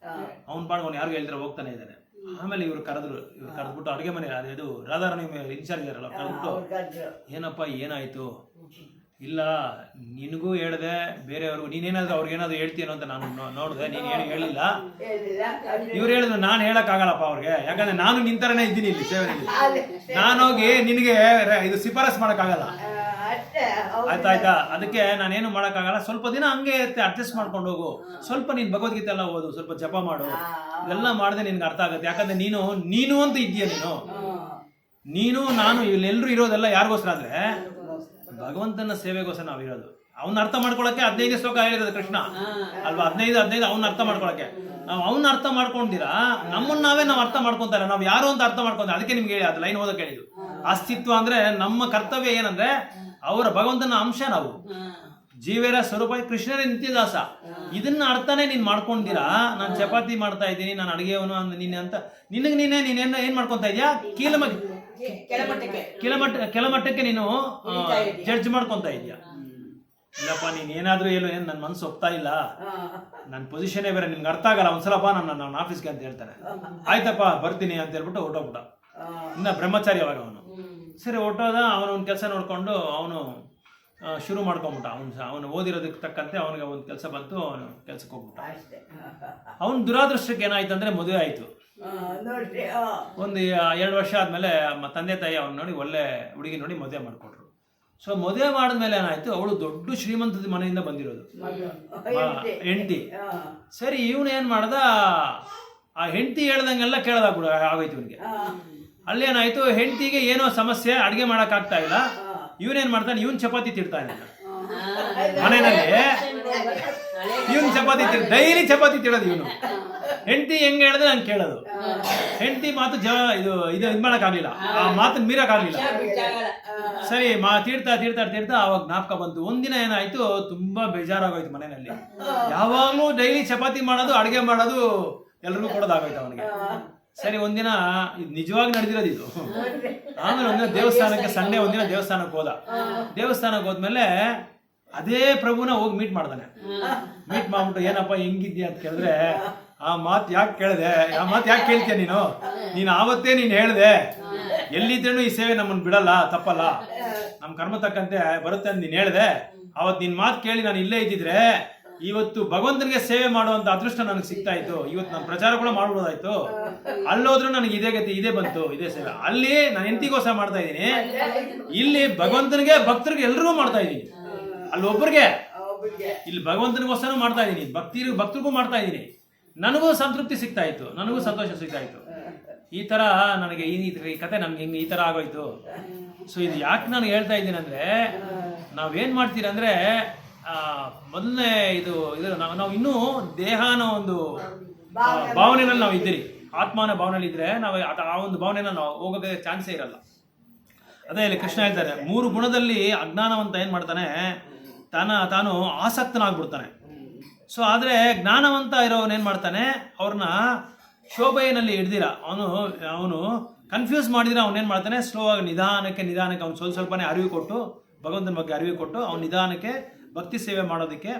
ಅವ್ನ ಪಾಡ್ಗೆ ಅವ್ನು ಯಾರಿಗೂ ಹೇಳಿದ್ರೆ ಹೋಗ್ತಾನೆ ಇದ್ದಾನೆ. ಆಮೇಲೆ ಇವ್ರು ಕರೆದ್ಬಿಟ್ಟು ಅಡುಗೆ ಮನೆ ಅದು ರಾಧಾರಾಣಿ ಇನ್ಚಾರ್ಜ್ ಇದಾರಲ್ಲ, ಕರೆದ್ಬಿಟ್ಟು ಏನಪ್ಪ ಏನಾಯ್ತು, ಇಲ್ಲ ನಿನಗೂ ಹೇಳ್ದೆ, ಬೇರೆಯವ್ರಿಗೂ ನೀನೇನಾದ್ರು ಅವ್ರಿಗೇನಾದ್ರು ಹೇಳ್ತೀನೋ ಅಂತ ನಾನು ನೋಡಿದೆ, ನೀನು ಏನು ಹೇಳಿಲ್ಲ. ಇವ್ರು ಹೇಳಿದ್ರು ನಾನು ಹೇಳಕ್ಕಾಗಲ್ಲಪ್ಪ ಅವ್ರಿಗೆ, ಯಾಕಂದ್ರೆ ನಾನು ನಿಂತರನೇ ಇದ್ದೀನಿ ಇಲ್ಲಿ ಸೇವೆಯಲ್ಲಿ, ನಾನೋಗಿ ನಿನಗೆ ಇದು ಶಿಫಾರಸ್ ಮಾಡೋಕ್ಕಾಗಲ್ಲ, ಆಯ್ತಾ. ಅದಕ್ಕೆ ನಾನೇನು ಮಾಡೋಕ್ಕಾಗಲ್ಲ, ಸ್ವಲ್ಪ ದಿನ ಹಂಗೆ ಇರುತ್ತೆ, ಅಡ್ಜಸ್ಟ್ ಮಾಡ್ಕೊಂಡು ಹೋಗು, ಸ್ವಲ್ಪ ನೀನು ಭಗವದ್ಗೀತೆ ಎಲ್ಲ ಓದು, ಸ್ವಲ್ಪ ಜಪ ಮಾಡು, ಇದೆಲ್ಲ ಮಾಡಿದ್ರೆ ನಿನ್ಗೆ ಅರ್ಥ ಆಗುತ್ತೆ. ಯಾಕಂದ್ರೆ ನೀನು ಅಂತ ಇದೆಯಾ, ನೀನು ನಾನು ಇಲ್ಲೆಲ್ಲರೂ ಇರೋದೆಲ್ಲ ಯಾರಿಗೋಸ್ಕರ ಅಂದ್ರೆ ಭಗವಂತನ ಸೇವೆಗೋಸ್ಕರ ನಾವಿರೋದು. ಅವ್ನ ಅರ್ಥ ಮಾಡ್ಕೊಳಕ್ಕೆ 15 ಶ್ಲೋಕ ಹೇಳಿರೋದು ಕೃಷ್ಣ ಅಲ್ವಾ, 15 ಅವ್ನ ಅರ್ಥ ಮಾಡ್ಕೊಳಕ್ಕೆ. ನಾವು ಅವ್ನ ಅರ್ಥ ಮಾಡ್ಕೊಂಡಿರಾ ನಾವೇ ನಾವು ಅರ್ಥ ಮಾಡ್ಕೊಂತಾರೆ, ನಾವು ಯಾರು ಅಂತ ಅರ್ಥ ಮಾಡ್ಕೊಂತಾರೆ. ಅದಕ್ಕೆ ನಿಮ್ಗೆ ಹೇಳಿ ಅದು ಲೈನ್ ಓದಕ್ಕೆ ಹೇಳಿದ್ದು. ಅಸ್ತಿತ್ವ ಅಂದ್ರೆ ನಮ್ಮ ಕರ್ತವ್ಯ ಏನಂದ್ರೆ ಅವರ ಭಗವಂತನ ಅಂಶ, ನಾವು ಜೀವೇರ ಸ್ವರೂಪ ಕೃಷ್ಣರೇ ನಿತ್ಯದಾಸ. ಇದನ್ನ ಅರ್ಥನೇ ನೀನ್ ಮಾಡ್ಕೊಂಡಿರಾ, ನಾನು ಚಪಾತಿ ಮಾಡ್ತಾ ಇದ್ದೀನಿ, ನಾನು ಅಡಿಗೆವನು ನೀನೆ ಅಂತ ನೀನೇನು ಏನ್ ಮಾಡ್ಕೊಂತ ಇದೀಯಾ, ಕೆಳಮಟ್ಟಕ್ಕೆ ನೀನು ಜಡ್ಜ್ ಮಾಡ್ಕೊಂತ ಇದೀಯಾ. ಇಲ್ಲಪ್ಪ ನೀನ್ ಏನಾದ್ರೂ ಹೇಳು, ಏನ್ ನನ್ನ ಮನ್ಸು ಒಪ್ತಾ ಇಲ್ಲ, ನನ್ನ ಪೊಸಿಷನ್ನೇ ಬೇರೆ, ನಿಮ್ಗೆ ಅರ್ಥ ಆಗಲ್ಲ, ಒಂದ್ಸಲಪ್ಪ ನನ್ನ ಆಫೀಸ್ಗೆ ಅಂತ ಹೇಳ್ತಾನೆ. ಆಯ್ತಪ್ಪ ಬರ್ತೀನಿ ಅಂತ ಹೇಳ್ಬಿಟ್ಟು ಹೊಟ್ಟೋಗ್ಬಿಟ್ಟ. ಇನ್ನ ಬ್ರಹ್ಮಚಾರಿ ಅವಾಗ ಅವನು. ಸರಿ ಹೊಟ್ಟೋದ, ಅವನು ಒಂದು ಕೆಲಸ ನೋಡ್ಕೊಂಡು ಅವನು ಶುರು ಮಾಡ್ಕೊಂಬಿಟ್ಟ. ಅವನು ಓದಿರೋದಕ್ಕೆ ತಕ್ಕಂತೆ ಅವನಿಗೆ ಒಂದು ಕೆಲಸ ಬಂತು, ಅವನು ಕೆಲ್ಸಕ್ಕೆ ಹೋಗ್ಬಿಟ್ಟ. ಅವನ ದುರಾದೃಷ್ಟಕ್ಕೆ ಏನಾಯ್ತು ಅಂದ್ರೆ ಮದುವೆ ಆಯ್ತು. ಒಂದು 2 ವರ್ಷ ಆದ್ಮೇಲೆ ತಂದೆ ತಾಯಿ ಅವ್ನು ನೋಡಿ ಒಳ್ಳೆ ಹುಡುಗಿ ನೋಡಿ ಮದುವೆ ಮಾಡ್ಕೊಟ್ರು. ಸೊ ಮದುವೆ ಮಾಡಿದ್ಮೇಲೆ ಏನಾಯ್ತು, ಅವಳು ದೊಡ್ಡ ಶ್ರೀಮಂತದ ಮನೆಯಿಂದ ಬಂದಿರೋದು ಹೆಂಡತಿ. ಸರಿ ಇವನು ಏನ್ ಮಾಡ್ದ, ಆ ಹೆಂಡತಿ ಹೇಳ್ದಂಗೆಲ್ಲ ಕೇಳದಾಗ ಆಗೋಯ್ತು ಇವನಿಗೆ. ಅಲ್ಲೇನಾಯ್ತು, ಹೆಂಡತಿಗೆ ಏನೋ ಸಮಸ್ಯೆ, ಅಡ್ಗೆ ಮಾಡಕ್ ಆಗ್ತಾ ಇಲ್ಲ. ಇವನೇನ್ ಮಾಡ್ತಾನೆ, ಇವನ್ ಚಪಾತಿ ತಿಡ್ತಾನೆ ಮನೆಯಲ್ಲಿ. ಇವನ್ ಚಪಾತಿ ಡೈಲಿ ಚಪಾತಿ ತಿಳೋದು ಇವನು. ಹೆಂಡತಿ ಹೆಂಗ್ ಹೇಳಿದ್ರೆ ನಂಗೆ ಕೇಳೋದು. ಹೆಂಡತಿ ಮಾತು ಇದು ಮಾಡಕ್ ಆಗ್ಲಿಲ್ಲ, ಆ ಮಾತನ್ನ ಮೀರಕ್ ಆಗ್ಲಿಲ್ಲ. ಸರಿ ತೀಡ್ತಾ ಅವಾಗ ಜ್ಞಾಪಕ ಬಂತು. ಒಂದಿನ ಏನಾಯ್ತು, ತುಂಬಾ ಬೇಜಾರಾಗೋಯ್ತು ಮನೆಯಲ್ಲಿ. ಯಾವಾಗ್ಲೂ ಡೈಲಿ ಚಪಾತಿ ಮಾಡೋದು, ಅಡ್ಗೆ ಮಾಡೋದು, ಎಲ್ರಿಗೂ ಕೊಡೋದಾಗೋಯ್ತು ಅವನಿಗೆ. ಸರಿ ಒಂದಿನ ಇದು ನಿಜವಾಗಿ ನಡೆದಿರೋದು ಇದು. ಆಮೇಲೆ ಒಂದಿನ ದೇವಸ್ಥಾನಕ್ಕೆ, ಸಂಡೇ ಒಂದಿನ ದೇವಸ್ಥಾನಕ್ಕೆ ಹೋದ. ದೇವಸ್ಥಾನಕ್ಕೆ ಹೋದ್ಮೇಲೆ ಅದೇ ಪ್ರಭುನ ಹೋಗಿ ಮೀಟ್ ಮಾಡ್ದಾನೆ. ಮೀಟ್ ಮಾಡ್ಬಿಟ್ಟು ಏನಪ್ಪ ಹೆಂಗಿದ್ಯಾ ಅಂತ ಕೇಳಿದ್ರೆ, ಆ ಮಾತು ಯಾಕೆ ಕೇಳಿದೆ, ಆ ಮಾತು ಯಾಕೆ ಕೇಳ್ತೀಯ ನೀನು ಆವತ್ತೇ ನೀನು ಹೇಳಿದೆ, ಎಲ್ಲಿದ್ರೇನು ಈ ಸೇವೆ ನಮ್ಮನ್ನು ಬಿಡಲ್ಲ, ತಪ್ಪಲ್ಲ, ನಮ್ಮ ಕರ್ಮ ತಕ್ಕಂತೆ ಬರುತ್ತೆ ಅಂತ ನೀನು ಹೇಳಿದೆ. ಅವತ್ತು ನಿನ್ನ ಮಾತು ಕೇಳಿ ನಾನು ಇಲ್ಲೇ ಇದ್ದಿದ್ರೆ ಇವತ್ತು ಭಗವಂತನಿಗೆ ಸೇವೆ ಮಾಡುವಂತ ಅದೃಷ್ಟ ನನಗೆ ಸಿಗ್ತಾ ಇತ್ತು. ಇವತ್ತು ನಾನು ಪ್ರಚಾರ ಕೂಡ ಮಾಡ್ಬೋದಾಯ್ತು. ಅಲ್ಲೋದ್ರೂ ನನಗೆ ಇದೇ ಗತಿ, ಇದೇ ಬಂತು, ಇದೇ ಸೇವೆ. ಅಲ್ಲಿ ನಾನು ಹೆಂಡತಿಗೋಸ್ಕರ ಮಾಡ್ತಾ ಇದ್ದೀನಿ, ಇಲ್ಲಿ ಭಗವಂತನಿಗೆ ಭಕ್ತರಿಗೆ ಎಲ್ರಿಗೂ ಮಾಡ್ತಾ ಇದ್ದೀನಿ. ಅಲ್ಲಿ ಒಬ್ಬರಿಗೆ, ಇಲ್ಲಿ ಭಗವಂತನಿಗೋಸ್ಕರ ಮಾಡ್ತಾ ಇದ್ದೀನಿ, ಭಕ್ತರಿಗೂ ಮಾಡ್ತಾ ಇದ್ದೀನಿ. ನನಗೂ ಸಂತೃಪ್ತಿ ಸಿಗ್ತಾ ಇತ್ತು, ನನಗೂ ಸಂತೋಷ ಸಿಗ್ತಾ ಇತ್ತು. ಈ ತರ ನನಗೆ ಈ ಕತೆ ನನ್ಗೆ ಹಿಂಗೆ ಈ ತರ ಆಗೋಯ್ತು. ಸೊ ಇದು ಯಾಕೆ ನಾನು ಹೇಳ್ತಾ ಇದ್ದೀನಿ ಅಂದ್ರೆ, ನಾವೇನ್ ಮಾಡ್ತೀರಿ ಅಂದ್ರೆ, ಮೊದಲನೇ ಇದು ನಾವು ಇನ್ನೂ ದೇಹನ ಒಂದು ಭಾವನೆನಲ್ಲಿ ನಾವು ಇದ್ದೀರಿ, ಆತ್ಮನ ಭಾವನೆಯಲ್ಲಿ ಇದ್ರೆ ನಾವು ಆ ಒಂದು ಭಾವನೆನ ನಾವು ಹೋಗೋಕೆ ಚಾನ್ಸೇ ಇರಲ್ಲ. ಅದೇ ಇಲ್ಲಿ ಕೃಷ್ಣ ಹೇಳ್ತಾರೆ, 3 ಗುಣದಲ್ಲಿ ಅಜ್ಞಾನವಂತ ಏನ್ ಮಾಡ್ತಾನೆ, ತಾನು ಆಸಕ್ತನಾಗ್ಬಿಡ್ತಾನೆ. ಸೊ ಆದ್ರೆ ಜ್ಞಾನವಂತ ಇರೋವನ್ ಏನ್ ಮಾಡ್ತಾನೆ, ಅವ್ರನ್ನ ಶೋಭೆಯಲ್ಲಿ ಹಿಡ್ದಿರ, ಅವನು ಕನ್ಫ್ಯೂಸ್ ಮಾಡಿದ್ರೆ ಅವನೇನ್ ಮಾಡ್ತಾನೆ, ಸ್ಲೋ ಆಗಿ ನಿಧಾನಕ್ಕೆ ಅವ್ನು ಸ್ವಲ್ಪನೇ ಅರಿವು ಕೊಟ್ಟು, ಭಗವಂತನ ಬಗ್ಗೆ ಅರಿವು ಕೊಟ್ಟು, ಅವ್ನು ನಿಧಾನಕ್ಕೆ ಭಕ್ತಿ ಸೇವೆ ಮಾಡೋದಕ್ಕೆ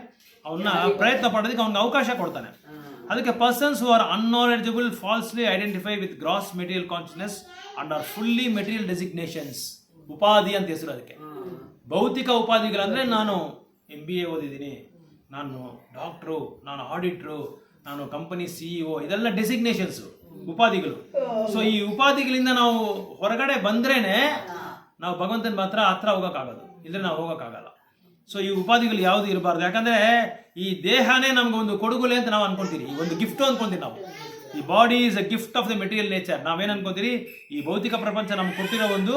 ಅವನ್ನ ಪ್ರಯತ್ನ ಪಡೋದಕ್ಕೆ ಅವ್ನಿಗೆ ಅವಕಾಶ ಕೊಡ್ತಾನೆ. ಅದಕ್ಕೆ persons who are unknowledgeable falsely identify with gross material consciousness and are fully material designations. ಉಪಾಧಿ ಅಂತ ಹೆಸರು ಅದಕ್ಕೆ. ಭೌತಿಕ ಉಪಾಧಿಗಳಂದ್ರೆ ನಾನು MBA ಓದಿದ್ದೀನಿ, ನಾನು ಡಾಕ್ಟ್ರು, ನಾನು ಆಡಿಟ್ರು, ನಾನು ಕಂಪನಿ CEO, ಇದೆಲ್ಲ ಡೆಸಿಗ್ನೇಷನ್ಸ್, ಉಪಾಧಿಗಳು. ಸೊ ಈ ಉಪಾಧಿಗಳಿಂದ ನಾವು ಹೊರಗಡೆ ಬಂದ್ರೇನೆ ನಾವು ಭಗವಂತನ ಮಾತ್ರ ಹತ್ರ ಹೋಗೋಕ್ಕಾಗೋದು, ಇದ್ರೆ ನಾವು ಹೋಗೋಕ್ಕಾಗಲ್ಲ. ಸೊ ಈ ಉಪಾಧಿಗಳು ಯಾವುದು ಇರಬಾರ್ದು. ಯಾಕಂದ್ರೆ ಈ ದೇಹನೇ ನಮ್ಗೆ ಒಂದು ಕೊಡುಗುಲೆ ಅಂತ ನಾವು ಅನ್ಕೊಂತೀವಿ, ಈ ಒಂದು ಗಿಫ್ಟ್ ಅನ್ಕೊಂತೀವಿ ನಾವು. ಈ body is a gift of the material nature. ನಾವೇನು ಅನ್ಕೊಂತೀರಿ, ಈ ಭೌತಿಕ ಪ್ರಪಂಚ ನಮ್ಗೆ ಕೊಟ್ಟಿರೋ ಒಂದು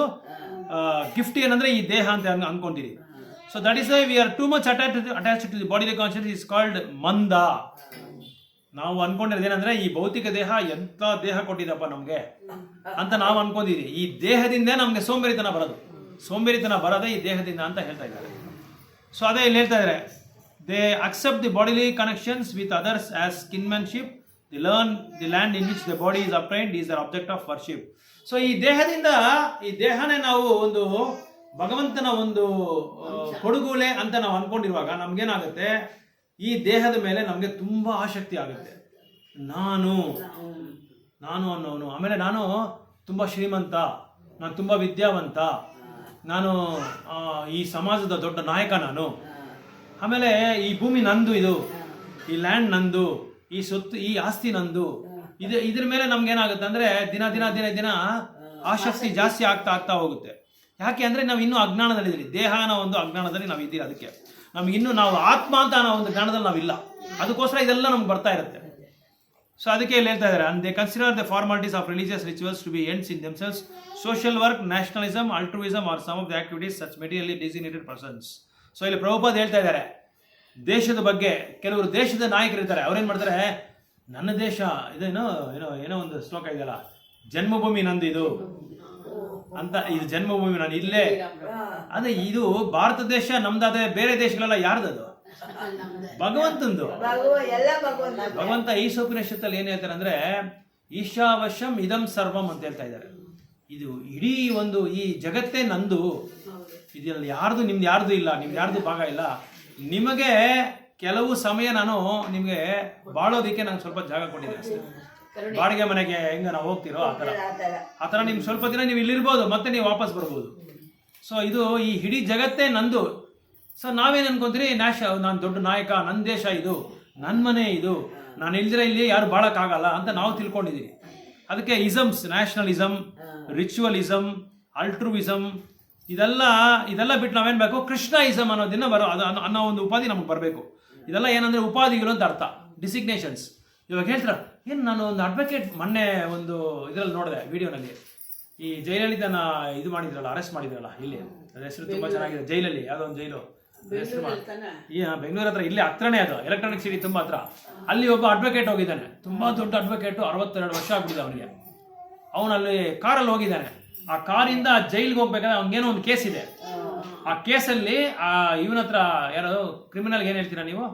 ಗಿಫ್ಟ್ ಏನಂದ್ರೆ ಈ ದೇಹ ಅಂತ ಅನ್ಕೊಂತೀರಿ. So that is why we are too much attached to the body. The conscious is called ಮಂದ. ನಾವು ಅನ್ಕೊಂಡಿರೋದು ಏನಂದ್ರೆ ಈ ಭೌತಿಕ ದೇಹ ಎಂತ ದೇಹ ಕೊಟ್ಟಿದಪ್ಪ ನಮ್ಗೆ ಅಂತ ನಾವು ಅನ್ಕೊಂಡಿದೀವಿ. ಈ ದೇಹದಿಂದ ನಮ್ಗೆ ಸೋಂಬೇರಿತನ ಬರೋದೇ ಈ ದೇಹದಿಂದ ಅಂತ ಹೇಳ್ತಾ ಇದ್ದಾರೆ. ಸೊ ಅದೇ ಇಲ್ಲಿ ಹೇಳ್ತಾ ಇದ್ದಾರೆ, they accept the bodily connections with others as kinsmanship. The learn the land in which the body is appraised is their object of worship. So ಈ ದೇಹನೇ ನಾವು ಒಂದು ಭಗವಂತನ ಒಂದು ಕೊಡುಗೋಲೆ ಅಂತ ನಾವು ಅನ್ಕೊಂಡಿರುವಾಗ ನಮ್ಗೇನಾಗುತ್ತೆ, ಈ ದೇಹದ ಮೇಲೆ ನಮಗೆ ತುಂಬಾ ಆಸಕ್ತಿ ಆಗುತ್ತೆ. ನಾನು ಅನ್ನೋನು, ಆಮೇಲೆ ನಾನು ತುಂಬಾ ಶ್ರೀಮಂತ, ನಾನು ತುಂಬಾ ವಿದ್ಯಾವಂತ, ನಾನು ಈ ಸಮಾಜದ ದೊಡ್ಡ ನಾಯಕ ನಾನು, ಆಮೇಲೆ ಈ ಭೂಮಿ ನಂದು, ಇದು ಈ ಲ್ಯಾಂಡ್ ನಂದು, ಈ ಸೊತ್ತು ಈ ಆಸ್ತಿ ನಂದು. ಇದ್ರ ಮೇಲೆ ನಮ್ಗೇನಾಗುತ್ತೆ ಅಂದ್ರೆ ದಿನ ಆಸಕ್ತಿ ಜಾಸ್ತಿ ಆಗ್ತಾ ಹೋಗುತ್ತೆ. ಯಾಕೆ ಅಂದ್ರೆ ನಾವು ಇನ್ನೂ ಅಜ್ಞಾನದಲ್ಲಿದ್ದೀವಿ. ದೇಹನ ಒಂದು ಅಜ್ಞಾನದಲ್ಲಿ ನಾವು ಇದ್ದೀವಿ. ಅದಕ್ಕೆ ನಮ್ಗಿನ್ನೂ ನಾವು ಆತ್ಮ ಅಂತ ನಾವು ಒಂದು ಜ್ಞಾನದಲ್ಲಿ ನಾವಿಲ್ಲ. ಅದಕ್ಕೋಸ್ಕರ ಇದೆಲ್ಲ ನಮ್ಗೆ ಬರ್ತಾ ಇರುತ್ತೆ. ಸೊ ಅದಕ್ಕೆ ಇಲ್ಲಿ ಹೇಳ್ತಾ ಇದ್ದಾರೆ, and they consider the formalities of religious rituals to be ends in themselves. Social work, nationalism, altruism are some of the activities such materially designated persons. So ಇಲ್ಲಿ ಪ್ರಭುಪಾದ ಹೇಳ್ತಾ ಇದ್ದಾರೆ, ದೇಶದ ಬಗ್ಗೆ ಕೆಲವರು ದೇಶದ ನಾಯಕರು ಇರ್ತಾರೆ. ಅವ್ರೇನ್ ಮಾಡ್ತಾರೆ, ನನ್ನ ದೇಶ ಇದೇನೋ ಏನೋ ಒಂದು ಶ್ಲೋಕ ಇದೆಯಲ್ಲ, ಜನ್ಮಭೂಮಿ ನಂದು ಇದು ಅಂತ, ಇದು ಜನ್ಮಭೂಮಿ ನಾನು ಇಲ್ಲೇ. ಅದೇ ಇದು ಭಾರತ ದೇಶ ನಮ್ದಾದ್ರೆ ಬೇರೆ ದೇಶಗಳೆಲ್ಲ ಯಾರ್ದದು? ಭಗವಂತಂದು. ಭಗವಂತ ಈಶೋಪನಿಷತ್ತಲ್ಲಿ ಏನ್ ಹೇಳ್ತಾರೆ ಅಂದ್ರೆ, ಈಶಾವಶ್ಯಂ ಇದಂ ಸರ್ವಂ ಅಂತ ಹೇಳ್ತಾ ಇದ್ದಾರೆ. ಇದು ಇಡೀ ಒಂದು ಈ ಜಗತ್ತೇ ನಂದು, ಇದ್ರಲ್ಲಿ ಯಾರ್ದು ನಿಮ್ದು ಯಾರ್ದು ಇಲ್ಲ, ನಿಮ್ದು ಯಾರ್ದು ಭಾಗ ಇಲ್ಲ. ನಿಮಗೆ ಕೆಲವು ಸಮಯ ನಾನು ನಿಮ್ಗೆ ಬಾಳೋದಿಕ್ಕೆ ನಂಗೆ ಸ್ವಲ್ಪ ಜಾಗ ಕೊಟ್ಟಿದ್ದೆ ಅಷ್ಟೇ. ಬಾಡಿಗೆ ಮನೆಗೆ ಹೆಂಗ ನಾವು ಹೋಗ್ತಿರೋ ಆ ಥರ ನಿಮ್ಗೆ ಸ್ವಲ್ಪ ದಿನ ನೀವು ಇಲ್ಲಿರ್ಬೋದು, ಮತ್ತೆ ನೀವು ವಾಪಸ್ ಬರ್ಬೋದು. ಸೊ ಇದು ಈ ಇಡೀ ಜಗತ್ತೇ ನಂದು. ಸೊ ನಾವೇನು ಅನ್ಕೊಂತೀರಿ, ನಾನು ದೊಡ್ಡ ನಾಯಕ, ನನ್ನ ದೇಶ ಇದು, ನನ್ನ ಮನೆ ಇದು, ನಾನು ಇಲ್ದಿರ ಇಲ್ಲಿ ಯಾರು ಬಾಳಕ್ಕಾಗಲ್ಲ ಅಂತ ನಾವು ತಿಳ್ಕೊಂಡಿದ್ದೀವಿ. ಅದಕ್ಕೆ ಇಸಮ್ಸ್, ನ್ಯಾಷನಲಿಸಮ್, ರಿಚುವಲಿಸಮ್, ಅಲ್ಟ್ರುವಿಸಮ್, ಇದೆಲ್ಲ ಬಿಟ್ಟು ನಾವೇನು ಬೇಕು, ಕೃಷ್ಣಯಿಸಮ್ ಅನ್ನೋದನ್ನ ಅನ್ನೋ ಒಂದು ಉಪಾಧಿ ನಮಗೆ ಬರಬೇಕು. ಇದೆಲ್ಲ ಏನಂದ್ರೆ ಉಪಾಧಿಗಳು ಅಂತ ಅರ್ಥ, ಡಿಸಿಗ್ನೇಷನ್ಸ್. ಇವಾಗ ಹೇಳ್ತಾರ, ಏನು ನಾನು ಒಂದು ಅಡ್ವೊಕೇಟ್ ಮೊನ್ನೆ ಒಂದು ಇದರಲ್ಲಿ ನೋಡಿದೆ ವಿಡಿಯೋನಲ್ಲಿ, ಈ ಜೈಲಲಿತನ ಇದು ಮಾಡಿದ್ರಲ್ಲ, ಅರೆಸ್ಟ್ ಮಾಡಿದ್ರಲ್ಲ, ಇಲ್ಲಿ ಅದ್ರ ಹೆಸರು ತುಂಬಾ ಚೆನ್ನಾಗಿದೆ, ಜೈಲಲ್ಲಿ ಯಾವುದೋ ಒಂದು ಜೈಲು ಹೆಸರು ಬೆಂಗಳೂರು ಹತ್ರ, ಇಲ್ಲಿ ಹತ್ರನೇ ಅದು, ಎಲೆಕ್ಟ್ರಾನಿಕ್ ಸಿಟಿ ತುಂಬಾ ಹತ್ರ. ಅಲ್ಲಿ ಒಬ್ಬ ಅಡ್ವೊಕೇಟ್ ಹೋಗಿದ್ದಾನೆ, ತುಂಬಾ ದೊಡ್ಡ ಅಡ್ವೊಕೇಟು, 62 ವರ್ಷ ಆಗ್ಬಿಟ್ಟಿದೆ ಅವನಿಗೆ. ಅವನಲ್ಲಿ ಕಾರಲ್ಲಿ ಹೋಗಿದ್ದಾನೆ. ಆ ಕಾರಿಂದ ಜೈಲ್ಗೆ ಹೋಗ್ಬೇಕಾದ್ರೆ ಅವ್ನಿಗೇನೋ ಒಂದು ಕೇಸ್ ಇದೆ. ಆ ಕೇಸಲ್ಲಿ ಇವನ ಹತ್ರ ಯಾರೋ ಕ್ರಿಮಿನಲ್ಗೆ ಏನು ಹೇಳ್ತೀರಾ ನೀವು,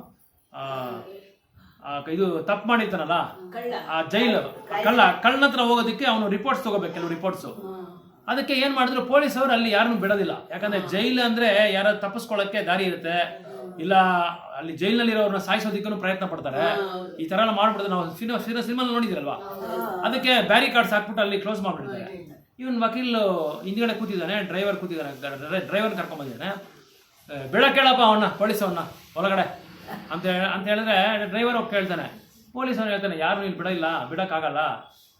ಇದು ತಪ್ಪು ಮಾಡಿರ್ತಾನಲ್ಲ, ಆ ಜೈಲು ಕಳ್ಳನ ಹತ್ರ ಹೋಗೋದಕ್ಕೆ ಅವನು ರಿಪೋರ್ಟ್ಸ್ ತಗೋಬೇಕು, ಕೆಲವು ರಿಪೋರ್ಟ್ಸು. ಅದಕ್ಕೆ ಏನ್ ಮಾಡಿದ್ರು ಪೊಲೀಸವರು ಅಲ್ಲಿ ಯಾರನ್ನು ಬಿಡೋದಿಲ್ಲ. ಯಾಕಂದ್ರೆ ಜೈಲು ಅಂದ್ರೆ ಯಾರು ತಪ್ಪಿಸ್ಕೊಳ್ಳೋಕ್ಕೆ ದಾರಿ ಇರುತ್ತೆ, ಇಲ್ಲ ಅಲ್ಲಿ ಜೈಲಿನಲ್ಲಿರೋರನ್ನ ಸಾಯಿಸೋದಕ್ಕೂ ಪ್ರಯತ್ನ ಪಡ್ತಾರೆ. ಈ ತರ ಎಲ್ಲ ಮಾಡ್ಬಿಡ್ತಾರೆ. ನಾವು ಸಿನಿಮಾ ನೋಡಿದಿರಲ್ವಾ, ಅದಕ್ಕೆ ಬ್ಯಾರಿಕಾರ್ಡ್ಸ್ ಹಾಕ್ಬಿಟ್ಟು ಅಲ್ಲಿ ಕ್ಲೋಸ್ ಮಾಡ್ಬಿಡ್ತಾರೆ. ಇವನ್ ವಕೀಲ್ ಹಿಂದ್ಗಡೆ ಕೂತಿದ್ದಾನೆ, ಡ್ರೈವರ್ ಕರ್ಕೊಂಡ್ ಬಂದಿದ್ದಾನೆ. ಕೇಳಪ್ಪ ಅವನ್ನ, ಪೊಲೀಸ್ ಅವನ್ನ ಒಳಗಡೆ ಅಂತ ಹೇಳಿದ್ರೆ ಡ್ರೈವರ್ ಹೋಗಿ ಕೇಳ್ತಾನೆ. ಪೊಲೀಸ್ ಅವ್ನು ಹೇಳ್ತಾನೆ, ಯಾರು ಇಲ್ಲಿ ಬಿಡಕ್ಕಾಗಲ್ಲ.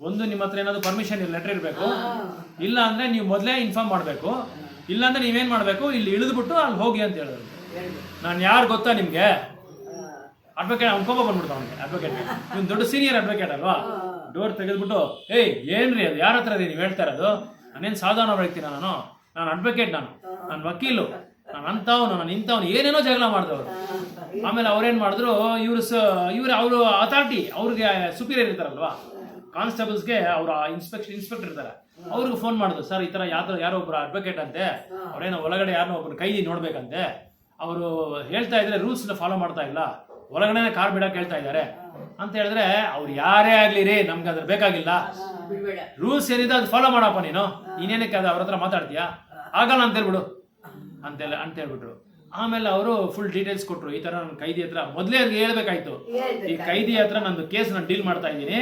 ಒಂದು ನಿಮ್ಮ ಹತ್ರ ಏನಾದ್ರು ಪರ್ಮಿಷನ್ ಲೆಟರ್ ಇರಬೇಕು, ಇಲ್ಲ ಅಂದ್ರೆ ನೀವು ಮೊದಲೇ ಇನ್ಫಾರ್ಮ್ ಮಾಡಬೇಕು, ಇಲ್ಲ ಅಂದ್ರೆ ನೀವೇನ್ ಮಾಡ್ಬೇಕು, ಇಲ್ಲಿ ಇಳಿದ್ಬಿಟ್ಟು ಅಲ್ಲಿ ಹೋಗಿ ಅಂತ ಹೇಳಿದ್ರು. ನಾನು ಯಾರು ಗೊತ್ತಾ ನಿಮ್ಗೆ, ಅಡ್ವೊಕೇಟ್. ಅವ್ನು ಕೋಪ ಬಂದ್ಬಿಡ್ತಾ ಅವನಿಗೆ, ಅಡ್ವೊಕೇಟ್. ಇವ್ನು ದೊಡ್ಡ ಸೀನಿಯರ್ ಅಡ್ವೊಕೇಟ್ ಅಲ್ವಾ. ಡೋರ್ ತೆಗೆದ್ಬಿಟ್ಟು, ಏಯ್ ಏನ್ರಿ ಅದು, ಯಾರ ಹತ್ರ ನೀವು ಹೇಳ್ತಾ ಇರೋದು? ನಾನೇನು ಸಾಧಾರಣ ವ್ಯಕ್ತಿನ, ನಾನು ಅಡ್ವೊಕೇಟ್, ನಾನು ವಕೀಲು, ನಾನು ಅಂಥವ್ನು, ನಾನು ಇಂಥವ್ನು, ಏನೇನೋ ಜಗಳ ಮಾಡಿದವರು. ಆಮೇಲೆ ಅವ್ರೇನ್ ಮಾಡಿದ್ರು, ಅವರು ಅಥಾರಿಟಿ, ಅವ್ರಿಗೆ ಸುಪೀರಿಯರ್ ಇರ್ತಾರಲ್ವಾ, ಕಾನ್ಸ್ಟೇಬಲ್ಸ್ಗೆ ಅವರ ಇನ್ಸ್ಪೆಕ್ಟರ್ ಇರ್ತಾರೆ, ಅವ್ರಿಗೆ ಫೋನ್ ಮಾಡಿದ್ರು. ಸರ್ ಈ ತರ ಯಾರೋ ಒಬ್ರು ಅಡ್ವೊಕೇಟ್ ಅಂತೆ, ಅವ್ರೇನೋ ಒಳಗಡೆ ಯಾರನ್ನೋ ಒಬ್ರು ಕೈದಿ ನೋಡ್ಬೇಕಂತೆ, ಅವರು ಹೇಳ್ತಾ ಇದ್ರೆ ರೂಲ್ಸ್ ಫಾಲೋ ಮಾಡ್ತಾ ಇಲ್ಲ, ಒಳಗಡೆ ಕಾರ್ ಬಿಡಕ್ಕೆ ಹೇಳ್ತಾ ಇದ್ದಾರೆ ಅಂತ ಹೇಳಿದ್ರೆ, ಅವ್ರು ಯಾರೇ ಆಗ್ಲಿ ರೀ, ನಮ್ಗೆ ಅದ್ರ ಬೇಕಾಗಿಲ್ಲ, ರೂಲ್ಸ್ ಏನಿದೆ ಅದು ಫಾಲೋ ಮಾಡಪ್ಪ, ನೀನೇನಕ್ಕೆ ಅದು ಅವ್ರ ಹತ್ರ ಮಾತಾಡ್ತೀಯಾ, ಆಗಲ್ಲ ಅಂತ ಹೇಳ್ಬಿಡು ಅಂತ ಹೇಳ್ಬಿಟ್ರು. ಆಮೇಲೆ ಅವರು ಫುಲ್ ಡೀಟೇಲ್ಸ್ ಕೊಟ್ರು. ಈ ತರ ನನ್ನ ಕೈದಿ ಹತ್ರ ಮೊದಲೇ ಅವ್ರಿಗೆ ಹೇಳ್ಬೇಕಾಯ್ತು, ಈ ಕೈದಿ ಹತ್ರ ನಂದು ಕೇಸ್ ನಾನು ಡೀಲ್ ಮಾಡ್ತಾ ಇದ್ದೀನಿ,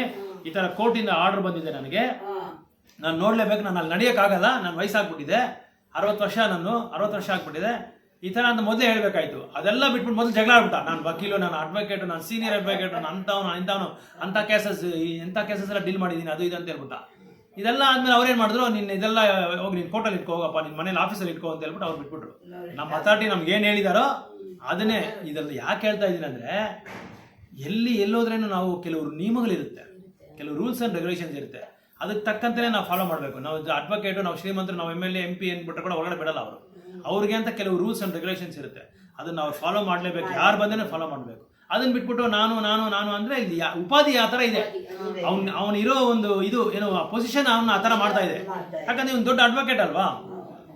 ಈ ತರ ಕೋರ್ಟಿಂದ ಆರ್ಡರ್ ಬಂದಿದೆ ನನಗೆ, ನಾನು ನೋಡ್ಲೇಬೇಕು, ನಾನು ಅಲ್ಲಿ ನಡೆಯೋಕ್ಕಾಗಲ್ಲ, ನಾನು ವಯಸ್ಸಾಗ್ಬಿಟ್ಟಿದೆ, 60 ವರ್ಷ ಆಗ್ಬಿಟ್ಟಿದೆ, ಈ ತರ ಅಂತ ಮೊದಲೇ ಹೇಳ್ಬೇಕಾಯ್ತು. ಅದೆಲ್ಲ ಬಿಟ್ಬಿಟ್ಟು ಮೊದಲು ಜಗಳ ಆಗ್ಬಿಟ್ಟ, ನಾನು ವಕೀಲು, ನಾನು ಅಡ್ವೊಕೇಟು, ನಾನು ಸೀನಿಯರ್ ಅಡ್ವೊಕೇಟು, ನಾನು ಇಂಥವನು ಎಂಥ ಕೇಸಸ್ ಎಲ್ಲ ಡೀಲ್ ಮಾಡಿದ್ದೀನಿ, ಅದು ಇದು ಅಂತ ಹೇಳ್ಬಿಟ್ಟ. ಇದೆಲ್ಲ ಆದ್ಮೇಲೆ ಅವ್ರೇನ್ ಮಾಡಿದ್ರು, ಇದೆಲ್ಲ ಹೋಗಿ ನೀನು ಕೋರ್ಟಲ್ಲಿ ಇಟ್ಕೋ ಹೋಗಪ್ಪ, ನಿನ್ನ ಮನೇಲಿ ಆಫೀಸಲ್ಲಿ ಇಟ್ಕೋ ಅಂತ ಹೇಳ್ಬಿಟ್ಟು ಅವ್ರು ಬಿಟ್ಬಿಟ್ರು. ನಮ್ಮ ಅಥಾರಿಟಿ ನಮ್ಗೆ ಏನು ಹೇಳಿದಾರೋ ಅದನ್ನೇ. ಇದೆಲ್ಲ ಯಾಕೆ ಹೇಳ್ತಾ ಇದ್ದೀನಿ ಅಂದ್ರೆ, ಎಲ್ಲೋದ್ರೇನು ನಾವು ಕೆಲವರು ನಿಯಮಗಳಿರುತ್ತೆ, ಕೆಲವು ರೂಲ್ಸ್ ಆ್ಯಂಡ್ ರೆಗ್ಯುಲೇಷನ್ಸ್ ಇರುತ್ತೆ, ಅದಕ್ಕೆ ತಕ್ಕಂತೆ ನಾವು ಫಾಲೋ ಮಾಡಬೇಕು. ನಾವು ಅಡ್ವೊಕೇಟು, ನಾವು ಶ್ರೀಮಂತರು, ನಾವು MLA MP ಏನ್ಬಿಟ್ರೆ ಕೂಡ ಹೊರಗಡೆ ಬಿಡಲ್ಲ ಅವರು. ಅವ್ರಿಗೆ ಅಂತ ಕೆಲವು ರೂಲ್ಸ್ ಆ್ಯಂಡ್ ರೆಗ್ಯುಲೇಷನ್ಸ್ ಇರುತ್ತೆ, ಅದನ್ನ ಅವ್ರು ಫಾಲೋ ಮಾಡಲೇಬೇಕು. ಯಾರು ಬಂದೇ ಫಾಲೋ ಮಾಡಬೇಕು. ಅದನ್ನ ಬಿಟ್ಬಿಟ್ಟು ನಾನು ಅಂದರೆ ಇಲ್ಲಿ ಉಪಾಧಿ ಆ ಥರ ಇದೆ. ಅವನು ಇರೋ ಒಂದು ಇದು ಏನು ಪೊಸಿಷನ್ ಅವನ್ನ ಆ ಥರ ಮಾಡ್ತಾ ಇದೆ. ಯಾಕಂದ್ರೆ ಇವ್ನು ದೊಡ್ಡ ಅಡ್ವೊಕೇಟ್ ಅಲ್ವಾ.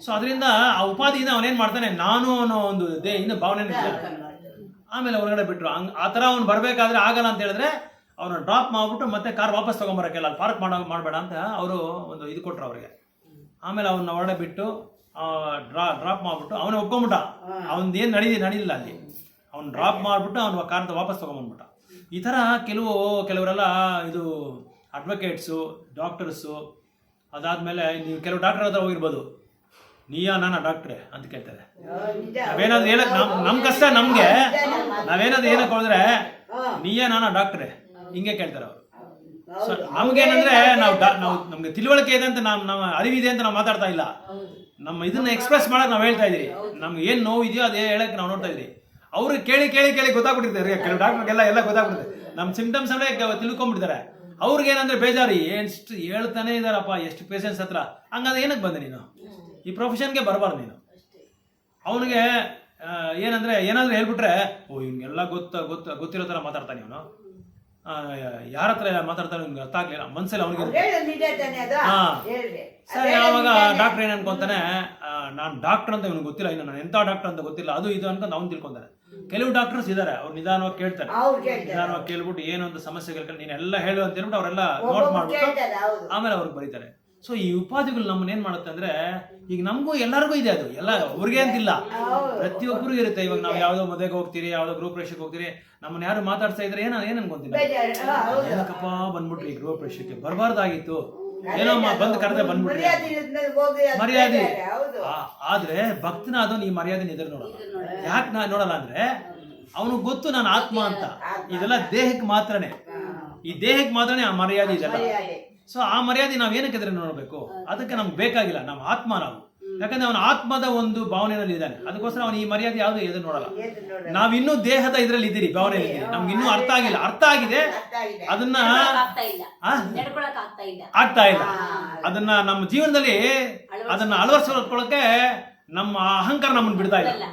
ಸೊ ಅದರಿಂದ ಆ ಉಪಾಧಿಯಿಂದ ಅವನೇನು ಮಾಡ್ತಾನೆ, ನಾನು ಅನ್ನೋ ಒಂದು ಇನ್ನು ಭಾವನೆ ಇರ್ತಾನೆ. ಆಮೇಲೆ ಹೊರಗಡೆ ಬಿಟ್ರು ಆ ಥರ ಅವ್ನು ಬರಬೇಕಾದ್ರೆ ಆಗಲ್ಲ ಅಂತ ಹೇಳಿದ್ರೆ ಅವ್ರನ್ನ ಡ್ರಾಪ್ ಮಾಡಿಬಿಟ್ಟು ಮತ್ತೆ ಕಾರ್ ವಾಪಸ್ ತೊಗೊಂಬರೋಕ್ಕೆಲ್ಲ ಅಲ್ಲಿ ಪಾರ್ಕ್ ಮಾಡಬೇಡ ಅಂತ ಅವರು ಒಂದು ಇದು ಕೊಟ್ಟರು ಅವ್ರಿಗೆ. ಆಮೇಲೆ ಅವನ್ನ ಹೊರಗಡೆ ಬಿಟ್ಟು ಡ್ರಾಪ್ ಮಾಡಿಬಿಟ್ಟು ಅವನೇ ಒಪ್ಕೊಂಬಿಟ್ಟ. ಅವನದೇನು ನಡೀಲಿಲ್ಲ ಅಲ್ಲಿ. ಅವ್ನು ಡ್ರಾಪ್ ಮಾಡಿಬಿಟ್ಟು ಅವ್ನು ಕಾರ್ನ ವಾಪಸ್ ತೊಗೊಂಬಂದ್ಬಿಟ್ಟ. ಈ ಥರ ಕೆಲವರೆಲ್ಲ ಇದು ಅಡ್ವೊಕೇಟ್ಸು, ಡಾಕ್ಟರ್ಸು, ಅದಾದಮೇಲೆ ನೀವು ಕೆಲವು ಡಾಕ್ಟರ್ ಹತ್ರ ಹೋಗಿರ್ಬೋದು, ನೀಯಾ ನಾನಾ ಡಾಕ್ಟ್ರೆ ಅಂತ ಕೇಳ್ತಾರೆ. ನಾವೇನಾದ್ರು ಹೇಳಕ್ ನಮ್ಮ ಕಷ್ಟ ನಮಗೆ, ನಾವೇನಾದ್ರು ಏನಕ್ಕೆ ಹೋದ್ರೆ ನೀಯಾ ನಾನಾ ಡಾಕ್ಟ್ರೆ ಹಿಂಗೆ ಕೇಳ್ತಾರೆ ಅವರು. ಸೊ ನಮ್ಗೇನಂದ್ರೆ ನಾವು ನಮ್ಗೆ ತಿಳುವಳಿಕೆ ಇದೆ ಅಂತ ನಮ್ಮ ಅರಿವಿದೆ ಅಂತ ನಾವು ಮಾತಾಡ್ತಾ ಇಲ್ಲ. ನಮ್ಮ ಇದನ್ನ ಎಕ್ಸ್ಪ್ರೆಸ್ ಮಾಡಕ್ ನಾವು ಹೇಳ್ತಾ ಇದೀವಿ. ನಮ್ಗೆ ಏನು ನೋವು ಇದೆಯೋ ಅದೇ ಹೇಳಕ್ ನಾವು ನೋಡ್ತಾ ಇದೀವಿ. ಅವ್ರಿಗೆ ಕೇಳಿ ಗೊತ್ತಾಗ್ಬಿಟ್ಟಿರ್ತಾರೆ. ಕೆಲವು ಡಾಕ್ಟರ್ಗೆಲ್ಲ ಗೊತ್ತಾಗ್ಬಿಡುತ್ತೆ. ನಮ್ಮ ಸಿಂಪ್ಟಮ್ಸ್ ಅಲ್ಲೇ ತಿಳ್ಕೊಂಡ್ಬಿಡ್ತಾರೆ. ಅವ್ರಿಗೇನಂದ್ರೆ ಬೇಜಾರು, ಎಷ್ಟು ಹೇಳ್ತಾನೆ ಇದಾರಪ್ಪ, ಎಷ್ಟು ಪೇಷನ್ಸ್ ಹತ್ರ. ಹಂಗಾದ್ರೆ ಏನಕ್ಕೆ ಬಂದೆ ನೀನು ಈ ಪ್ರೊಫೆಷನ್ಗೆ? ಬರಬಾರ್ದು ನೀನು. ಅವನಿಗೆ ಏನಂದ್ರೆ ಏನಾದ್ರು ಹೇಳ್ಬಿಟ್ರೆ ಇವ್ನಿಗೆಲ್ಲ ಗೊತ್ತಿರೋ ಥರ ಮಾತಾಡ್ತಾನೆ ಇವನು. ಯಾರ ಹತ್ರ ಮಾತಾಡ್ತಾನೆ ನಿಮ್ಗೆ ಅರ್ಥ ಆಗ್ಲಿಲ್ಲ ಮನ್ಸಲ್ಲಿ ಅವನಿಗೆ. ಸರಿ, ಆವಾಗ ಡಾಕ್ಟರ್ ಏನ್ ಅನ್ಕೊಂತಾನೆ, ನಾನು ಡಾಕ್ಟರ್ ಅಂತ ಇವ್ನಿಗೆ ಗೊತ್ತಿಲ್ಲ, ಇನ್ನು ನಾನು ಎಂಥ ಡಾಕ್ಟರ್ ಅಂತ ಗೊತ್ತಿಲ್ಲ, ಅದು ಇದು ಅನ್ಕೊಂಡು ಅವ್ನು ತಿಳ್ಕೊಂತಾನೆ. ಕೆಲವು ಡಾಕ್ಟರ್ಸ್ ಇದಾರೆ, ಅವ್ರು ನಿಧಾನವಾಗಿ ಕೇಳ್ತಾರೆ. ನಿಧಾನವಾಗಿ ಕೇಳ್ಬಿಟ್ಟು ಏನು ಅಂತ ಸಮಸ್ಯೆ ಕೇಳ್ಕೊಂಡು ನೀನೆಲ್ಲ ಹೇಳು ಅಂತ ಹೇಳ್ಬಿಟ್ಟು ಅವರೆಲ್ಲ ನೋಟ್ ಮಾಡ್ಬಿಟ್ಟು ಆಮೇಲೆ ಅವ್ರಿಗೆ ಬರೀತಾರೆ. ಸೊ ಈ ಉಪಾಧಿಗಳು ನಮ್ಮನ್ನ ಏನ್ ಮಾಡುತ್ತೆ ಅಂದ್ರೆ, ಈಗ ನಮಗೂ ಎಲ್ಲರಿಗೂ ಇದೆ, ಅದು ಎಲ್ಲ ಅವ್ರಿಗೆ ಅಂತಿಲ್ಲ, ಪ್ರತಿಯೊಬ್ಬರಿಗೂ ಇರುತ್ತೆ. ಇವಾಗ ನಾವು ಯಾವ್ದೋ ಮದುವೆಗೆ ಹೋಗ್ತೀರಿ, ಯಾವ್ದೋ ಗೃಹ ಪ್ರವೇಶಕ್ಕೆ ಹೋಗ್ತೀರಿ, ನಮ್ಮನ್ನ ಯಾರು ಮಾತಾಡ್ತಾ ಇದ್ರೆ ಏನ್ ಅನ್ಕೊಂತೀನಿ, ಏನಕ್ಕಪ್ಪ ಬಂದ್ಬಿಟ್ರಿ ಗೃಹ ಪ್ರವೇಶಕ್ಕೆ, ಬರಬಾರ್ದಾಗಿತ್ತು, ಏನೋ ಬಂದ್ ಕರೆದ್ರೆ ಬಂದ್ಬಿಟ್ರಿ ಮರ್ಯಾದೆ. ಆದ್ರೆ ಭಕ್ತನ ಅದನ್ನ ಈ ಮರ್ಯಾದೆ ಎದುರು ನೋಡಲ್ಲ. ಯಾಕೆ ನಾ ನೋಡಲ್ಲ ಅಂದ್ರೆ ಅವನಿಗೆ ಗೊತ್ತು ನಾನು ಆತ್ಮ ಅಂತ. ಇದೆಲ್ಲ ದೇಹಕ್ಕೆ ಮಾತ್ರನೇ, ಈ ದೇಹಕ್ಕೆ ಮಾತ್ರನೇ ಆ ಮರ್ಯಾದೆ ಇದೆಲ್ಲ. ಸೊ ಆ ಮರ್ಯಾದೆ ನಾವ್ ಏನಕ್ಕೆ ಎದುರು ನೋಡ್ಬೇಕು? ಅದಕ್ಕೆ ನಮ್ಗೆ ಬೇಕಾಗಿಲ್ಲ. ನಮ್ಮ ಆತ್ಮ ನಾವು, ಯಾಕಂದ್ರೆ ಅವನ ಆತ್ಮದ ಒಂದು ಭಾವನೆಯಲ್ಲಿ ಇದ್ದಾನೆ. ಅದಕ್ಕೋಸ್ಕರ ಅವನು ಈ ಮರ್ಯಾದೆ ಯಾವ್ದು ಎದುರು ನೋಡಲ್ಲ. ನಾವಿನ್ನೂ ದೇಹದ ಇದ್ರಲ್ಲಿ ಇದ್ದೀರಿ, ಭಾವನೆಯಲ್ಲಿ ಇದ್ದೀರಿ. ನಮ್ಗೆ ಇನ್ನೂ ಅರ್ಥ ಆಗಿಲ್ಲ. ಅರ್ಥ ಆಗಿದೆ, ಅದನ್ನ ಆಗ್ತಾ ಇಲ್ಲ. ಅದನ್ನ ನಮ್ಮ ಜೀವನದಲ್ಲಿ ಅದನ್ನ ಅಳವಡಿಸ್ಕೊಳ್ಳಕ್ಕೆ ನಮ್ಮ ಅಹಂಕಾರ ನಮ್ಮನ್ನು ಬಿಡ್ತಾ ಇಲ್ಲ.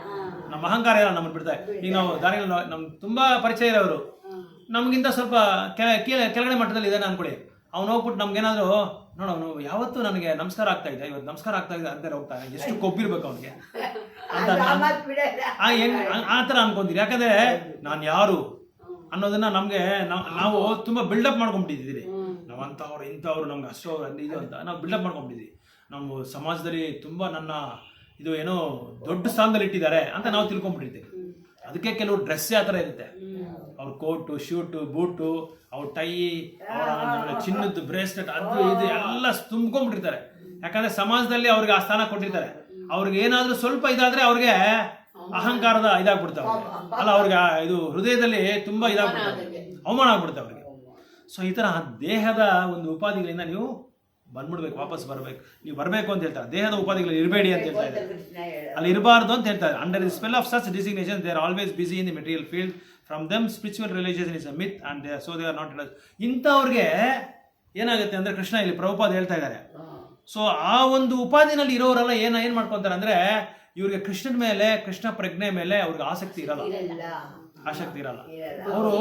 ನಮ್ಮ ಅಹಂಕಾರ ಎಲ್ಲ ನಮ್ಮನ್ನು ಬಿಡ್ತಾ ಇಲ್ಲ. ಈಗ ನಾವು ದಾರಿಯಲ್ಲಿ ನಮ್ಗೆ ತುಂಬಾ ಪರಿಚಯ ಇರೋರು, ನಮ್ಗಿಂತ ಸ್ವಲ್ಪ ಕೆಳಗಡೆ ಮಟ್ಟದಲ್ಲಿ ಇದ್ದಾನೆ ಅನ್ಕೊಳ್ಳಿ. ಅವ್ನು ಹೋಗ್ಬಿಟ್ಟು ನಮ್ಗೇನಾದ್ರು ನೋಡು, ಅವನು ಯಾವತ್ತೂ ನನಗೆ ನಮಸ್ಕಾರ ಆಗ್ತಾ ಇದೆ, ಇವತ್ತು ನಮಸ್ಕಾರ ಆಗ್ತಾ ಇದೆ ಅಂತ ಹೋಗ್ತಾನೆ. ಎಷ್ಟು ಕೊಬ್ಬಿರ್ಬೇಕು ಅವನಿಗೆ ಅಂತ ಆ ಥರ ಅನ್ಕೊಂತೀರಿ. ಯಾಕಂದ್ರೆ ನಾನು ಯಾರು ಅನ್ನೋದನ್ನ ನಮ್ಗೆ ನಾವು ತುಂಬಾ ಬಿಲ್ಡಪ್ ಮಾಡ್ಕೊಂಡ್ಬಿಟ್ಟಿದ್ದೀರಿ. ನಾವು ಅಂತವ್ರು ಇಂಥವ್ರು, ನಮ್ಗೆ ಅಷ್ಟು ಅವ್ರು ಇದು ಅಂತ ನಾವು ಬಿಲ್ಡಪ್ ಮಾಡ್ಕೊಂಡ್ಬಿಟ್ಟಿದ್ದೀವಿ. ನಾವು ಸಮಾಜದಲ್ಲಿ ತುಂಬಾ ನನ್ನ ಇದು ಏನೋ ದೊಡ್ಡ ಸ್ಥಾನದಲ್ಲಿ ಇಟ್ಟಿದ್ದಾರೆ ಅಂತ ನಾವು ತಿಳ್ಕೊಂಡ್ಬಿಟ್ಟಿರ್ತೀವಿ. ಅದಕ್ಕೆ ಕೆಲವು ಡ್ರೆಸ್ಸೇ ಆ ಥರ ಇರುತ್ತೆ. ಅವ್ರ ಕೋಟು, ಶೂಟು, ಬೂಟು, ಅವ್ರ ಟೈ, ಚಿನ್ನದ್ದು ಬ್ರೇಸ್ಲೆಟ್, ಅದು ಇದು ಎಲ್ಲ ತುಂಬ್ಕೊಂಡ್ಬಿಟ್ಟಿರ್ತಾರೆ. ಯಾಕಂದ್ರೆ ಸಮಾಜದಲ್ಲಿ ಅವ್ರಿಗೆ ಆ ಸ್ಥಾನ ಕೊಟ್ಟಿರ್ತಾರೆ. ಅವ್ರಿಗೆ ಏನಾದ್ರೂ ಸ್ವಲ್ಪ ಇದಾದ್ರೆ ಅವ್ರಿಗೆ ಅಹಂಕಾರದ ಇದಾಗ್ಬಿಡ್ತಾವೆ ಅಲ್ಲ, ಅವ್ರಿಗೆ ಇದು ಹೃದಯದಲ್ಲಿ ತುಂಬಾ ಇದಾಗ್ಬಿಡ್ತಾರೆ, ಅವಮಾನ ಆಗ್ಬಿಡುತ್ತೆ ಅವ್ರಿಗೆ. ಸೊ ಈ ತರ ದೇಹದ ಒಂದು ಉಪಾಧಿಗಳಿಂದ ನೀವು ಬಂದ್ಬಿಡ್ಬೇಕು, ವಾಪಸ್ ಬರ್ಬೇಕು. ನೀವು ಬರಬೇಕು ಅಂತ ಹೇಳ್ತಾರೆ. ದೇಹದ ಉಪಾಧಿಗಳು ಇರಬೇಡಿ ಅಂತ ಹೇಳ್ತಾ ಇದ್ದಾರೆ, ಅಲ್ಲಿ ಇರಬಾರ್ದು ಅಂತ ಹೇಳ್ತಾರೆ. Under the spell of such designation they are always busy in the material field. From them spiritual religion is a myth and so they are not. ಇಂಥವ್ರಿಗೆ ಏನಾಗುತ್ತೆ ಅಂದ್ರೆ, ಕೃಷ್ಣ ಇಲ್ಲಿ ಪ್ರಭುಪಾದ ಹೇಳ್ತಾ ಇದ್ದಾರೆ. ಸೊ ಆ ಒಂದು ಉಪಾಧಿನಲ್ಲಿ ಇರೋರೆಲ್ಲ ಏನ್ ಮಾಡ್ಕೊಂತಾರೆ ಅಂದ್ರೆ, ಇವ್ರಿಗೆ ಕೃಷ್ಣನ ಮೇಲೆ, ಕೃಷ್ಣ ಪ್ರಜ್ಞೆ ಮೇಲೆ ಅವ್ರಿಗೆ ಆಸಕ್ತಿ ಇರಲ್ಲ. ಅವರು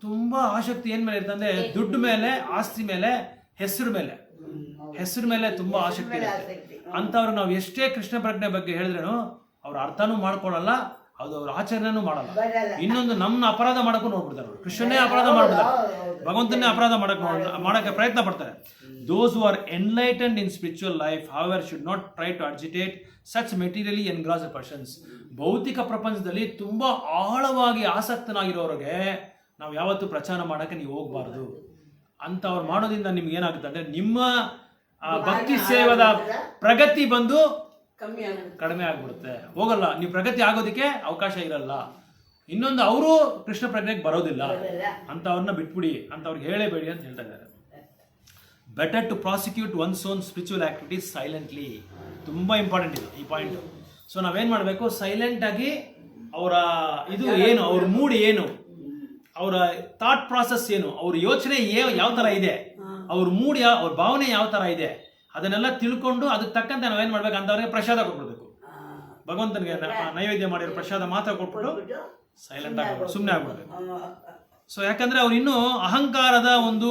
ತುಂಬಾ ಆಸಕ್ತಿ ಏನ್ ಮೇಲೆ ಇರ್ತಂದ್ರೆ, ದುಡ್ಡು ಮೇಲೆ, ಆಸ್ತಿ ಮೇಲೆ, ಹೆಸರು ಮೇಲೆ ತುಂಬಾ ಆಸಕ್ತಿ ಇರುತ್ತೆ. ಅಂತವ್ರು ನಾವು ಎಷ್ಟೇ ಕೃಷ್ಣ ಪ್ರಜ್ಞೆ ಬಗ್ಗೆ ಹೇಳಿದ್ರೇನು ಅವ್ರ ಅರ್ಥನೂ ಮಾಡ್ಕೊಳ್ಳಲ್ಲ, ಅದು ಅವ್ರ ಆಚರಣೆನೂ ಮಾಡಲ್ಲ. ಇನ್ನೊಂದು ನಮ್ಮನ್ನ ಅಪರಾಧ ಮಾಡಕ್ಕೂ ನೋಡ್ಬಿಡ್ತಾರೆ ಅವರು. ಕೃಷ್ಣನೇ ಅಪರಾಧ ಮಾಡ್ಬಿಡ್ತಾರೆ, ಭಗವಂತನೇ ಅಪರಾಧ ಮಾಡಕ್ಕೆ ಪ್ರಯತ್ನ ಪಡ್ತಾರೆ. Those who are enlightened in spiritual life, however, should not try to agitate such materially engrossed persons. ಭೌತಿಕ ಪ್ರಪಂಚದಲ್ಲಿ ತುಂಬಾ ಆಳವಾಗಿ ಆಸಕ್ತನಾಗಿರೋರಿಗೆ ನಾವು ಯಾವತ್ತೂ ಪ್ರಚಾರ ಮಾಡಕ್ಕೆ ನೀವು ಹೋಗ್ಬಾರ್ದು. ಅಂತ ಅವ್ರು ಮಾಡೋದ್ರಿಂದ ನಿಮ್ಗೆ ಏನಾಗುತ್ತೆ ಅಂದ್ರೆ, ನಿಮ್ಮ ಭಕ್ತಿ ಸೇವದ ಪ್ರಗತಿ ಬಂದು ಕಡಿಮೆ ಆಗ್ಬಿಡುತ್ತೆ, ಹೋಗಲ್ಲ. ನೀವು ಪ್ರಗತಿ ಆಗೋದಕ್ಕೆ ಅವಕಾಶ ಇರಲ್ಲ. ಇನ್ನೊಂದು, ಅವರು ಕೃಷ್ಣ ಪ್ರಜ್ಞೆಗೆ ಬರೋದಿಲ್ಲ. ಅಂತ ಅವ್ರನ್ನ ಬಿಟ್ಬಿಡಿ, ಅಂತ ಅವ್ರಿಗೆ ಹೇಳಬೇಡಿ ಅಂತ ಹೇಳ್ತಾ ಇದ್ದಾರೆ. Better to prosecute one's own spiritual activities silently. ತುಂಬಾ ಇಂಪಾರ್ಟೆಂಟ್ ಇದು, ಈ ಪಾಯಿಂಟ್. ಸೊ ನಾವೇನ್ ಮಾಡಬೇಕು, ಸೈಲೆಂಟ್ ಆಗಿ ಅವರ ಇದು ಏನು, ಅವ್ರ ಮೂಡ್ ಏನು, ಅವರ ಥಾಟ್ ಪ್ರಾಸೆಸ್ ಏನು, ಅವ್ರ ಯೋಚನೆ ಯಾವ ತರ ಇದೆ ಅವ್ರ ಮೂಡ್ ಅವ್ರ ಭಾವನೆ ಯಾವ ತರ ಇದೆ ಅದನ್ನೆಲ್ಲ ತಿಳ್ಕೊಂಡು ಅದಕ್ಕೆ ತಕ್ಕಂತೆ ನಾವೇನ್ ಮಾಡ್ಬೇಕು ಅಂತ ಅವ್ರಿಗೆ ಪ್ರಸಾದ ಕೊಟ್ಬಿಡ್ಬೇಕು. ಭಗವಂತನಿಗೆ ನೈವೇದ್ಯ ಮಾಡಿರೋ ಪ್ರಸಾದ ಮಾತ್ರ ಕೊಟ್ಬಿಟ್ಟು ಸೈಲೆಂಟ್ ಆಗಿ ಸುಮ್ಮನೆ ಆಗ್ಬಿಡ್ಬೇಕು. ಸೊ ಯಾಕಂದ್ರೆ ಅವ್ರು ಇನ್ನೂ ಅಹಂಕಾರದ ಒಂದು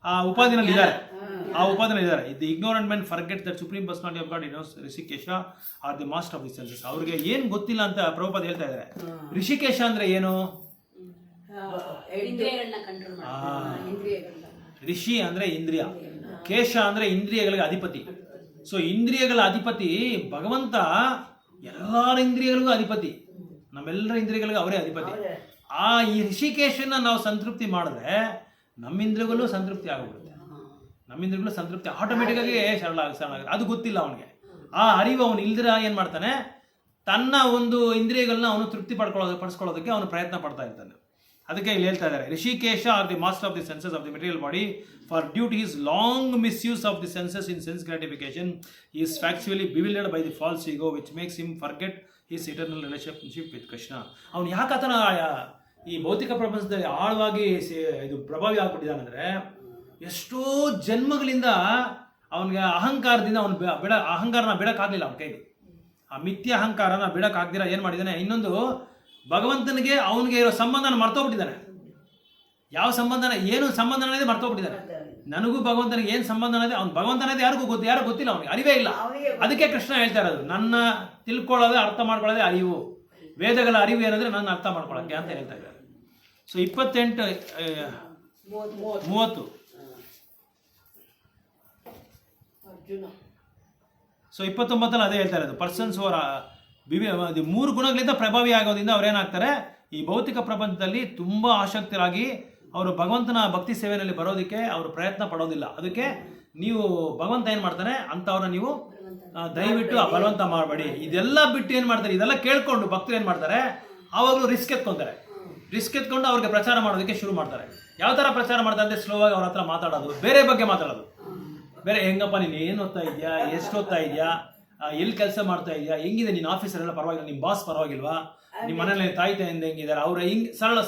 ಆ ಉಪಾಧಿನಲ್ಲಿ ಇದ್ದಾರೆ, ಆ ಉಪಾಧಿನಲ್ಲಿ ಇದ್ದಾರೆ. The ignorant men forget that supreme personality of God knows Rishikesha are the master of the senses. ಅವ್ರಿಗೆ ಏನ್ ಗೊತ್ತಿಲ್ಲ ಅಂತ ಪ್ರಭುಪಾದ ಹೇಳ್ತಾ ಇದ್ದಾರೆ. ರಿಷಿಕೇಶ ಅಂದ್ರೆ ಏನು? ಇಂದ್ರಿಯಗಳನ್ನ ಕಂಟ್ರೋಲ್ ಮಾಡಿ. ರಿಷಿ ಅಂದ್ರೆ ಇಂದ್ರಿಯ, ಕೇಶ ಅಂದ್ರೆ ಇಂದ್ರಿಯಗಳಿಗೆ ಅಧಿಪತಿ. ಸೊ ಇಂದ್ರಿಯಗಳ ಅಧಿಪತಿ ಭಗವಂತ, ಎಲ್ಲರ ಇಂದ್ರಿಯಗಳಿಗೂ ಅಧಿಪತಿ, ನಮ್ಮೆಲ್ಲರ ಇಂದ್ರಿಯಗಳಿಗೂ ಅವರೇ ಅಧಿಪತಿ. ಆ ಈ ಋಷಿಕೇಶನ ನಾವು ಸಂತೃಪ್ತಿ ಮಾಡಿದ್ರೆ ನಮ್ಮ ಇಂದ್ರಿಯಗಳು ಸಂತೃಪ್ತಿ ಆಗಿಬಿಡುತ್ತೆ. ನಮ್ಮ ಇಂದ್ರಿಯಗಳು ಸಂತೃಪ್ತಿ ಆಟೋಮೆಟಿಕ್ ಆಗಿ ಸರಳ ಆಗುತ್ತೆ. ಅದು ಗೊತ್ತಿಲ್ಲ ಅವನಿಗೆ. ಆ ಅರಿವು ಅವನು ಇಲ್ದಿರ ಏನ್ ಮಾಡ್ತಾನೆ, ತನ್ನ ಒಂದು ಇಂದ್ರಿಯಗಳನ್ನ ಅವನು ತೃಪ್ತಿ ಪಡಿಸ್ಕೊಳ್ಳೋದಕ್ಕೆ ಅವನು ಪ್ರಯತ್ನ ಪಡ್ತಾ ಇರ್ತಾನೆ. ಅದಕ್ಕೆ ಇಲ್ಲಿ ಹೇಳ್ತಾ ಇದ್ದಾರೆ, Rishikesha are the master of the senses of the material body. For due to his long misuse of the senses in sense gratification he is factually bewildered by the false ego which makes him forget his eternal relationship with Krishna. ಅವನು ಯಾಕತನ ಈ ಭೌತಿಕ ಪ್ರಪಂಚದಲ್ಲಿ ಆಳವಾಗಿ ಇದು ಪ್ರಭಾವಿ ಆಗ್ಬಿಟ್ಟಿದ್ದಾನಂದ್ರೆ, ಎಷ್ಟೋ ಜನ್ಮಗಳಿಂದ ಅವನಿಗೆ ಅಹಂಕಾರದಿಂದ ಅವನು ಅಹಂಕಾರನ ಬಿಡಕ್ಕಾಗಲಿಲ್ಲ ಅವನ ಕೈಗೆ. ಆ ಮಿಥ್ಯ ಅಹಂಕಾರನ ಬಿಡಕ್ಕಾಗ್ದಿರ ಏನ್ ಮಾಡಿದ್ದಾನೆ, ಇನ್ನೊಂದು ಭಗವಂತನಿಗೆ ಅವನಿಗೆ ಇರೋ ಸಂಬಂಧನ ಮರ್ತೋಗ್ಬಿಟ್ಟಿದ್ದಾನೆ. ಯಾವ ಸಂಬಂಧನ, ಏನು ಸಂಬಂಧ ಅನ್ನೋದೇ ಮರ್ತೋಗ್ಬಿಟ್ಟಿದ್ದಾನೆ. ನನಗೂ ಭಗವಂತನಿಗೆ ಏನ್ ಸಂಬಂಧ ಅನ್ನೋದೇ, ಅವ್ನು ಭಗವಂತ ಅನ್ನೋದು ಯಾರಿಗೂ ಗೊತ್ತಿಲ್ಲ, ಅವನಿಗೆ ಅರಿವೇ ಇಲ್ಲ. ಅದಕ್ಕೆ ಕೃಷ್ಣ ಹೇಳ್ತಾ ಇರೋದು, ನನ್ನ ತಿಳ್ಕೊಳ್ಳೋದೇ ಅರ್ಥ ಮಾಡ್ಕೊಳ್ಳೋದೇ ಅರಿವು, ವೇದಗಳ ಅರಿವು ಏನಂದ್ರೆ ನನ್ನ ಅರ್ಥ ಮಾಡ್ಕೊಳ್ಳೋಕೆ ಅಂತ ಹೇಳ್ತಾ ಇದ್ದಾರೆ. ಸೊ 28:30 ಸೊ 29 ಅದೇ ಹೇಳ್ತಾ ಇರೋದು. ಪರ್ಸನ್ಸ್ ಅವರ ಮೂರು ಗುಣಗಳಿಂದ ಪ್ರಭಾವಿ ಆಗೋದ್ರಿಂದ ಅವ್ರೇನಾಗ್ತಾರೆ, ಈ ಭೌತಿಕ ಪ್ರಪಂಚದಲ್ಲಿ ತುಂಬಾ ಆಸಕ್ತರಾಗಿ ಅವರು ಭಗವಂತನ ಭಕ್ತಿ ಸೇವೆಯಲ್ಲಿ ಬರೋದಕ್ಕೆ ಅವರು ಪ್ರಯತ್ನ ಪಡೋದಿಲ್ಲ. ಅದಕ್ಕೆ ನೀವು ಭಗವಂತ ಏನ್ ಮಾಡ್ತಾನೆ ಅಂತವ್ರನ್ನ ನೀವು ದಯವಿಟ್ಟು ಆ ಬಲವಂತ ಮಾಡಬೇಡಿ. ಇದೆಲ್ಲ ಬಿಟ್ಟು ಏನ್ ಮಾಡ್ತಾರೆ, ಇದೆಲ್ಲ ಕೇಳ್ಕೊಂಡು ಭಕ್ತರು ಏನ್ ಮಾಡ್ತಾರೆ, ಆವಾಗಲೂ ರಿಸ್ಕ್ ಎತ್ಕೊಂತಾರೆ. ರಿಸ್ಕ್ ಎತ್ಕೊಂಡು ಅವ್ರಿಗೆ ಪ್ರಚಾರ ಮಾಡೋದಕ್ಕೆ ಶುರು ಮಾಡ್ತಾರೆ. ಯಾವ ತರ ಪ್ರಚಾರ ಮಾಡ್ತಾರೆ ಅಂದ್ರೆ, ಸ್ಲೋ ಆಗಿ ಅವ್ರ ಹತ್ರ ಮಾತಾಡೋದು, ಬೇರೆ ಬಗ್ಗೆ ಮಾತಾಡೋದು. ಬೇರೆ ಹೆಂಗಪ್ಪ ನೀನು ಏನು ಓದ್ತಾ ಇದೆಯಾ, ಎಷ್ಟು ಓದ್ತಾ ಇದೆಯಾ, ಎಲ್ಲಿ ಕೆಲಸ ಮಾಡ್ತಾ ಇದೆಯಾ, ಹೆಂಗಿದೆ ನಿನ್ನ ಆಫೀಸರೆಲ್ಲ ಪರವಾಗಿಲ್ಲ, ನಿಮ್ಮ ಬಾಸ್ ಪರವಾಗಿಲ್ವಾ, ನಿಮ್ಮ ಮನೇಲಿ ತಾಯಿ ತಂದೆ ಹೆಂಗಿದ್ದಾರೆ, ಅವ್ರ ಹಿಂಗ್ ಸರಳ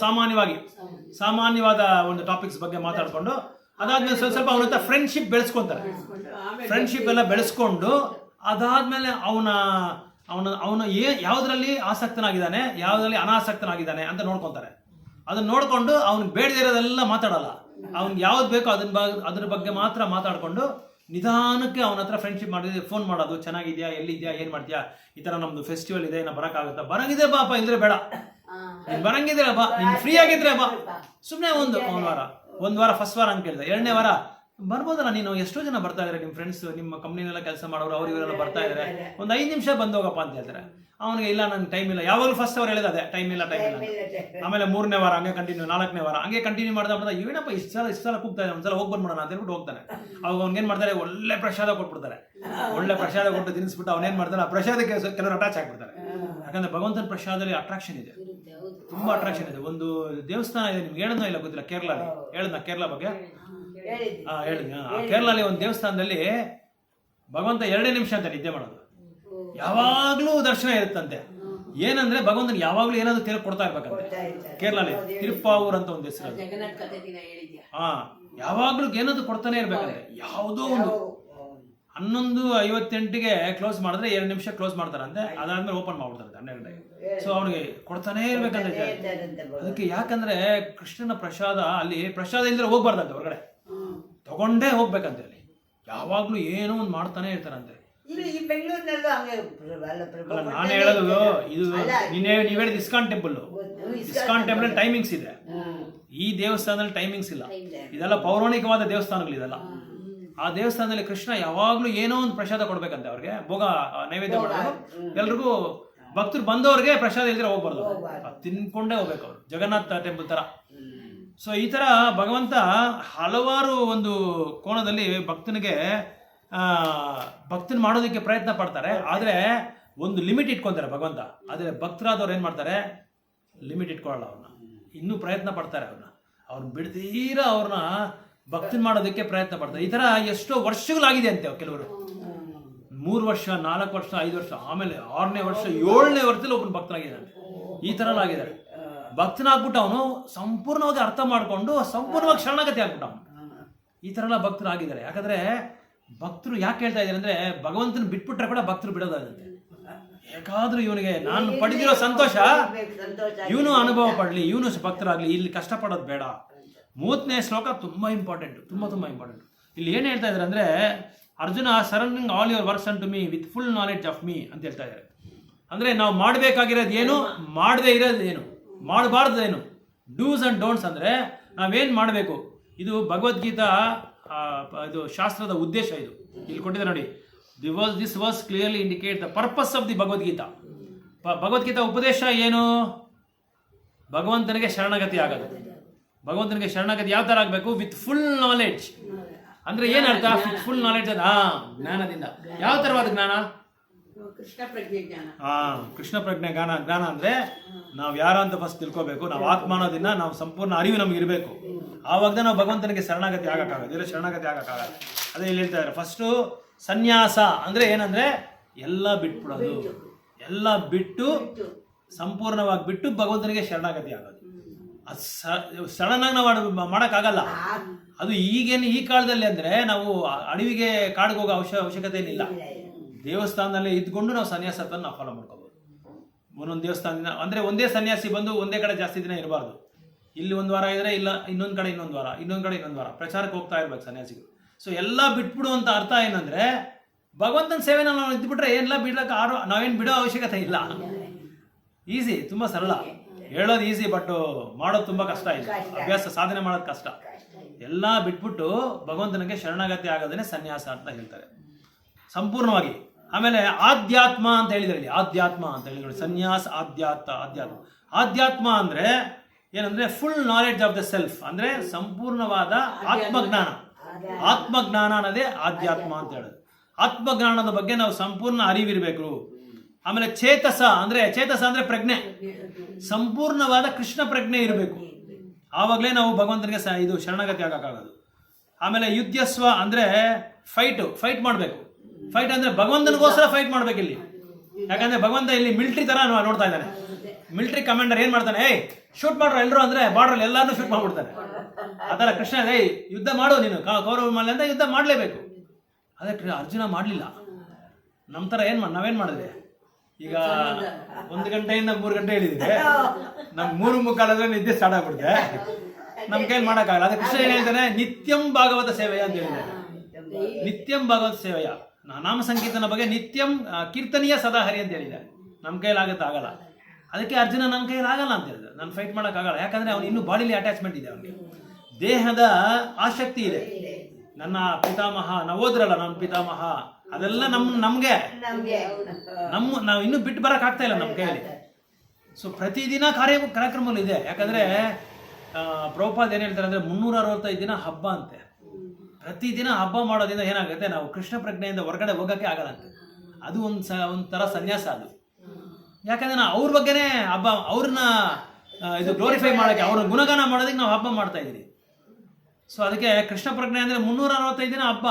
ಸಾಮಾನ್ಯವಾದ ಒಂದು ಟಾಪಿಕ್ಸ್ ಬಗ್ಗೆ ಮಾತಾಡ್ಕೊಂಡು ಅದಾದ್ಮೇಲೆ ಸ್ವಲ್ಪ ಅವನ ಹತ್ರ ಫ್ರೆಂಡ್ಶಿಪ್ ಬೆಳೆಸ್ಕೊಂತಾರೆ. ಫ್ರೆಂಡ್ಶಿಪ್ ಎಲ್ಲ ಬೆಳೆಸ್ಕೊಂಡು ಅದಾದ್ಮೇಲೆ ಅವನ ಯಾವ್ದ್ರಲ್ಲಿ ಆಸಕ್ತನಾಗಿದ್ದಾನೆ, ಯಾವ್ದ್ರಲ್ಲಿ ಅನಾಸಕ್ತನಾಗಿದ್ದಾನೆ ಅಂತ ನೋಡ್ಕೊಂತಾರೆ. ಅದನ್ನ ನೋಡ್ಕೊಂಡು ಅವ್ನಿಗೆ ಬೇಡದೇ ಇರೋದೆಲ್ಲ ಮಾತಾಡಲ್ಲ. ಅವ್ನಿಗೆ ಯಾವ್ದು ಬೇಕೋ ಅದ್ರ ಬಗ್ಗೆ ಮಾತ್ರ ಮಾತಾಡ್ಕೊಂಡು ನಿಧಾನಕ್ಕೆ ಅವನ ಹತ್ರ ಫ್ರೆಂಡ್ಶಿಪ್ ಮಾಡಿದ್ರೆ ಫೋನ್ ಮಾಡೋದು, ಚೆನ್ನಾಗಿದ್ಯಾ, ಎಲ್ಲಿದ್ಯಾ, ಏನ್ ಮಾಡ್ತೀಯಾ, ಈ ತರ ನಮ್ದು ಫೆಸ್ಟಿವಲ್ ಇದೆ, ನಾ ಬರಕ್ಕಾಗುತ್ತಾ, ಬರಂಗಿದೆ ಬಾಪ, ಇಲ್ದ್ರೆ ಬೇಡ, ನೀನ್ ಬರಂಗಿದ್ರೆ ಬಾ, ನೀನ್ ಫ್ರೀ ಆಗಿದ್ರೆ ಬಾ. ಸುಮ್ನೆ ಒಂದ್ ವಾರ ಫಸ್ಟ್ ವಾರ ಅಂತ ಕೇಳಿದೆ, 2ನೇ ವಾರ ಬರ್ಬೋದಲ್ಲ ನೀನು, ಎಷ್ಟೋ ಜನ ಬರ್ತಾ ಇದಾರೆ ನಿಮ್ಮ ಫ್ರೆಂಡ್ಸ್, ನಿಮ್ಮ ಕಂಪ್ನಿನೆಲ್ಲ ಕೆಲಸ ಮಾಡೋರು, ಅವ್ರು ಇವರೆಲ್ಲ ಬರ್ತಾ ಇದಾರೆ, ಒಂದು 5 ನಿಮಿಷ ಬಂದೋಗಪ್ಪ ಅಂತ ಹೇಳ್ತಾರೆ. ಅವನಿಗೆ ಇಲ್ಲ, ನನ್ಗೆ ಟೈಮ್ ಇಲ್ಲ. ಯಾವಾಗಲೂ ಫಸ್ಟ್ ಅವ್ರು ಹೇಳಿದ ಅದೇ, ಟೈಮ್ ಇಲ್ಲ. ಆಮೇಲೆ 3ನೇ ವಾರ ಹಂಗೆ ಕಂಟಿನ್ಯೂ, 4ನೇ ವಾರ ಹಂಗೆ ಕಂಟಿನ್ಯೂ ಮಾಡ್ತಾ ಏನಪ್ಪ ಇಷ್ಟು ಸಲ ಕೂಗ್ತಾ ಇದೆ, ಒಂದ್ಸಲ ಹೋಗಿ ಬಂದ್ಬಿಡೋಣ ಅಂತ ಹೇಳ್ಬಿಟ್ಟು ಹೋಗ್ತಾನೆ. ಅವಾಗ ಅವ್ನಿಗೇನ್ ಮಾಡ್ತಾರೆ, ಒಳ್ಳೆ ಪ್ರಸಾದ ಕೊಟ್ಬಿಡ್ತಾರೆ. ಒಳ್ಳೆ ಪ್ರಸಾದ ಕೊಟ್ಟು ತಿನ್ನಿಸ್ಬಿಟ್ಟು ಅವನೇನ್ ಮಾಡ್ತಾನೆ, ಆ ಪ್ರಸಾದಕ್ಕೆ ಕೆಲವರು ಅಟ್ಯಾಚ್ ಆಗ್ಬಿಡ್ತಾರೆ. ಯಾಕಂದ್ರೆ ಭಗವಂತನ ಪ್ರಸಾದದಲ್ಲಿ ಅಟ್ರಾಕ್ಷನ್ ಇದೆ, ತುಂಬಾ ಅಟ್ರಾಕ್ಷನ್ ಇದೆ. ಒಂದು ದೇವಸ್ಥಾನ ಇದೆ, ನಿಮ್ಗೆ ಹೇಳೋಣ ಇಲ್ಲ ಗೊತ್ತಿಲ್ಲ, ಕೇರಳ ಬಗ್ಗೆ ಹೇಳಿದ್ನ. ಕೇರಳಲ್ಲಿ ಒಂದು ದೇವಸ್ಥಾನದಲ್ಲಿ ಭಗವಂತ 2 ನಿಮಿಷ ಅಂತ ನಿದ್ದೆ ಮಾಡೋದು, ಯಾವಾಗ್ಲೂ ದರ್ಶನ ಇರುತ್ತಂತೆ. ಏನಂದ್ರೆ ಭಗವಂತನಿಗೆ ಯಾವಾಗ್ಲೂ ಏನಾದ್ರು ತಿರುಗಿ ಕೊಡ್ತಾ ಇರ್ಬೇಕಂತೆ. ಕೇರಳಲ್ಲಿ ತಿರುಪ್ಪಾವೂರ್ ಅಂತ ಒಂದು ಹೆಸರು, ಯಾವಾಗ್ಲೂ ಏನಾದ್ರು ಕೊಡ್ತಾನೆ ಇರ್ಬೇಕಂತೆ. ಯಾವುದೋ ಒಂದು 11:58ಗೆ ಕ್ಲೋಸ್ ಮಾಡಿದ್ರೆ 2 ನಿಮಿಷ ಕ್ಲೋಸ್ ಮಾಡ್ತಾರಂತೆ, ಅದಾದ್ಮೇಲೆ ಓಪನ್ ಮಾಡ್ಬಿಡ್ತಾರೆ 12 ಗಂಟೆಗೆ. ಸೊ ಅವನಿಗೆ ಕೊಡ್ತಾನೆ ಇರ್ಬೇಕಂತ. ಅದಕ್ಕೆ ಯಾಕಂದ್ರೆ ಕೃಷ್ಣನ ಪ್ರಸಾದ, ಅಲ್ಲಿ ಪ್ರಸಾದ ಇಲ್ದ್ರೆ ಹೋಗ್ಬಾರ್ದಂತೆ, ಹೊರಗಡೆ ತಗೊಂಡೇ ಹೋಗ್ಬೇಕಂತೆ. ಅಲ್ಲಿ ಯಾವಾಗ್ಲೂ ಏನೋ ಒಂದು ಮಾಡ್ತಾನೆ ಇರ್ತಾರಂತೆ. ನಾನು ಹೇಳೋದು ಇದು, ನೀವ್ ಹೇಳಿದ ಇಸ್ಕಾನ್ ಟೆಂಪಲ್ ಟೈಮಿಂಗ್ಸ್ ಇದೆ. ಈ ದೇವಸ್ಥಾನದಲ್ಲಿ ಟೈಮಿಂಗ್ಸ್ ಇಲ್ಲ. ಇದೆಲ್ಲ ಪೌರಾಣಿಕವಾದ ದೇವಸ್ಥಾನಗಳಿದೆಲ್ಲ. ಆ ದೇವಸ್ಥಾನದಲ್ಲಿ ಕೃಷ್ಣ ಯಾವಾಗ್ಲೂ ಏನೋ ಒಂದು ಪ್ರಸಾದ ಕೊಡ್ಬೇಕಂತೆ. ಅವ್ರಿಗೆ ಭೋಗ ನೈವೇದ್ಯ ಮಾಡೋದು, ಎಲ್ರಿಗೂ ಭಕ್ತರು ಬಂದವ್ರಿಗೆ ಪ್ರಸಾದ ಇಲ್ದ್ರೆ ಹೋಗ್ಬಾರ್ದು, ತಿನ್ಕೊಂಡೇ ಹೋಗ್ಬೇಕು ಅವ್ರು, ಜಗನ್ನಾಥ ಟೆಂಪಲ್ ತರ. ಸೊ ಈ ತರ ಭಗವಂತ ಹಲವಾರು ಒಂದು ಕೋಣದಲ್ಲಿ ಭಕ್ತನ ಮಾಡೋದಕ್ಕೆ ಪ್ರಯತ್ನ ಪಡ್ತಾರೆ. ಆದ್ರೆ ಒಂದು ಲಿಮಿಟ್ ಇಟ್ಕೊಂತಾರೆ ಭಗವಂತ. ಆದ್ರೆ ಭಕ್ತರಾದವ್ರು ಏನ್ ಮಾಡ್ತಾರೆ, ಲಿಮಿಟ್ ಇಟ್ಕೊಳ್ಳಲ್ಲ, ಅವ್ರನ್ನ ಇನ್ನೂ ಪ್ರಯತ್ನ ಪಡ್ತಾರೆ. ಅವ್ರನ್ನ ಬಿಡ್ತೀರಾ ಅವ್ರನ್ನ ಭಕ್ತನ್ ಮಾಡೋದಕ್ಕೆ ಪ್ರಯತ್ನ ಪಡ್ತಾರೆ. ಈ ತರ ಎಷ್ಟೋ ವರ್ಷಗಳಾಗಿದೆ ಅಂತೆ. ಕೆಲವರು 3 ವರ್ಷ, 4 ವರ್ಷ, 5 ವರ್ಷ, ಆಮೇಲೆ 6ನೇ ವರ್ಷ, 7ನೇ ವರ್ಷದಲ್ಲಿ ಒಬ್ಬನ ಭಕ್ತನಾಗಿದ್ದಾನೆ. ಈ ತರ ಆಗಿದ್ದಾರೆ. ಭಕ್ತನಾಗ್ಬಿಟ್ಟು ಅವನು ಸಂಪೂರ್ಣವಾಗಿ ಅರ್ಥ ಮಾಡ್ಕೊಂಡು ಸಂಪೂರ್ಣವಾಗಿ ಶರಣಾಗತಿ ಆಗ್ಬಿಟ್ಟ ಅವನು. ಈ ಥರ ಎಲ್ಲ ಭಕ್ತರು ಆಗಿದ್ದಾರೆ. ಯಾಕಂದರೆ ಭಕ್ತರು ಯಾಕೆ ಹೇಳ್ತಾ ಇದ್ದಾರೆ ಅಂದರೆ, ಭಗವಂತನ ಬಿಟ್ಬಿಟ್ರೆ ಕೂಡ ಭಕ್ತರು ಬಿಡೋದಾಗುತ್ತೆ. ಯಾಕಾದ್ರೂ ಇವನಿಗೆ ನಾನು ಪಡೆದಿರೋ ಸಂತೋಷ ಇವನು ಅನುಭವ ಪಡಲಿ, ಇವನು ಭಕ್ತರಾಗಲಿ, ಇಲ್ಲಿ ಕಷ್ಟಪಡೋದು ಬೇಡ. 30ನೇ ಶ್ಲೋಕ ತುಂಬ ಇಂಪಾರ್ಟೆಂಟು, ತುಂಬ ಇಂಪಾರ್ಟೆಂಟು. ಇಲ್ಲಿ ಏನು ಹೇಳ್ತಾ ಇದ್ದಾರೆ ಅಂದರೆ, Arjuna surrendering all your works unto me with full knowledge of me ಅಂತ ಹೇಳ್ತಾ ಇದ್ದಾರೆ. ಅಂದರೆ ನಾವು ಮಾಡಬೇಕಾಗಿರೋದು ಏನು, ಮಾಡದೇ ಇರೋದು ಏನು, ಮಾಡಬಾರ್ದು ಏನು, ಡೂಸ್ ಆ್ಯಂಡ್ ಡೋಂಟ್ಸ್. ಅಂದರೆ ನಾವೇನು ಮಾಡಬೇಕು, ಇದು ಭಗವದ್ಗೀತಾ ಇದು ಶಾಸ್ತ್ರದ ಉದ್ದೇಶ. ಇದು ಇಲ್ಲಿ ಕೊಟ್ಟಿದ್ದಾರೆ ನೋಡಿ, this verse clearly indicate the purpose of the Bhagavad Gita. Bhagavad Gita ಉಪದೇಶ ಏನು, ಭಗವಂತನಿಗೆ ಶರಣಗತಿ ಆಗೋದು. ಭಗವಂತನಿಗೆ ಶರಣಗತಿ ಯಾವ ಥರ ಆಗಬೇಕು, ವಿತ್ ಫುಲ್ ನಾಲೆಡ್ಜ್. ಅಂದರೆ ಏನರ್ಥ, ವಿತ್ ಫುಲ್ ನಾಲೆಡ್ಜ್ ಅದ ಜ್ಞಾನದಿಂದ. ಯಾವ ಥರವಾದ ಜ್ಞಾನ, ಕೃಷ್ಣ ಪ್ರಜ್ಞೆ ಜ್ಞಾನ. ಕೃಷ್ಣ ಪ್ರಜ್ಞೆ ಜ್ಞಾನ ಅಂದರೆ ನಾವು ಯಾರ ಅಂತ ಫಸ್ಟ್ ತಿಳ್ಕೋಬೇಕು. ನಾವು ಆತ್ಮ ಅನ್ನೋದನ್ನ ನಾವು ಸಂಪೂರ್ಣ ಅರಿವು ನಮ್ಗೆ ಇರಬೇಕು. ಆವಾಗ ನಾವು ಭಗವಂತನಿಗೆ ಶರಣಾಗತಿ ಆಗೋಕ್ಕಾಗಲ್ಲ, ಇಲ್ಲ ಶರಣಾಗತಿ ಆಗೋಕ್ಕಾಗಲ್ಲ. ಅದೇ ಇಲ್ಲಿ ಹೇಳ್ತಾ ಇದ್ದಾರೆ, ಫಸ್ಟು ಸನ್ಯಾಸ ಅಂದರೆ ಏನಂದರೆ ಎಲ್ಲ ಬಿಟ್ಬಿಡೋದು, ಎಲ್ಲ ಬಿಟ್ಟು ಸಂಪೂರ್ಣವಾಗಿ ಬಿಟ್ಟು ಭಗವಂತನಿಗೆ ಶರಣಾಗತಿ ಆಗೋದು. ಅದು ಸಡನ್ನಾಗಿ ನಾವು ಮಾಡೋಕ್ಕಾಗಲ್ಲ. ಅದು ಈಗೇನು ಈ ಕಾಲದಲ್ಲಿ ಅಂದರೆ ನಾವು ಅಡವಿಗೆ ಕಾಡಿಗೆ ಹೋಗೋ ಅವಶ್ಯಕತೆ ಏನಿಲ್ಲ. ದೇವಸ್ಥಾನದಲ್ಲೇ ಇದ್ಕೊಂಡು ನಾವು ಸನ್ಯಾಸತ್ವವನ್ನು ನಾವು ಫಾಲೋ ಮಾಡ್ಕೋಬೋದು. ಒಂದೊಂದು ದೇವಸ್ಥಾನದಿಂದ ಅಂದರೆ ಒಂದೇ ಸನ್ಯಾಸಿ ಬಂದು ಒಂದೇ ಕಡೆ ಜಾಸ್ತಿ ದಿನ ಇರಬಾರ್ದು. ಇಲ್ಲಿ ಒಂದು ವಾರ ಇದ್ದರೆ ಇಲ್ಲ ಇನ್ನೊಂದು ಕಡೆ ಇನ್ನೊಂದು ವಾರ, ಇನ್ನೊಂದು ಕಡೆ ಇನ್ನೊಂದು ವಾರ ಪ್ರಚಾರಕ್ಕೆ ಹೋಗ್ತಾ ಇರ್ಬೇಕು ಸನ್ಯಾಸಿಗಳು. ಸೊ ಎಲ್ಲ ಬಿಟ್ಬಿಡುವಂಥ ಅರ್ಥ ಏನಂದರೆ, ಭಗವಂತನ ಸೇವೆನ ನಾವು ಇದ್ಬಿಟ್ರೆ ಏನೆಲ್ಲ ಬಿಡ್ಲಕ್ಕೆ ನಾವೇನು ಬಿಡೋ ಅವಶ್ಯಕತೆ ಇಲ್ಲ. ಈಸಿ, ತುಂಬ ಸರಳ. ಹೇಳೋದು ಈಸಿ, ಬಟ್ ಮಾಡೋದು ತುಂಬ ಕಷ್ಟ ಇದೆ. ಅಭ್ಯಾಸ ಸಾಧನೆ ಮಾಡೋದು ಕಷ್ಟ. ಎಲ್ಲ ಬಿಟ್ಬಿಟ್ಟು ಭಗವಂತನಿಗೆ ಶರಣಾಗತಿ ಆಗೋದನ್ನೇ ಸನ್ಯಾಸ ಅಂತ ಹೇಳ್ತಾರೆ ಸಂಪೂರ್ಣವಾಗಿ. ಆಮೇಲೆ ಆಧ್ಯಾತ್ಮ ಅಂತ ಹೇಳಿದ್ರೆ, ಇಲ್ಲಿ ಆಧ್ಯಾತ್ಮ ಅಂತ ಹೇಳಿದ್ರು, ಸನ್ಯಾಸ ಆಧ್ಯಾತ್ಮ ಅಂದರೆ ಏನಂದರೆ full knowledge of the self, ಅಂದರೆ ಸಂಪೂರ್ಣವಾದ ಆತ್ಮಜ್ಞಾನ ಅನ್ನೋದೇ ಆಧ್ಯಾತ್ಮ ಅಂತ ಹೇಳೋದು. ಆತ್ಮಜ್ಞಾನದ ಬಗ್ಗೆ ನಾವು ಸಂಪೂರ್ಣ ಅರಿವಿರಬೇಕು. ಆಮೇಲೆ ಚೇತಸ ಅಂದರೆ ಪ್ರಜ್ಞೆ, ಸಂಪೂರ್ಣವಾದ ಕೃಷ್ಣ ಪ್ರಜ್ಞೆ ಇರಬೇಕು. ಆವಾಗಲೇ ನಾವು ಭಗವಂತನಿಗೆ ಇದು ಶರಣಾಗತಿ ಆಗೋಕ್ಕಾಗೋದು. ಆಮೇಲೆ ಯುದ್ಧಸ್ವ ಅಂದರೆ ಫೈಟ್ ಮಾಡಬೇಕು. ಫೈಟ್ ಅಂದರೆ ಭಗವಂತನಿಗೋಸ್ಕರ ಫೈಟ್ ಮಾಡಬೇಕು ಇಲ್ಲಿ. ಯಾಕಂದರೆ ಭಗವಂತ ಇಲ್ಲಿ ಮಿಲಿಟ್ರಿ ಥರ ನೋಡ್ತಾ ಇದ್ದಾನೆ. ಮಿಲಿಟ್ರಿ ಕಮಾಂಡರ್ ಏನು ಮಾಡ್ತಾನೆ, ಶೂಟ್ ಮಾಡ್ರು ಎಲ್ಲರೂ ಅಂದರೆ ಬಾರ್ಡ್ರಲ್ಲಿ ಎಲ್ಲರೂ ಶೂಟ್ ಮಾಡ್ಬಿಡ್ತಾನೆ. ಆ ಥರ ಕೃಷ್ಣ ಯುದ್ಧ ಮಾಡು ನೀನು ಕೌರವ ಮೇಲೆ ಅಂತ ಯುದ್ಧ ಮಾಡಲೇಬೇಕು. ಅದೇ ಅರ್ಜುನ ಮಾಡಲಿಲ್ಲ. ನಮ್ಮ ಥರ ನಾವೇನು ಮಾಡಿದ್ವಿ, ಈಗ 1 ಗಂಟೆಯಿಂದ 3 ಗಂಟೆ ಹೇಳಿದ್ರೆ ನಮ್ಗೆ 3:45 ನಿದ್ದೆ ಸ್ಟಾರ್ಟ್ ಆಗ್ಬಿಡುತ್ತೆ. ನಮ್ಮ ಕೈಲಿ ಮಾಡೋಕ್ಕಾಗಲ್ಲ. ಅದೇ ಕೃಷ್ಣ ಏನು ಹೇಳ್ತಾನೆ, ನಿತ್ಯಂ ಭಾಗವತ ಸೇವೆಯ ಅಂತ ಹೇಳಿದ್ದಾರೆ. ನಿತ್ಯಂ ಭಾಗವತ ಸೇವೆಯ ನಾಮ ಸಂಕೀರ್ತನ ಬಗ್ಗೆ ನಿತ್ಯಂ ಕೀರ್ತನೀಯ ಸದಾಹರಿ ಅಂತ ಹೇಳಿದ್ದಾರೆ. ನಮ್ಮ ಕೈಲಿ ಆಗಲ್ಲ. ಅದಕ್ಕೆ ಅರ್ಜುನ ನನ್ನ ಕೈಯಲ್ಲಿ ಆಗಲ್ಲ ಅಂತ ಹೇಳಿದ್ರೆ, ನಾನು ಫೈಟ್ ಮಾಡೋಕ್ಕಾಗಲ್ಲ. ಯಾಕಂದರೆ ಅವನು ಇನ್ನೂ ಬಾಡಿಲಿ ಅಟ್ಯಾಚ್ಮೆಂಟ್ ಇದೆ, ಅವನಿಗೆ ದೇಹದ ಆಸಕ್ತಿ ಇದೆ. ನನ್ನ ಪಿತಾಮಹ ನಾವು ಓದ್ರಲ್ಲ, ನಮ್ಮ ಪಿತಾಮಹ ಅದೆಲ್ಲ ನಮಗೆ ನಾವು ಇನ್ನೂ ಬಿಟ್ಟು ಬರೋಕ್ಕಾಗ್ತಾ ಇಲ್ಲ ನಮ್ಮ ಕೈಯಲ್ಲಿ. ಸೊ ಪ್ರತಿದಿನ ಕಾರ್ಯಕ್ರಮಗಳು ಇದೆ. ಯಾಕಂದರೆ ಪ್ರಭುಪಾದ ಏನು ಹೇಳ್ತಾರೆ ಅಂದರೆ 365 ದಿನ ಹಬ್ಬ ಅಂತೆ. ಪ್ರತಿದಿನ ಹಬ್ಬ ಮಾಡೋದ್ರಿಂದ ಏನಾಗುತ್ತೆ, ನಾವು ಕೃಷ್ಣ ಪ್ರಜ್ಞೆಯಿಂದ ಹೊರಗಡೆ ಹೋಗೋಕ್ಕೆ ಆಗಲ್ಲಂತೆ. ಅದು ಒಂಥರ ಸನ್ಯಾಸ ಅದು. ಯಾಕಂದರೆ ನಾವು ಅವ್ರ ಬಗ್ಗೆನೇ ಹಬ್ಬ, ಅವ್ರನ್ನ ಇದು ಗ್ಲೋರಿಫೈ ಮಾಡೋಕ್ಕೆ, ಅವ್ರ ಗುಣಗಾನ ಮಾಡೋದಕ್ಕೆ ನಾವು ಹಬ್ಬ ಮಾಡ್ತಾ ಇದ್ದೀವಿ. ಸೊ ಅದಕ್ಕೆ ಕೃಷ್ಣ ಪ್ರಜ್ಞೆ ಅಂದರೆ 365 ದಿನ ಹಬ್ಬ.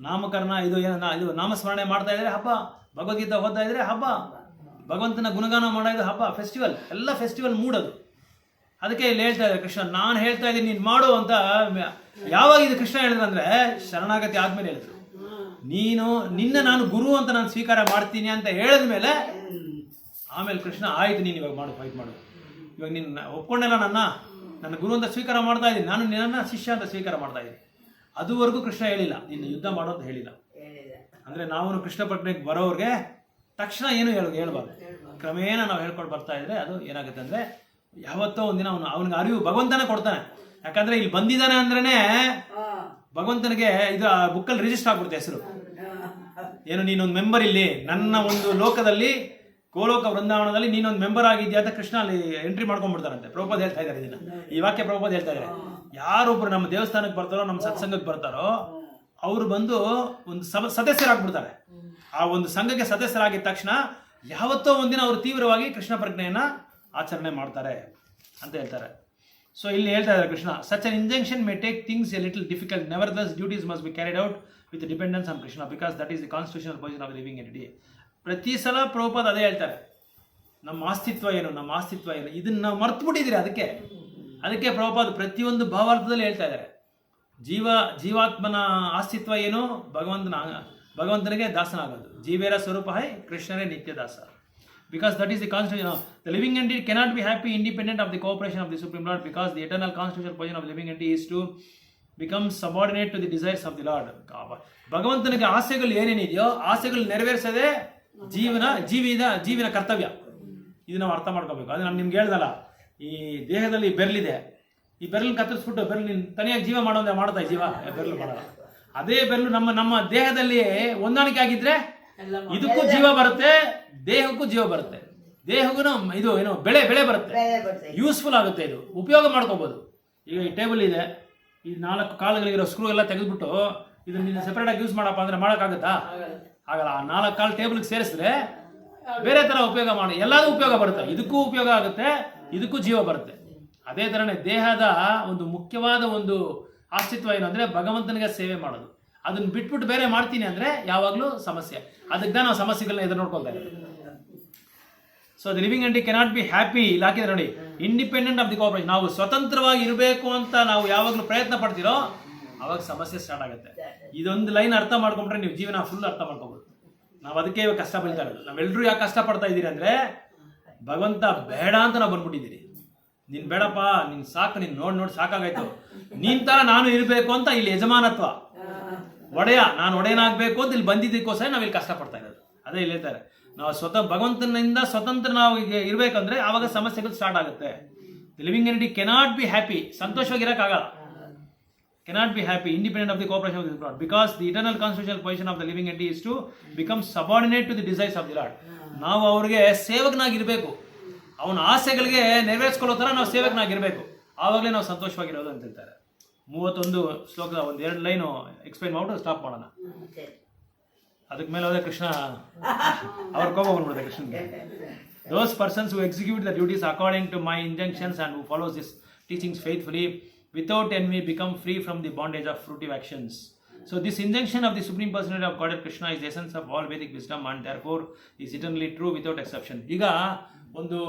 ನಾಮಕರಣ ಇದು ನಾಮಸ್ಮರಣೆ ಮಾಡ್ತಾ ಇದ್ರೆ ಹಬ್ಬ, ಭಗವದ್ಗೀತಾ ಓದ್ತಾ ಇದ್ರೆ ಹಬ್ಬ, ಭಗವಂತನ ಗುಣಗಾನ ಮಾಡೋದು ಹಬ್ಬ, ಫೆಸ್ಟಿವಲ್, ಎಲ್ಲ ಫೆಸ್ಟಿವಲ್ ಮೂಡೋದು. ಅದಕ್ಕೆ ಇಲ್ಲಿ ಹೇಳ್ತಾ ಇದ್ದಾರೆ ಕೃಷ್ಣ, ನಾನು ಹೇಳ್ತಾ ಇದ್ದೀನಿ ನೀನು ಮಾಡು ಅಂತ. ಯಾವಾಗ ಇದು ಕೃಷ್ಣ ಹೇಳಿದ್ರು ಅಂದರೆ ಶರಣಾಗತಿ ಆದಮೇಲೆ ಹೇಳಿದ್ರು. ನಿನ್ನ ನಾನು ಗುರು ಅಂತ ನಾನು ಸ್ವೀಕಾರ ಮಾಡ್ತೀನಿ ಅಂತ ಹೇಳಿದ ಮೇಲೆ ಆಮೇಲೆ ಕೃಷ್ಣ ಆಯಿತು ನೀನು ಇವಾಗ ಮಾಡು, ಫೈಟ್ ಮಾಡು, ಇವಾಗ ನಿನ್ನ ಒಪ್ಕೊಂಡೆಲ್ಲ ನನ್ನ ಗುರು ಅಂತ ಸ್ವೀಕಾರ ಮಾಡ್ತಾ ಇದ್ದೀನಿ, ನಾನು ನಿನ್ನ ಶಿಷ್ಯ ಅಂತ ಸ್ವೀಕಾರ ಮಾಡ್ತಾ ಇದ್ದೀನಿ. ಅದುವರೆಗೂ ಕೃಷ್ಣ ಹೇಳಿಲ್ಲ ನಿನ್ನ ಯುದ್ಧ ಮಾಡೋ ಅಂತ ಹೇಳಿಲ್ಲ. ಅಂದರೆ ನಾವು ಕೃಷ್ಣ ಪ್ರಜ್ಞೆಗೆ ಬರೋರಿಗೆ ತಕ್ಷಣ ಏನು ಹೇಳ್ಬಾರ್ದು. ಕ್ರಮೇಣ ನಾವು ಹೇಳ್ಕೊಂಡು ಬರ್ತಾ ಇದ್ರೆ ಅದು ಏನಾಗುತ್ತೆ ಅಂದರೆ ಯಾವತ್ತೋ ಒಂದಿನ ಅವನಿಗೆ ಅರಿವು ಭಗವಂತನೇ ಕೊಡ್ತಾನೆ. ಯಾಕಂದರೆ ಇಲ್ಲಿ ಬಂದಿದ್ದಾನೆ ಅಂದ್ರೇ ಭಗವಂತನಿಗೆ ಇದು ಬುಕ್ಕಲ್ಲಿ ರಿಜಿಸ್ಟರ್ ಆಗ್ಬಿಡುತ್ತೆ ಹೆಸರು. ಏನು ನೀನೊಂದು ಮೆಂಬರ್ ಇಲ್ಲಿ ನನ್ನ ಒಂದು ಲೋಕದಲ್ಲಿ ಗೋಲೋಕ ವೃಂದಾವನದಲ್ಲಿ ನೀನೊಂದು ಮೆಂಬರ್ ಆಗಿದ್ಯಾ ಅಂತ ಕೃಷ್ಣ ಅಲ್ಲಿ ಎಂಟ್ರಿ ಮಾಡ್ಕೊಂಡ್ಬಿಡ್ತಾರಂತೆ. ಪ್ರಭುಪಾದ ಹೇಳ್ತಾ ಇದ್ದಾರೆ ಇದನ್ನ, ಈ ವಾಕ್ಯ ಪ್ರಭುಪಾದ ಹೇಳ್ತಾ ಇದ್ದಾರೆ. ಯಾರೊಬ್ರು ನಮ್ಮ ದೇವಸ್ಥಾನಕ್ಕೆ ಬರ್ತಾರೋ, ನಮ್ಮ ಸತ್ಸಂಗಕ್ಕೆ ಬರ್ತಾರೋ, ಅವರು ಬಂದು ಒಂದು ಸದಸ್ಯರಾಗ್ಬಿಡ್ತಾರೆ. ಆ ಒಂದು ಸಂಘಕ್ಕೆ ಸದಸ್ಯರಾಗಿದ್ದ ತಕ್ಷಣ ಯಾವತ್ತೋ ಒಂದಿನ ಅವರು ತೀವ್ರವಾಗಿ ಕೃಷ್ಣ ಪ್ರಜ್ಞೆಯನ್ನು ಆಚರಣೆ ಮಾಡ್ತಾರೆ ಅಂತ ಹೇಳ್ತಾರೆ. ಸೊ ಇಲ್ಲಿ ಹೇಳ್ತಾ ಇದ್ದಾರೆ Krishna, such an injunction may take things a little difficult, nevertheless duties must be carried out with dependence on Krishna, because that is the constitutional position of living entity. ಪ್ರತಿ ಸಲ ಪ್ರಭುಪಾದ ಅದೇ ಹೇಳ್ತಾರೆ, ನಮ್ಮ ಅಸ್ತಿತ್ವ ಏನು, ಇದನ್ನು ನಾವು ಮರ್ತು ಬಿಟ್ಟಿದ್ದೀರಿ. ಅದಕ್ಕೆ ಪ್ರಭುಪಾದ ಪ್ರತಿಯೊಂದು ಭಾವಾರ್ಥದಲ್ಲಿ ಹೇಳ್ತಾ ಇದ್ದಾರೆ, ಜೀವಾತ್ಮನ ಅಸ್ತಿತ್ವ ಏನು? ಭಗವಂತನಿಗೆ ದಾಸನಾಗೋದು. ಜೀವೇರ ಸ್ವರೂಪ ಹೈ, ಕೃಷ್ಣರೇ ನಿತ್ಯ ದಾಸ. Because that is the constitution. The living entity cannot be happy independent of the cooperation of the Supreme Lord, because the eternal constitutional position of the living entity is to become subordinate to the desires of the Lord. ಭಗವಂತನಿಗೆ ಆಸೆಗಳು ಏನೇನಿದೆಯೋ ಆಸೆಗಳು ನೆರವೇರಿಸೋದೇ ಜೀವಿನ ಕರ್ತವ್ಯ. ಇದು ನಾವು ಅರ್ಥ ಮಾಡ್ಕೋಬೇಕು. ಅದು ನಾನು ನಿಮ್ಗೆ ಹೇಳ್ದಲ್ಲ, ಈ ದೇಹದಲ್ಲಿ ಬೆರಳಿದೆ, ಈ ಬೆರಳನ್ನ ಕತ್ತರಿಸ್ಬಿಟ್ಟು ಬೆರಳು ತನಿಯಾಗಿ ಜೀವ ಮಾಡ್ತಾ ಜೀವ ಬೆರಳು ಮಾಡಲ್ಲ. ಅದೇ ಬೆರಳು ನಮ್ಮ ದೇಹದಲ್ಲಿ ಹೊಂದಾಣಿಕೆ ಆಗಿದ್ರೆ ಇದಕ್ಕೂ ಜೀವ ಬರುತ್ತೆ, ದೇಹಕ್ಕೂ ಜೀವ ಬರುತ್ತೆ. ದೇಹಕ್ಕೂ ಇದು ಏನು ಬೆಳೆ ಬರುತ್ತೆ, ಯೂಸ್ಫುಲ್ ಆಗುತ್ತೆ, ಇದು ಉಪಯೋಗ ಮಾಡ್ಕೋಬಹುದು. ಈಗ ಈ ಟೇಬಲ್ ಇದೆ, ಈ 4 ಕಾಲುಗಳಿರೋ ಸ್ಕ್ರೂ ಎಲ್ಲ ತೆಗೆದ್ಬಿಟ್ಟು ಇದನ್ನ ನೀನು ಸೆಪರೇಟ್ ಆಗಿ ಯೂಸ್ ಮಾಡಪ್ಪ ಅಂದ್ರೆ ಮಾಡೋಕ್ಕಾಗತ್ತಾ? ಆಗಲ್ಲ. ಆ 4 ಕಾಲು ಟೇಬಲ್ಗೆ ಸೇರಿಸಿದ್ರೆ ಬೇರೆ ತರ ಉಪಯೋಗ ಮಾಡಿ, ಎಲ್ಲದೂ ಉಪಯೋಗ ಬರುತ್ತೆ. ಇದಕ್ಕೂ ಉಪಯೋಗ ಆಗುತ್ತೆ, ಇದಕ್ಕೂ ಜೀವ ಬರುತ್ತೆ. ಅದೇ ತರನೇ ದೇಹದ ಒಂದು ಮುಖ್ಯವಾದ ಒಂದು ಅಸ್ತಿತ್ವ ಏನು ಅಂದ್ರೆ ಭಗವಂತನಿಗೆ ಸೇವೆ ಮಾಡೋದು. ಅದನ್ನ ಬಿಟ್ಬಿಟ್ಟು ಬೇರೆ ಮಾಡ್ತೀನಿ ಅಂದ್ರೆ ಯಾವಾಗಲೂ ಸಮಸ್ಯೆ. ಅದಕ್ಕೆ ನಾವು ಸಮಸ್ಯೆಗಳನ್ನ ಎದುರು ನೋಡ್ಕೊಳ್ತಾ ಇದ್ದೀವಿ. So the living entity cannot be happy. ಇಲ್ಲಿ ಹಾಕಿದ್ರೆ ನೋಡಿ, ಇಂಡಿಪೆಂಡೆಂಟ್ ಆಫ್ ದಿ ಕೋಆಪರೇಷನ್. ನಾವು ಸ್ವತಂತ್ರವಾಗಿ ಇರಬೇಕು ಅಂತ ನಾವು ಯಾವಾಗಲೂ ಪ್ರಯತ್ನ ಪಡ್ತೀರೋ ಅವಾಗ ಸಮಸ್ಯೆ ಸ್ಟಾರ್ಟ್ ಆಗುತ್ತೆ. ಇದೊಂದು ಲೈನ್ ಅರ್ಥ ಮಾಡ್ಕೊಂಡ್ರೆ ನೀವು ಜೀವನ ಫುಲ್ ಅರ್ಥ ಮಾಡ್ಕೋಬಹುದು. ನಾವು ಅದಕ್ಕೆ ಇವಾಗ ಕಷ್ಟ ಬೀಳ್ತಾ ಇರೋದು. ನಾವೆಲ್ಲರೂ ಯಾಕೆ ಕಷ್ಟ ಪಡ್ತಾ ಇದ್ದೀರಿ ಅಂದ್ರೆ ಭಗವಂತ ಬೇಡ ಅಂತ ನಾವು ಬಂದ್ಬಿಟ್ಟಿದ್ದೀರಿ. ನೀನ್ ಬೇಡಪ್ಪ, ನೀನ್ ಸಾಕು, ನೀನ್ ನೋಡಿ ಸಾಕಾಗಾಯ್ತು, ನೀನ್ ತರ ನಾನು ಇರಬೇಕು ಅಂತ ಇಲ್ಲಿ ಯಜಮಾನತ್ವ, ನಾನು ಒಡೆಯನಾಗಬೇಕು ಅಂತ ಇಲ್ಲಿ ಬಂದಿದ್ದಕ್ಕೋಸ್ಕರ ನಾವಿಲ್ಲಿ ಕಷ್ಟಪಡ್ತಾ ಇರೋದು. ಅದೇ ಇಲ್ಲಿ ಹೇಳ್ತಾರೆ, ನಾವು ಭಗವಂತನಿಂದ ಸ್ವತಂತ್ರ ನಾವು ಇರಬೇಕಂದ್ರೆ ಆವಾಗ ಸಮಸ್ಯೆಗಳು ಸ್ಟಾರ್ಟ್ ಆಗುತ್ತೆ. The living entity cannot be happy. ಸಂತೋಷವಾಗಿರೋಕ್ಕಾಗಲ್ಲ. Cannot be happy independent of the cooperation of the Lord, because the eternal constitutional position of the living entity is to become subordinate to the desires of the Lord. ನಾವು ಅವ್ರಿಗೆ ಸೇವಕನಾಗಿರ್ಬೇಕು, ಅವನ ಆಸೆಗಳಿಗೆ ನೆರವೇರಿಸ್ಕೊಳ್ಳೋ ತರ ನಾವು ಸೇವಕನಾಗಿರ್ಬೇಕು. ಆವಾಗಲೇ ನಾವು ಸಂತೋಷವಾಗಿರೋದು ಅಂತ ಹೇಳ್ತಾರೆ. 31 ಶ್ಲೋಕದ 1-2 ಲೈನು ಎಕ್ಸ್ಪ್ಲೈನ್ ಮಾಡ್ಬಿಟ್ಟು ಸ್ಟಾಪ್ ಮಾಡೋಣ. ಅದಕ್ಕೆ ಮೇಲೆ ಹೋದ್ರೆ ಕೃಷ್ಣ ಅವ್ರ ಕೋಪ ಬಂದ್ಬಿಡುತ್ತೆ ಕೃಷ್ಣನ್ಗೆ. Those persons who execute the duties according to my injunctions and who follows these teachings faithfully without envy become free from the bondage of fruitive actions. So this injunction of the Supreme Personality of Godhead Krishna is the essence of all Vedic wisdom and therefore is eternally true without exception. ಈಗ ಒಂದು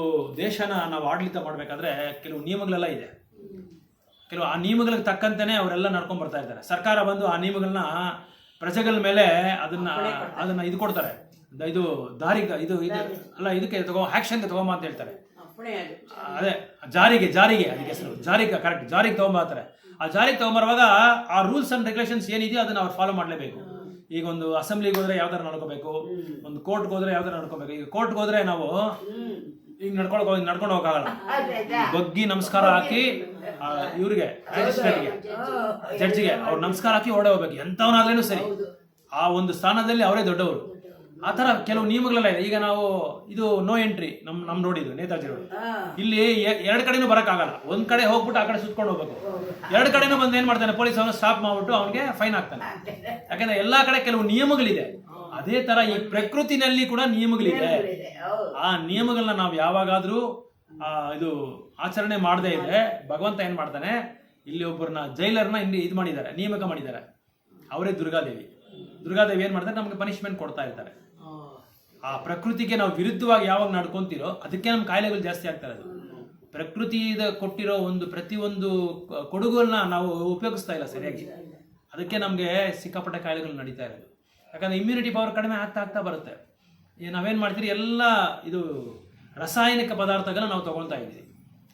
ದೇಶನ ನಾವು ಆಡಳಿತ ಮಾಡಬೇಕಾದ್ರೆ ಕೆಲವು ನಿಯಮಗಳೆಲ್ಲ ಇದೆ. ಕೆಲವು ಆ ನಿಯಮಗಳಿಗೆ ತಕ್ಕಂತೆನೇ ಅವರೆಲ್ಲ ನಡ್ಕೊಂಡ್ ಬರ್ತಾ ಇರ್ತಾರೆ. ಸರ್ಕಾರ ಬಂದು ಆ ನಿಯಮಗಳನ್ನ ಪ್ರಜೆಗಳ ಮೇಲೆ ಅದನ್ನ ಇದು ಕೊಡ್ತಾರೆ, ಇದು ದಾರಿಗೆ ಇದು ಅಲ್ಲ ಇದಕ್ಕೆ ಆಕ್ಷನ್ಗೆ ತಗೊಂಬ ಅಂತ ಹೇಳ್ತಾರೆ. ಅದೇ ಜಾರಿಗೆ ಅದಕ್ಕೆ ಹೆಸರು ಜಾರಿಗೆ, ಕರೆಕ್ಟ್, ಜಾರಿಗೆ ತಗೊಂಬರ್ತಾರೆ. ಆ ಜಾರಿಗೆ ತಗೊಂಬರುವಾಗ ಆ ರೂಲ್ಸ್ ಅಂಡ್ ರೆಗ್ಯುಲೇಷನ್ಸ್ ಏನಿದೆಯೋ ಅದನ್ನ ಅವ್ರು ಫಾಲೋ ಮಾಡಲೇಬೇಕು. ಈಗ ಒಂದು ಅಸೆಂಬ್ಲಿಗೆ ಹೋದ್ರೆ ಯಾವ ತರ ನಡ್ಕೋಬೇಕು, ಒಂದು ಕೋರ್ಟ್ಗೆ ಹೋದ್ರೆ ಯಾವ ತರ ನಡ್ಕೋಬೇಕು. ಈಗ ಕೋರ್ಟ್ಗೆ ಹೋದ್ರೆ ನಾವು ಈಗ ನಡ್ಕೊಂಡು ಹೋಗಕ್ಕಾಗಲ್ಲ. ಬಗ್ಗಿ ನಮಸ್ಕಾರ ಹಾಕಿ ಇವ್ರಿಗೆ ಜಡ್ಜಿಗೆ ಅವ್ರು ನಮಸ್ಕಾರ ಹಾಕಿ ಓಡೇ ಹೋಗ್ಬೇಕು, ಎಂತವನಾದ್ರೇನು ಸರಿ. ಆ ಒಂದು ಸ್ಥಾನದಲ್ಲಿ ಅವರೇ ದೊಡ್ಡವರು. ಆ ತರ ಕೆಲವು ನಿಯಮಗಳೆಲ್ಲ ಇದೆ. ಈಗ ನಾವು ಇದು ನೋ ಎಂಟ್ರಿ ನಮ್ ನೋಡಿದ್ದು ನೇತಾಜಿ ರೋಡ್, ಇಲ್ಲಿ 2 ಕಡೆನೂ ಬರಕ್ಕಾಗಲ್ಲ. ಒಂದ್ ಕಡೆ ಹೋಗ್ಬಿಟ್ಟು ಆ ಕಡೆ ಸುತ್ಕೊಂಡು ಹೋಗ್ಬೇಕು. 2 ಕಡೆನೂ ಬಂದು ಏನ್ ಮಾಡ್ತಾನೆ, ಪೊಲೀಸ್ ಅವನು ಸ್ಟಾಪ್ ಮಾಡ್ಬಿಟ್ಟು ಅವ್ನಿಗೆ ಫೈನ್ ಹಾಕ್ತಾನೆ. ಯಾಕಂದ್ರೆ ಎಲ್ಲಾ ಕಡೆ ಕೆಲವು ನಿಯಮಗಳಿದೆ. ಅದೇ ತರ ಈ ಪ್ರಕೃತಿನಲ್ಲಿ ಕೂಡ ನಿಯಮಗಳಿದೆ. ಆ ನಿಯಮಗಳನ್ನ ನಾವು ಯಾವಾಗಾದ್ರೂ ಇದು ಆಚರಣೆ ಮಾಡದೇ ಇದ್ರೆ ಭಗವಂತ ಏನ್ ಮಾಡ್ತಾನೆ, ಇಲ್ಲಿ ಒಬ್ಬರನ್ನ ಜೈಲರ್ನ ಇದು ಮಾಡಿದ್ದಾರೆ, ನೇಮಕ ಮಾಡಿದ್ದಾರೆ. ಅವರೇ ದುರ್ಗಾದೇವಿ ಏನ್ ಮಾಡ್ತಾರೆ, ನಮ್ಗೆ ಪನಿಷ್ಮೆಂಟ್ ಕೊಡ್ತಾ ಇರ್ತಾರೆ. ಆ ಪ್ರಕೃತಿಗೆ ನಾವು ವಿರುದ್ಧವಾಗಿ ಯಾವಾಗ ನಡ್ಕೊಂತೀರೋ ಅದಕ್ಕೆ ನಮ್ಮ ಕಾಯಿಲೆಗಳು ಜಾಸ್ತಿ ಆಗ್ತಾ ಇರೋದು. ಪ್ರಕೃತಿದ ಕೊಟ್ಟಿರೋ ಪ್ರತಿಯೊಂದು ಕೊಡುಗುಗಳನ್ನ ನಾವು ಉಪಯೋಗಿಸ್ತಾ ಇಲ್ಲ ಸರಿಯಾಗಿ. ಅದಕ್ಕೆ ನಮಗೆ ಸಿಕ್ಕಾಪಟ್ಟೆ ಕಾಯಿಲೆಗಳು ನಡೀತಾ ಇರೋದು. ಯಾಕಂದ್ರೆ ಇಮ್ಯುನಿಟಿ ಪವರ್ ಕಡಿಮೆ ಆಗ್ತಾ ಬರುತ್ತೆ. ನಾವೇನ್ ಮಾಡ್ತೀರಿ, ಎಲ್ಲ ಇದು ರಾಸಾಯನಿಕ ಪದಾರ್ಥಗಳನ್ನ ನಾವು ತಗೊಳ್ತಾ ಇದ್ದೀವಿ.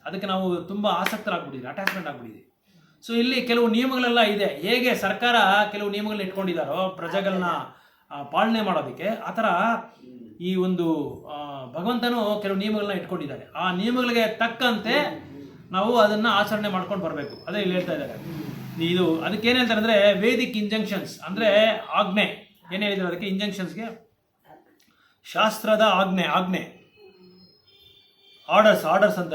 ಅದಕ್ಕೆ ನಾವು ತುಂಬಾ ಆಸಕ್ತರಾಗ್ಬಿಟ್ಟಿದ್ದೀವಿ, ಅಟ್ಯಾಚ್ಮೆಂಟ್ ಆಗ್ಬಿಟ್ಟಿದ್ದೀವಿ. ಸೊ ಇಲ್ಲಿ ಕೆಲವು ನಿಯಮಗಳೆಲ್ಲ ಇದೆ. ಹೇಗೆ ಸರ್ಕಾರ ಕೆಲವು ನಿಯಮಗಳನ್ನ ಇಟ್ಕೊಂಡಿದ್ದಾರೋ ಪ್ರಜೆಗಳನ್ನ ಪಾಲನೆ ಮಾಡೋದಕ್ಕೆ, ಆ ಥರ ಈ ಒಂದು ಭಗವಂತನು ಕೆಲವು ನಿಯಮಗಳನ್ನ ಇಟ್ಕೊಂಡಿದ್ದಾರೆ. ಆ ನಿಯಮಗಳಿಗೆ ತಕ್ಕಂತೆ ನಾವು ಅದನ್ನ ಆಚರಣೆ ಮಾಡ್ಕೊಂಡು ಬರಬೇಕು. ಅದೇ ಇಲ್ಲಿ ಹೇಳ್ತಾ ಇದ್ದಾರೆ. ಇದು ಅದಕ್ಕೆ ಏನ್ ಹೇಳ್ತಾರೆ ಅಂದ್ರೆ ವೇದಿಕ್ ಇಂಜಂಕ್ಷನ್ಸ್ ಅಂದ್ರೆ ಆಜ್ಞೆ. ಏನ್ ಹೇಳಿದ್ರು ಅದಕ್ಕೆ ಇಂಜಂಕ್ಷನ್ಸ್ಗೆ? ಶಾಸ್ತ್ರದ ಆಜ್ಞೆ ಆರ್ಡರ್ಸ್ ಅಂತ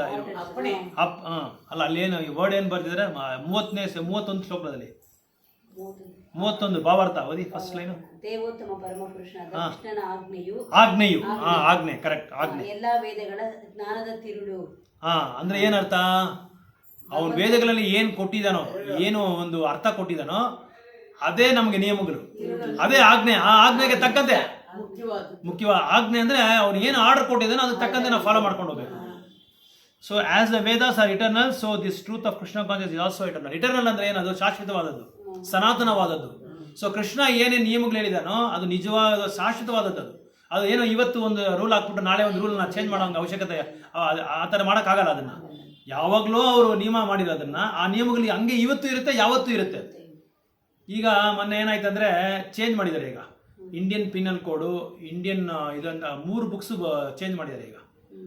ಅಲ್ಲ. ಅಲ್ಲಿ ಏನು ವರ್ಡ್ ಏನ್ ಬರ್ತಿದ್ರೆ 31 ಶ್ಲೋಕದಲ್ಲಿ 31 ಭಾವಾರ್ಥ ಓದಿ ಫಸ್ಟ್ ಲೈನ್. ದೇವೋತ್ತಮ ಪರಮಪುರುಷನಾದ ಕೃಷ್ಣನ ಆಜ್ಞೆ ಕರೆಕ್ಟ್. ಆಜ್ಞೆ ಎಲ್ಲಾ ವೇದಗಳ ಜ್ಞಾನದ ತಿರುಳು. ಅಂದ್ರೆ ಏನರ್ಥ? ಅವನು ವೇದಗಳಲ್ಲಿ ಏನ್ ಕೊಟ್ಟಿದ್ದಾನೋ, ಏನು ಒಂದು ಅರ್ಥ ಕೊಟ್ಟಿದ್ದಾನೋ ಅದೇ ನಮ್ಗೆ ನಿಯಮಗಳು, ಅದೇ ಆಜ್ಞೆ. ಆ ಆಜ್ಞೆಗೆ ತಕ್ಕಂತೆ ಮುಖ್ಯವಾದ ಆಜ್ಞೆ ಅಂದ್ರೆ ಅವ್ನು ಏನು ಆರ್ಡರ್ ಕೊಟ್ಟಿದ್ದಾನೋ ಅದಕ್ಕೆ ತಕ್ಕಂತೆ ನಾವು ಫಾಲೋ ಮಾಡ್ಕೊಂಡು ಹೋಗ್ಬೇಕು. So as the Vedas are eternal, so this truth of Krishna consciousness is also eternal. Eternal ಅಂದ್ರೆ ಏನದು? ಶಾಶ್ವತವಾದದ್ದು. ಸನಾತನವಾದದ್ದು. ಸೊ ಕೃಷ್ಣ ಏನೇ ನಿಯಮಗಳು ಹೇಳಿದಾನೋ ಅದು ನಿಜವಾದ ಶಾಶ್ವತವಾದದ್ದು. ಅದು ಏನೋ ಇವತ್ತು ಒಂದು ರೂಲ್ ಹಾಕ್ಬಿಟ್ಟು ನಾಳೆ ಒಂದು ರೂಲ್ನ ಚೇಂಜ್ ಮಾಡೋ ಅವಶ್ಯಕತೆ ಆ ಥರ ಮಾಡೋಕ್ಕಾಗಲ್ಲ. ಅದನ್ನು ಯಾವಾಗಲೂ ಅವರು ನಿಯಮ ಮಾಡಿರೋದನ್ನ ಆ ನಿಯಮಗಳು ಹಂಗೆ ಇವತ್ತು ಇರುತ್ತೆ, ಯಾವತ್ತೂ ಇರುತ್ತೆ. ಈಗ ಮೊನ್ನೆ ಏನಾಯ್ತಂದ್ರೆ ಚೇಂಜ್ ಮಾಡಿದ್ದಾರೆ. ಈಗ ಇಂಡಿಯನ್ ಪಿನಲ್ ಕೋಡು, ಇಂಡಿಯನ್ ಇದಂತ 3 ಬುಕ್ಸ್ ಚೇಂಜ್ ಮಾಡಿದ್ದಾರೆ ಈಗ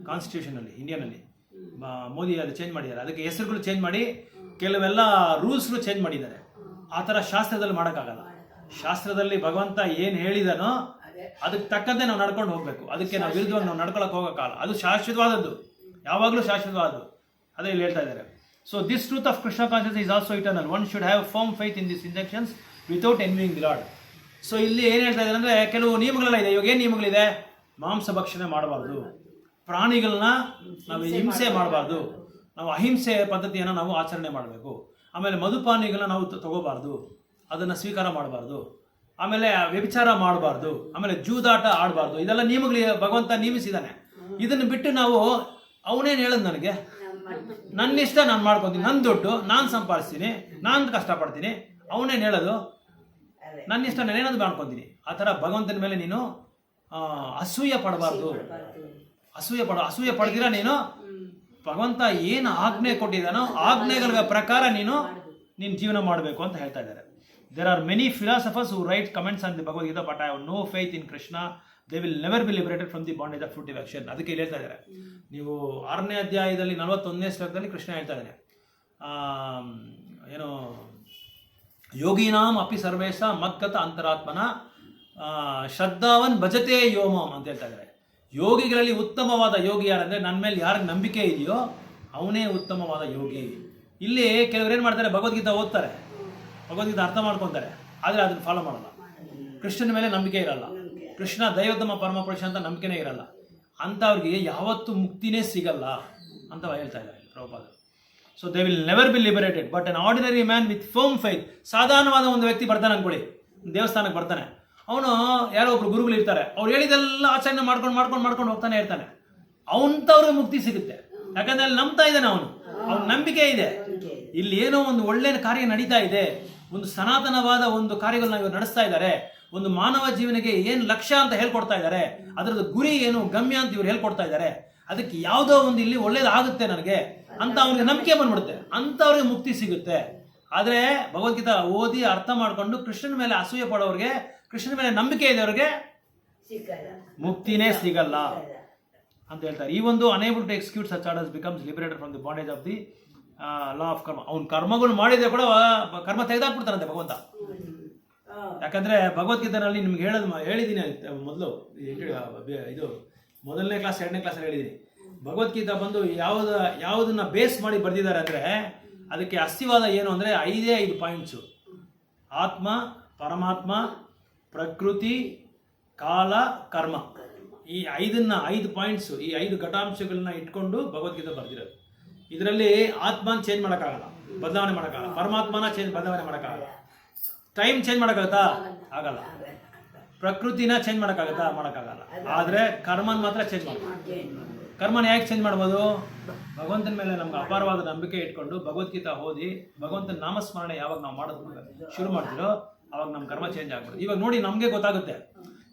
ಕಾನ್ಸ್ಟಿಟ್ಯೂಷನಲ್ಲಿ, ಇಂಡಿಯನಲ್ಲಿ. ಮೋದಿ ಅಲ್ಲಿ ಚೇಂಜ್ ಮಾಡಿದ್ದಾರೆ. ಅದಕ್ಕೆ ಹೆಸರುಗಳು ಚೇಂಜ್ ಮಾಡಿ ಕೆಲವೆಲ್ಲ ರೂಲ್ಸ್ಗಳು ಚೇಂಜ್ ಮಾಡಿದ್ದಾರೆ. ಆ ಥರ ಶಾಸ್ತ್ರದಲ್ಲಿ ಮಾಡೋಕ್ಕಾಗಲ್ಲ. ಶಾಸ್ತ್ರದಲ್ಲಿ ಭಗವಂತ ಏನು ಹೇಳಿದಾನೋ ಅದಕ್ಕೆ ತಕ್ಕಂತೆ ನಾವು ನಡ್ಕೊಂಡು ಹೋಗ್ಬೇಕು. ಅದಕ್ಕೆ ನಾವು ವಿರುದ್ಧವಾಗಿ ನಾವು ನಡ್ಕೊಳಕ್ಕೆ ಹೋಗೋಕ್ಕಾಗಲ್ಲ. ಅದು ಶಾಶ್ವತವಾದದ್ದು, ಯಾವಾಗಲೂ ಶಾಶ್ವತವಾದದ್ದು. ಅದೇ ಇಲ್ಲಿ ಹೇಳ್ತಾ ಇದ್ದಾರೆ. So this truth of Krishna consciousness is also eternal. One should have firm faith in this injections without envying the Lord. So ಇಲ್ಲಿ ಏನು ಹೇಳ್ತಾ ಇದ್ದಾರೆ ಅಂದರೆ ಕೆಲವು ನಿಯಮಗಳೆಲ್ಲ ಇದೆ. ಇವಾಗ ಏನು ನಿಯಮಗಳಿದೆ? ಮಾಂಸ ಭಕ್ಷಣೆ ಮಾಡಬಾರ್ದು, ಪ್ರಾಣಿಗಳನ್ನ ನಾವು ಹಿಂಸೆ ಮಾಡಬಾರ್ದು, ನಾವು ಅಹಿಂಸೆ ಪದ್ಧತಿಯನ್ನು ನಾವು ಆಚರಣೆ ಮಾಡಬೇಕು. ಆಮೇಲೆ ಮಧುಪಾನಿಗಳನ್ನ ನಾವು ತಗೋಬಾರ್ದು, ಅದನ್ನು ಸ್ವೀಕಾರ ಮಾಡಬಾರ್ದು. ಆಮೇಲೆ ವ್ಯಭಿಚಾರ ಮಾಡಬಾರ್ದು, ಆಮೇಲೆ ಜೂದಾಟ ಆಡಬಾರ್ದು. ಇದೆಲ್ಲ ನಿಯಮಗಳು ಭಗವಂತ ನೇಮಿಸಿದ್ದಾನೆ. ಇದನ್ನು ಬಿಟ್ಟು ನಾವು ಅವನೇನು ಹೇಳೋದು, ನನಗೆ ನನ್ನ ಇಷ್ಟ ನಾನು ಮಾಡ್ಕೊತೀನಿ, ನನ್ನ ದುಡ್ಡು ನಾನು ಸಂಪಾದಿಸ್ತೀನಿ, ನಾನು ಕಷ್ಟಪಡ್ತೀನಿ, ಅವನೇನು ಹೇಳೋದು ನನ್ನ ಇಷ್ಟ ನಾನೇನಾದ್ರು ಮಾಡ್ಕೊತೀನಿ. ಆ ಥರ ಭಗವಂತನ ಮೇಲೆ ನೀನು ಅಸೂಯೆ ಪಡಬಾರ್ದು. ಅಸೂಯೆ ಪಡ್ದಿರ ನೀನು ಭಗವಂತ ಏನು ಆಜ್ಞೆ ಕೊಟ್ಟಿದ್ದಾನೋ ಆಜ್ಞೆಗಳ ಪ್ರಕಾರ ನೀನು ಜೀವನ ಮಾಡಬೇಕು ಅಂತ ಹೇಳ್ತಾ ಇದ್ದಾರೆ. There are many philosophers who write comments on the Bhagavad Gita, but I have no faith in Krishna. They will never be liberated from the bondage of fruitive action. ಅದಕ್ಕೆ ಇಲ್ಲಿ ಹೇಳ್ತಾ ಇದ್ದಾರೆ. ನೀವು 6ನೇ ಅಧ್ಯಾಯದಲ್ಲಿ 41ನೇ ಶ್ಲೋಕದಲ್ಲಿ ಕೃಷ್ಣ ಹೇಳ್ತಾ ಇದ್ದಾನೆ, ಏನು ಯೋಗಿನಾಂ ಅಪಿ ಸರ್ವೇಶ ಮದ್ಗತ ಅಂತರಾತ್ಮನ ಶ್ರದ್ಧಾವನ್ ಭಜತೆ ಯೋಮಂ ಅಂತ ಹೇಳ್ತಾ ಇದ್ದಾರೆ. ಯೋಗಿಗಳಲ್ಲಿ ಉತ್ತಮವಾದ ಯೋಗಿ ಯಾರಂದರೆ ನನ್ನ ಮೇಲೆ ಯಾರಿಗೆ ನಂಬಿಕೆ ಇದೆಯೋ ಅವನೇ ಉತ್ತಮವಾದ ಯೋಗಿ. ಇಲ್ಲಿ ಕೆಲವರು ಏನು ಮಾಡ್ತಾರೆ, ಭಗವದ್ಗೀತಾ ಓದ್ತಾರೆ, ಭಗವದ್ಗೀತಾ ಅರ್ಥ ಮಾಡ್ಕೊತಾರೆ, ಆದರೆ ಅದನ್ನು ಫಾಲೋ ಮಾಡಲ್ಲ. ಕೃಷ್ಣನ ಮೇಲೆ ನಂಬಿಕೆ ಇರಲ್ಲ, ಕೃಷ್ಣ ದೈವೋತ್ತಮ ಪರಮಪುರುಷ ಅಂತ ನಂಬಿಕೆನೇ ಇರಲ್ಲ. ಅಂಥವ್ರಿಗೆ ಯಾವತ್ತೂ ಮುಕ್ತಿನೇ ಸಿಗಲ್ಲ ಅಂತ ಹೇಳ್ತಾ ಇದ್ದಾರೆ Prabhupada. So they will never be liberated. But an ordinary man with firm faith. ಸಾಧಾರಣವಾದ ಒಂದು ವ್ಯಕ್ತಿ ಬರ್ತಾನೆ ಅನ್ಕೊಳ್ಳಿ, ದೇವಸ್ಥಾನಕ್ಕೆ ಬರ್ತಾನೆ, ಅವನು ಯಾರೋ ಒಬ್ರು ಗುರುಗಳು ಇರ್ತಾರೆ, ಅವ್ರು ಹೇಳಿದೆಲ್ಲ ಆಚರಣೆ ಮಾಡ್ಕೊಂಡು ಹೋಗ್ತಾನೆ ಇರ್ತಾನೆ. ಅವಂಥವ್ರಿಗೆ ಮುಕ್ತಿ ಸಿಗುತ್ತೆ. ಯಾಕಂದ್ರೆ ಅಲ್ಲಿ ನಂಬ್ತಾ ಇದ್ದಾನೆ, ಅವನ ನಂಬಿಕೆ ಇದೆ. ಇಲ್ಲಿ ಏನೋ ಒಂದು ಒಳ್ಳೆ ಕಾರ್ಯ ನಡೀತಾ ಇದೆ, ಒಂದು ಸನಾತನವಾದ ಒಂದು ಕಾರ್ಯಗಳನ್ನ ಇವರು ನಡೆಸ್ತಾ ಇದ್ದಾರೆ, ಒಂದು ಮಾನವ ಜೀವನಕ್ಕೆ ಏನು ಲಕ್ಷ್ಯ ಅಂತ ಹೇಳ್ಕೊಡ್ತಾ ಇದ್ದಾರೆ, ಅದರದ್ದು ಗುರಿ ಏನು ಗಮ್ಯ ಅಂತ ಇವ್ರು ಹೇಳ್ಕೊಡ್ತಾ ಇದ್ದಾರೆ. ಅದಕ್ಕೆ ಯಾವುದೋ ಒಂದು ಇಲ್ಲಿ ಒಳ್ಳೇದಾಗುತ್ತೆ ನನಗೆ ಅಂತ ಅವ್ರಿಗೆ ನಂಬಿಕೆ ಬಂದ್ಬಿಡುತ್ತೆ, ಅಂಥವ್ರಿಗೆ ಮುಕ್ತಿ ಸಿಗುತ್ತೆ. ಆದರೆ ಭಗವದ್ಗೀತಾ ಓದಿ ಅರ್ಥ ಮಾಡಿಕೊಂಡು ಕೃಷ್ಣನ ಮೇಲೆ ಅಸೂಯೆ ಪಡೋರಿಗೆ, ಕೃಷ್ಣನ ಮೇಲೆ ನಂಬಿಕೆ ಇದೆಯವ್ರಿಗೆ ಮುಕ್ತಿನೇ ಸಿಗಲ್ಲ ಅಂತ ಹೇಳ್ತಾರೆ. ಈ ಒಂದು unable to execute such orders becomes liberated from the bondage of the law of karma. ಅವ್ನು ಕರ್ಮಗಳು ಮಾಡಿದ್ರೆ ಕೂಡ ಕರ್ಮ ತೆಗೆದಾಕ್ಬಿಡ್ತಾರಂತೆ ಭಗವಂತ. ಯಾಕಂದ್ರೆ ಭಗವದ್ಗೀತೆನಲ್ಲಿ ನಿಮ್ಗೆ ಹೇಳಿದ್ದೀನಿ ಮೊದಲು, ಇದು 1ನೇ ಕ್ಲಾಸ್ 2ನೇ ಕ್ಲಾಸಲ್ಲಿ ಹೇಳಿದ್ದೀನಿ. ಭಗವದ್ಗೀತಾ ಬಂದು ಯಾವುದನ್ನ ಬೇಸ್ ಮಾಡಿ ಬರೆದಿದ್ದಾರೆ ಅಂದರೆ ಅದಕ್ಕೆ ಅಸ್ಥಿವಾದ ಏನು ಅಂದರೆ 5 ಪಾಯಿಂಟ್ಸು. ಆತ್ಮ, ಪರಮಾತ್ಮ, ಪ್ರಕೃತಿ, ಕಾಲ, ಕರ್ಮ. ಈ 5 ಪಾಯಿಂಟ್ಸು, ಈ 5 ಘಟಾಂಶಗಳನ್ನ ಇಟ್ಕೊಂಡು ಭಗವದ್ಗೀತೆ ಬರೆದಿರೋದು. ಇದರಲ್ಲಿ ಆತ್ಮನ ಚೇಂಜ್ ಮಾಡೋಕ್ಕಾಗಲ್ಲ, ಬದಲಾವಣೆ ಮಾಡೋಕ್ಕಾಗಲ್ಲ. ಪರಮಾತ್ಮನ ಬದಲಾವಣೆ ಮಾಡೋಕ್ಕಾಗಲ್ಲ. ಟೈಮ್ ಚೇಂಜ್ ಮಾಡೋಕ್ಕಾಗತ್ತಾ? ಆಗಲ್ಲ. ಪ್ರಕೃತಿನ ಚೇಂಜ್ ಮಾಡೋಕ್ಕಾಗತ್ತಾ? ಮಾಡೋಕ್ಕಾಗಲ್ಲ. ಆದರೆ ಕರ್ಮನ ಮಾತ್ರ ಚೇಂಜ್ ಮಾಡ್ಬೋದು. ಕರ್ಮನ ಹೇಗೆ ಚೇಂಜ್ ಮಾಡ್ಬೋದು? ಭಗವಂತನ ಮೇಲೆ ನಮ್ಗೆ ಅಪಾರವಾದ ನಂಬಿಕೆ ಇಟ್ಕೊಂಡು ಭಗವದ್ಗೀತಾ ಓದಿ ಭಗವಂತನ ನಾಮಸ್ಮರಣೆ ಯಾವಾಗ ನಾವು ಮಾಡೋದು ಶುರು ಮಾಡ್ತೀರೋ ಅವಾಗ ನಮ್ಮ ಕರ್ಮ ಚೇಂಜ್ ಆಗ್ಬಿಡುತ್ತೆ. ಇವಾಗ ನೋಡಿ ನಮಗೆ ಗೊತ್ತಾಗುತ್ತೆ.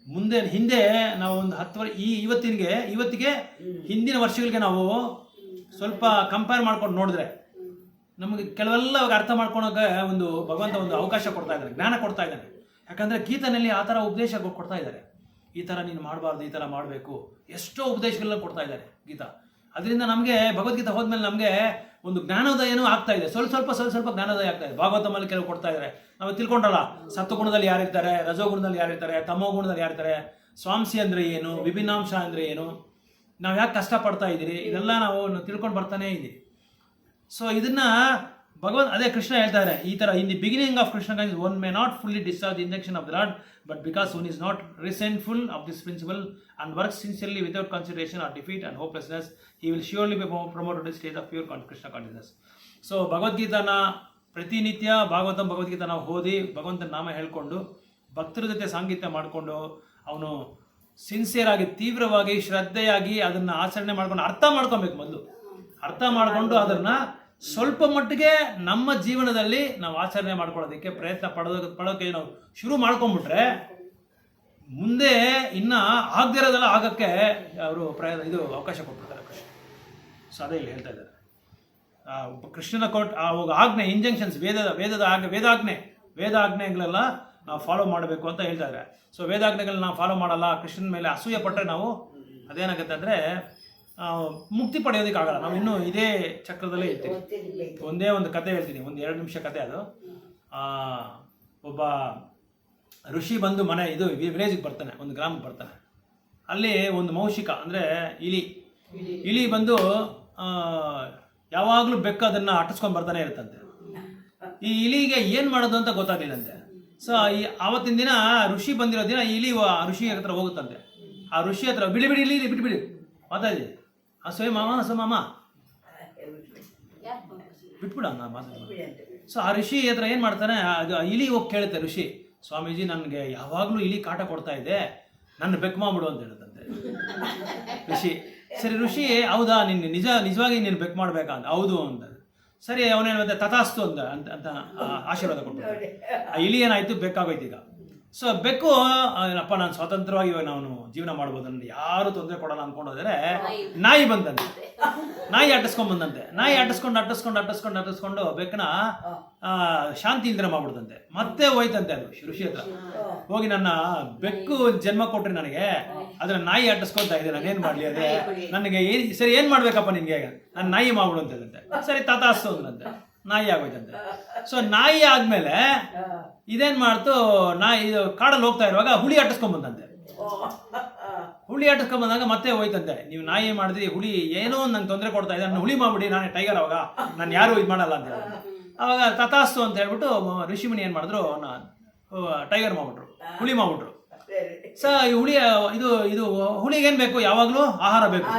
ಹಿಂದೆ ನಾವು ಒಂದು 10 ವರ್ಷ ಇವತ್ತಿಗೆ ಹಿಂದಿನ ವರ್ಷಗಳಿಗೆ ನಾವು ಸ್ವಲ್ಪ ಕಂಪೇರ್ ಮಾಡ್ಕೊಂಡು ನೋಡಿದ್ರೆ ನಮಗೆ ಕೆಲವೆಲ್ಲ ಅರ್ಥ ಮಾಡ್ಕೊಳಕ್ಕೆ ಒಂದು ಭಗವಂತ ಒಂದು ಅವಕಾಶ ಕೊಡ್ತಾ ಇದ್ದಾನೆ, ಜ್ಞಾನ ಕೊಡ್ತಾ ಇದ್ದಾನೆ. ಯಾಕಂದರೆ ಗೀತನಲ್ಲಿ ಆ ಥರ ಉಪದೇಶ ಕೊಡ್ತಾ ಇದ್ದಾರೆ. ಈ ಥರ ನೀನು ಮಾಡಬಾರ್ದು, ಈ ಥರ ಮಾಡಬೇಕು, ಎಷ್ಟೋ ಉಪದೇಶಗಳನ್ನ ಕೊಡ್ತಾ ಇದ್ದಾರೆ ಗೀತಾ. ಅದರಿಂದ ನಮಗೆ ಭಗವದ್ಗೀತಾ ಹೋದ್ಮೇಲೆ ನಮಗೆ ಒಂದು ಜ್ಞಾನೋದಯನೂ ಆಗ್ತಾ ಇದೆ. ಸ್ವಲ್ಪ ಜ್ಞಾನೋದಯ ಆಗ್ತಾ ಇದೆ. ಭಾಗವತಮಲ್ಲಿ ಕೆಲವು ಕೊಡ್ತಾ ಇದ್ದಾರೆ. ನಾವು ತಿಳ್ಕೊಂಡ್ರಲ್ಲ, ಸತ್ವಗುಣದಲ್ಲಿ ಯಾರಿರ್ತಾರೆ, ರಜೋಗುಣದಲ್ಲಿ ಯಾರಿರ್ತಾರೆ, ತಮೋ ಗುಣದಲ್ಲಿ ಯಾರಿರ್ತಾರೆ, ಸ್ವಾಂಸಿ ಅಂದರೆ ಏನು, ವಿಭಿನ್ನಾಂಶ ಅಂದರೆ ಏನು, ನಾವು ಯಾಕೆ ಕಷ್ಟಪಡ್ತಾ ಇದ್ದೀರಿ, ಇದೆಲ್ಲ ನಾವು ತಿಳ್ಕೊಂಡು ಬರ್ತಾನೇ ಇದ್ದೀವಿ. ಸೊ ಇದನ್ನ ಅದೇ ಕೃಷ್ಣ ಹೇಳ್ತಾರೆ ಈ ಥರ, in the beginning of Krishna conscious one may not fully discharge the injection of the Lord, but because one is not resentful of this principle and works sincerely without consideration or defeat and hopelessness, he will surely be promoted to the state of pure Krishna consciousness. So ಭಗವದ್ಗೀತಾನ ಪ್ರತಿನಿತ್ಯ ಭಗವದ್ಗೀತಾನ ಓದಿ ಭಗವಂತನ ನಾಮ ಹೇಳ್ಕೊಂಡು ಭಕ್ತರ ಜೊತೆ ಸಾಂಗತ್ಯ ಮಾಡಿಕೊಂಡು ಅವನು ಸಿನ್ಸಿಯರ್ ಆಗಿ ತೀವ್ರವಾಗಿ ಶ್ರದ್ಧೆಯಾಗಿ ಅದನ್ನು ಆಚರಣೆ ಮಾಡ್ಕೊಂಡು ಅರ್ಥ ಮಾಡ್ಕೊಬೇಕು. ಮೊದಲು ಅರ್ಥ ಮಾಡಿಕೊಂಡು ಅದನ್ನು ಸ್ವಲ್ಪ ಮಟ್ಟಿಗೆ ನಮ್ಮ ಜೀವನದಲ್ಲಿ ನಾವು ಆಚರಣೆ ಮಾಡ್ಕೊಳ್ಳೋದಕ್ಕೆ ಪ್ರಯತ್ನ ಪಡೋಕೆ ನಾವು ಶುರು ಮಾಡ್ಕೊಂಡ್ಬಿಟ್ರೆ ಮುಂದೆ ಇನ್ನ ಆಗದಿರೋದೆಲ್ಲ ಆಗಕ್ಕೆ ಅವರು ಇದು ಅವಕಾಶ ಕೊಟ್ಬಿಡ್ತಾರೆ ಕೃಷ್ಣ. ಸೊ ಅದೇ ಇಲ್ಲಿ ಹೇಳ್ತಾ ಇದ್ದಾರೆ, ಕೃಷ್ಣನ ಆಜ್ಞೆ, ಇಂಜಂಕ್ಷನ್ಸ್, ವೇದಾಜ್ಞೆಗಳೆಲ್ಲ ನಾವು ಫಾಲೋ ಮಾಡಬೇಕು ಅಂತ ಹೇಳ್ತಾ ಇದ್ದಾರೆ. ಸೊ ವೇದಾಜ್ಞೆಗಳನ್ನ ನಾವು ಫಾಲೋ ಮಾಡಲ್ಲ, ಕೃಷ್ಣನ ಮೇಲೆ ಅಸೂಯೆ ಪಟ್ಟರೆ ನಾವು ಅದೇನಾಗುತ್ತೆ ಅಂದರೆ ಮುಕ್ತಿ ಪಡೆಯೋದಕ್ಕಾಗಲ್ಲ. ನಾವು ಇನ್ನೂ ಇದೇ ಚಕ್ರದಲ್ಲೇ ಇರ್ತೀವಿ. ಒಂದೇ ಒಂದು ಕತೆ ಹೇಳ್ತೀನಿ, ಒಂದು 2 ನಿಮಿಷ ಕತೆ ಅದು. ಒಬ್ಬ ಋಷಿ ಬಂದು ವಿಲೇಜಿಗೆ ಬರ್ತಾನೆ, ಒಂದು ಗ್ರಾಮಕ್ಕೆ ಬರ್ತಾನೆ. ಅಲ್ಲಿ ಒಂದು ಮೌಷಿಕ ಅಂದರೆ ಇಲಿ ಬಂದು ಯಾವಾಗಲೂ ಬೆಕ್ಕು ಅದನ್ನು ಅಟ್ಟಿಸ್ಕೊಂಡು ಬರ್ತಾನೆ ಇರುತ್ತಂತೆ. ಈ ಇಲಿಗೆ ಏನು ಮಾಡೋದು ಅಂತ ಗೊತ್ತಾಗಲಿಲ್ಲಂತೆ. ಸೊ ಆವತ್ತಿನ ದಿನ ಋಷಿ ಬಂದಿರೋ ದಿನ ಇಲಿ ಋಷಿ ಹತ್ರ ಹೋಗುತ್ತಂತೆ. ಆ ಋಷಿ ಹತ್ರ ಬಿಡಿ ಇಲ್ಲಿ ಬಿಟ್ಬಿಡಿ ಮಾತಾಡಿ, ಮಾಮ ಬಿಟ್ಬಿಡ ಮಾತಾಡಿ. ಸೊ ಆ ಋಷಿ ಹತ್ರ ಏನು ಮಾಡ್ತಾನೆ, ಅದು ಇಲಿ ಹೋಗಿ ಕೇಳುತ್ತೆ ಋಷಿ, ಸ್ವಾಮೀಜಿ ನನಗೆ ಯಾವಾಗಲೂ ಇಲಿ ಕಾಟ ಕೊಡ್ತಾ ಇದೆ, ನನ್ನ ಬೆಕ್ಕು ಮಾಡ್ಬಿಡು ಅಂತ ಹೇಳುತ್ತಂತೆ ಋಷಿ. ಸರಿ ಋಷಿ, ಹೌದಾ ನಿಜವಾಗಿ ನೀನು ಬೆಕ್ಕು ಮಾಡ್ಬೇಕಾ ಅಂತ. ಹೌದು ಅಂತ. ಸರಿ, ಅವನೇನು ತಥಾಸ್ತು ಅಂತ ಆಶೀರ್ವಾದ ಕೊಟ್ಟು ಆ ಇಲಿ ಏನಾಯ್ತು, ಬೆಕ್ಕಾಗೋಯ್ತು ಈಗ. ಸೊ ಬೆಕ್ಕು ಅಪ್ಪ ನಾನು ಸ್ವತಂತ್ರವಾಗಿ ಇವಾಗ ನಾನು ಜೀವನ ಮಾಡ್ಬೋದು, ನನಗೆ ಯಾರು ತೊಂದರೆ ಕೊಡಲ್ಲ ಅಂದ್ಕೊಂಡೋದ್ರೆ ನಾಯಿ ಬಂದಂತೆ. ನಾಯಿ ಅಟ್ಟಿಸ್ಕೊಂಡ್ಬಂದಂತೆ. ನಾಯಿ ಅಟ್ಟಿಸ್ಕೊಂಡು ಬೆಕ್ಕನ ಶಾಂತಿ ಇಲ್ದಿರ ಮಾಡ್ಬಿಡ್ತಂತೆ. ಮತ್ತೆ ಹೋಯ್ತಂತೆ ಅದು ಋಷಿ ಹತ್ರ ಹೋಗಿ, ನನ್ನ ಬೆಕ್ಕು ಜನ್ಮ ಕೊಟ್ರಿ ನನಗೆ, ಅದ್ರ ನಾಯಿ ಅಟ್ಟಿಸ್ಕೊಂತ ಇದೆ, ನಾನೇನು ಮಾಡಲಿ, ಅದೇ ನನಗೆ ಸರಿ ಏನು ಮಾಡ್ಬೇಕಪ್ಪ ನಿನ್ಗೆ, ನಾನು ನಾಯಿ ಮಾಡ್ಬಿಡು ಅಂತಂತೆ. ಸರಿ ತಥಾಸ್ತು ಅಂದಂತೆ, ನಾಯಿ ಆಗೋಯ್ತಂತೆ. ಸೊ ನಾಯಿ ಆದ್ಮೇಲೆ ಇದೇನ್ ಮಾಡ್ತು, ಇದು ಕಾಡಲ್ಲಿ ಹೋಗ್ತಾ ಇರುವಾಗ ಹುಳಿ ಅಟ್ಟಿಸ್ಕೊಂಡ್ಬಂದಂತೆ. ಹುಳಿ ಅಟ್ಟಿಸ್ಕೊಂಡ್ಬಂದಾಗ ಮತ್ತೆ ಹೋಯ್ತಂತೆ, ನೀವು ನಾಯಿ ಮಾಡಿದ್ರಿ, ಹುಳಿ ಏನೋ ನಂಗೆ ತೊಂದರೆ ಕೊಡ್ತಾ ಇದೆ, ನಾನು ಹುಳಿ ಮಾಡ್ಬಿಡಿ, ನಾನೇ ಟೈಗರ್, ಅವಾಗ ನಾನು ಯಾರು ಇದು ಮಾಡಲ್ಲ ಅಂತ ಹೇಳಿ. ಅವಾಗ ತಥಾಸ್ತು ಅಂತ ಹೇಳ್ಬಿಟ್ಟು ಋಷಿಮುನಿ ಏನ್ ಮಾಡಿದ್ರು, ಟೈಗರ್ ಮಾಡ್ಬಿಟ್ರು, ಹುಳಿ ಮಾಡ್ಬಿಟ್ರು. ಸೊ ಈ ಇದು ಹುಳಿಗೆ ಏನ್ ಬೇಕು, ಯಾವಾಗ್ಲೂ ಆಹಾರ ಬೇಕು,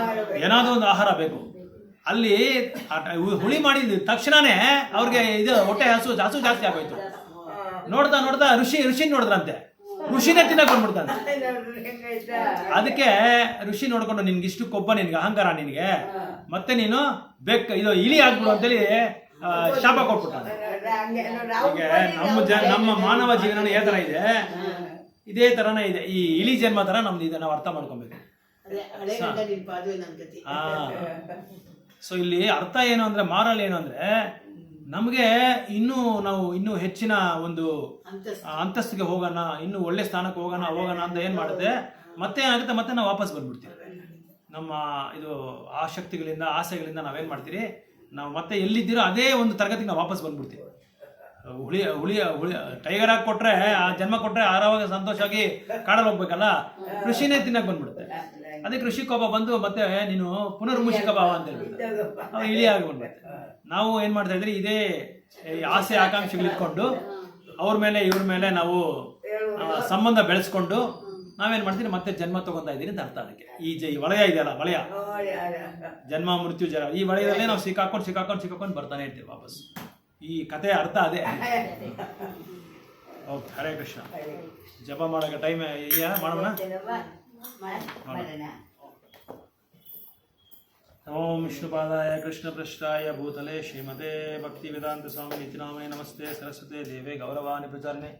ಏನಾದ್ರೂ ಒಂದು ಆಹಾರ ಬೇಕು. ಅಲ್ಲಿ ಹುಳಿ ಮಾಡಿದ ತಕ್ಷಣನೇ ಅವ್ರಿಗೆ ಹೊಟ್ಟೆ ಹಸು ಜಾಸ್ತಿ ಆಗೋಯ್ತು. ನೋಡ್ತಾ ಋಷಿ ನೋಡಿದ್ರಂತೆ, ಋಷಿನೇ ತಿನ್ನಕ್ ಬಂದ್ಬಿಡ್ತಾನೆ. ಅದಕ್ಕೆ ಋಷಿ ನೋಡ್ಕೊಂಡು, ನಿನ್ಗೆ ಇಷ್ಟು ಕೊಬ್ಬ, ನಿನ್ಗೆ ಅಹಂಕಾರ, ನಿನ್ಗೆ ಮತ್ತೆ ನೀನು ಇಲಿ ಆಗ್ಬಿಡು ಅಂತೇಳಿ ಶಾಪ ಕೊಟ್ಬಿಡ್ತಾನೆ. ಈಗ ನಮ್ಮ ಮಾನವ ಜೀವನ ಯಾವ ತರ ಇದೆ, ಇದೇ ತರನೇ ಇದೆ. ಈ ಇಲಿ ಜನ್ಮ ತರ ನಮ್ದು ಇದೆ, ನಾವು ಅರ್ಥ ಮಾಡ್ಕೊಬೇಕು. ಸೊ ಇಲ್ಲಿ ಅರ್ಥ ಏನು ಅಂದ್ರೆ, ಮಾರಲ್ ಏನು ಅಂದ್ರೆ, ನಮಗೆ ಇನ್ನೂ ಹೆಚ್ಚಿನ ಒಂದು ಅಂತಸ್ತಿಗೆ ಹೋಗೋಣ, ಇನ್ನೂ ಒಳ್ಳೆ ಸ್ಥಾನಕ್ಕೆ ಹೋಗೋಣ ಅಂತ ಏನ್ ಮಾಡುತ್ತೆ, ಮತ್ತೆ ಏನಾಗುತ್ತೆ, ಮತ್ತೆ ನಾವು ವಾಪಸ್ ಬಂದ್ಬಿಡ್ತೀವಿ. ನಮ್ಮ ಆಸಕ್ತಿಗಳಿಂದ, ಆಸೆಗಳಿಂದ ನಾವೇನ್ ಮಾಡ್ತೀರಿ, ನಾವು ಮತ್ತೆ ಎಲ್ಲಿದ್ದೀರೋ ಅದೇ ಒಂದು ತರಗತಿಗೆ ನಾವು ವಾಪಸ್ ಬಂದ್ಬಿಡ್ತೀವಿ. ಹುಳಿ ಟೈಗರ್ ಆಗಿ ಕೊಟ್ರೆ, ಆ ಜನ್ಮ ಕೊಟ್ರೆ ಆರಾಮಾಗಿ ಸಂತೋಷವಾಗಿ ಕಾಡಲ್ಲಿ ಹೋಗ್ಬೇಕಲ್ಲ, ಕೃಷಿನೇ ತಿನ್ನಕ್ ಬಂದ್ಬಿಡುತ್ತೆ. ಅದಕ್ಕೆ ಕೃಷಿ ಕೋಪ ಬಂದು ಮತ್ತೆ ನೀನು ಪುನರ್ಮುಷಿಕ ಭಾವ ಅಂತ ಹೇಳ್ಬಿಡುತ್ತೆ, ಅವಾಗ ಇಳಿ ಆಗ್ಬಿಡ್ಬೇಕು. ನಾವು ಏನ್ ಮಾಡ್ತಾ ಇದ್ರಿ, ಇದೇ ಆಸೆ ಆಕಾಂಕ್ಷೆಗಳಿಟ್ಕೊಂಡು ಅವ್ರ ಇವ್ರ ಮೇಲೆ ನಾವು ಸಂಬಂಧ ಬೆಳೆಸ್ಕೊಂಡು ನಾವೇನ್ ಮಾಡ್ತೀವಿ, ಮತ್ತೆ ಜನ್ಮ ತಗೊಂತಾ ಇದೀನಿ ಅಂತ ಅರ್ಥ. ಅದಕ್ಕೆ ಈ ವಲಯ ಇದೆಯಲ್ಲ, ವಲಯ ಜನ್ಮ ಮೃತ್ಯು ಜರ, ಈ ವಲಯದಲ್ಲೇ ನಾವು ಸಿಕ್ಕಾಕೊಂಡು ಬರ್ತಾನೆ ಇರ್ತೀವಿ ವಾಪಸ್. ಈ ಕಥೆಯ ಅರ್ಥ ಅದೇ. ಓಕೆ, ಹರೇ ಕೃಷ್ಣ. ಜಪ ಮಾಡೋಕೆ ಟೈಮ್ ಇದೆಯಾ? ಮಾಡೋಣ. ಓಂ ವಿಷ್ಣುಪಾದಾಯ ಕೃಷ್ಣಪೃಷ್ಠಾಯ ಭೂತಲೆ ಶ್ರೀಮತೆ ಭಕ್ತಿವೇದಾಂತ ಸ್ವಾಮಿ ನಿತ್ಯನಾಮೇ ನಮಸ್ತೆ ಸರಸ್ವತೆ ದೇವೇ ಗೌರವಾಣಿ ಪ್ರಚಾರಣೆ.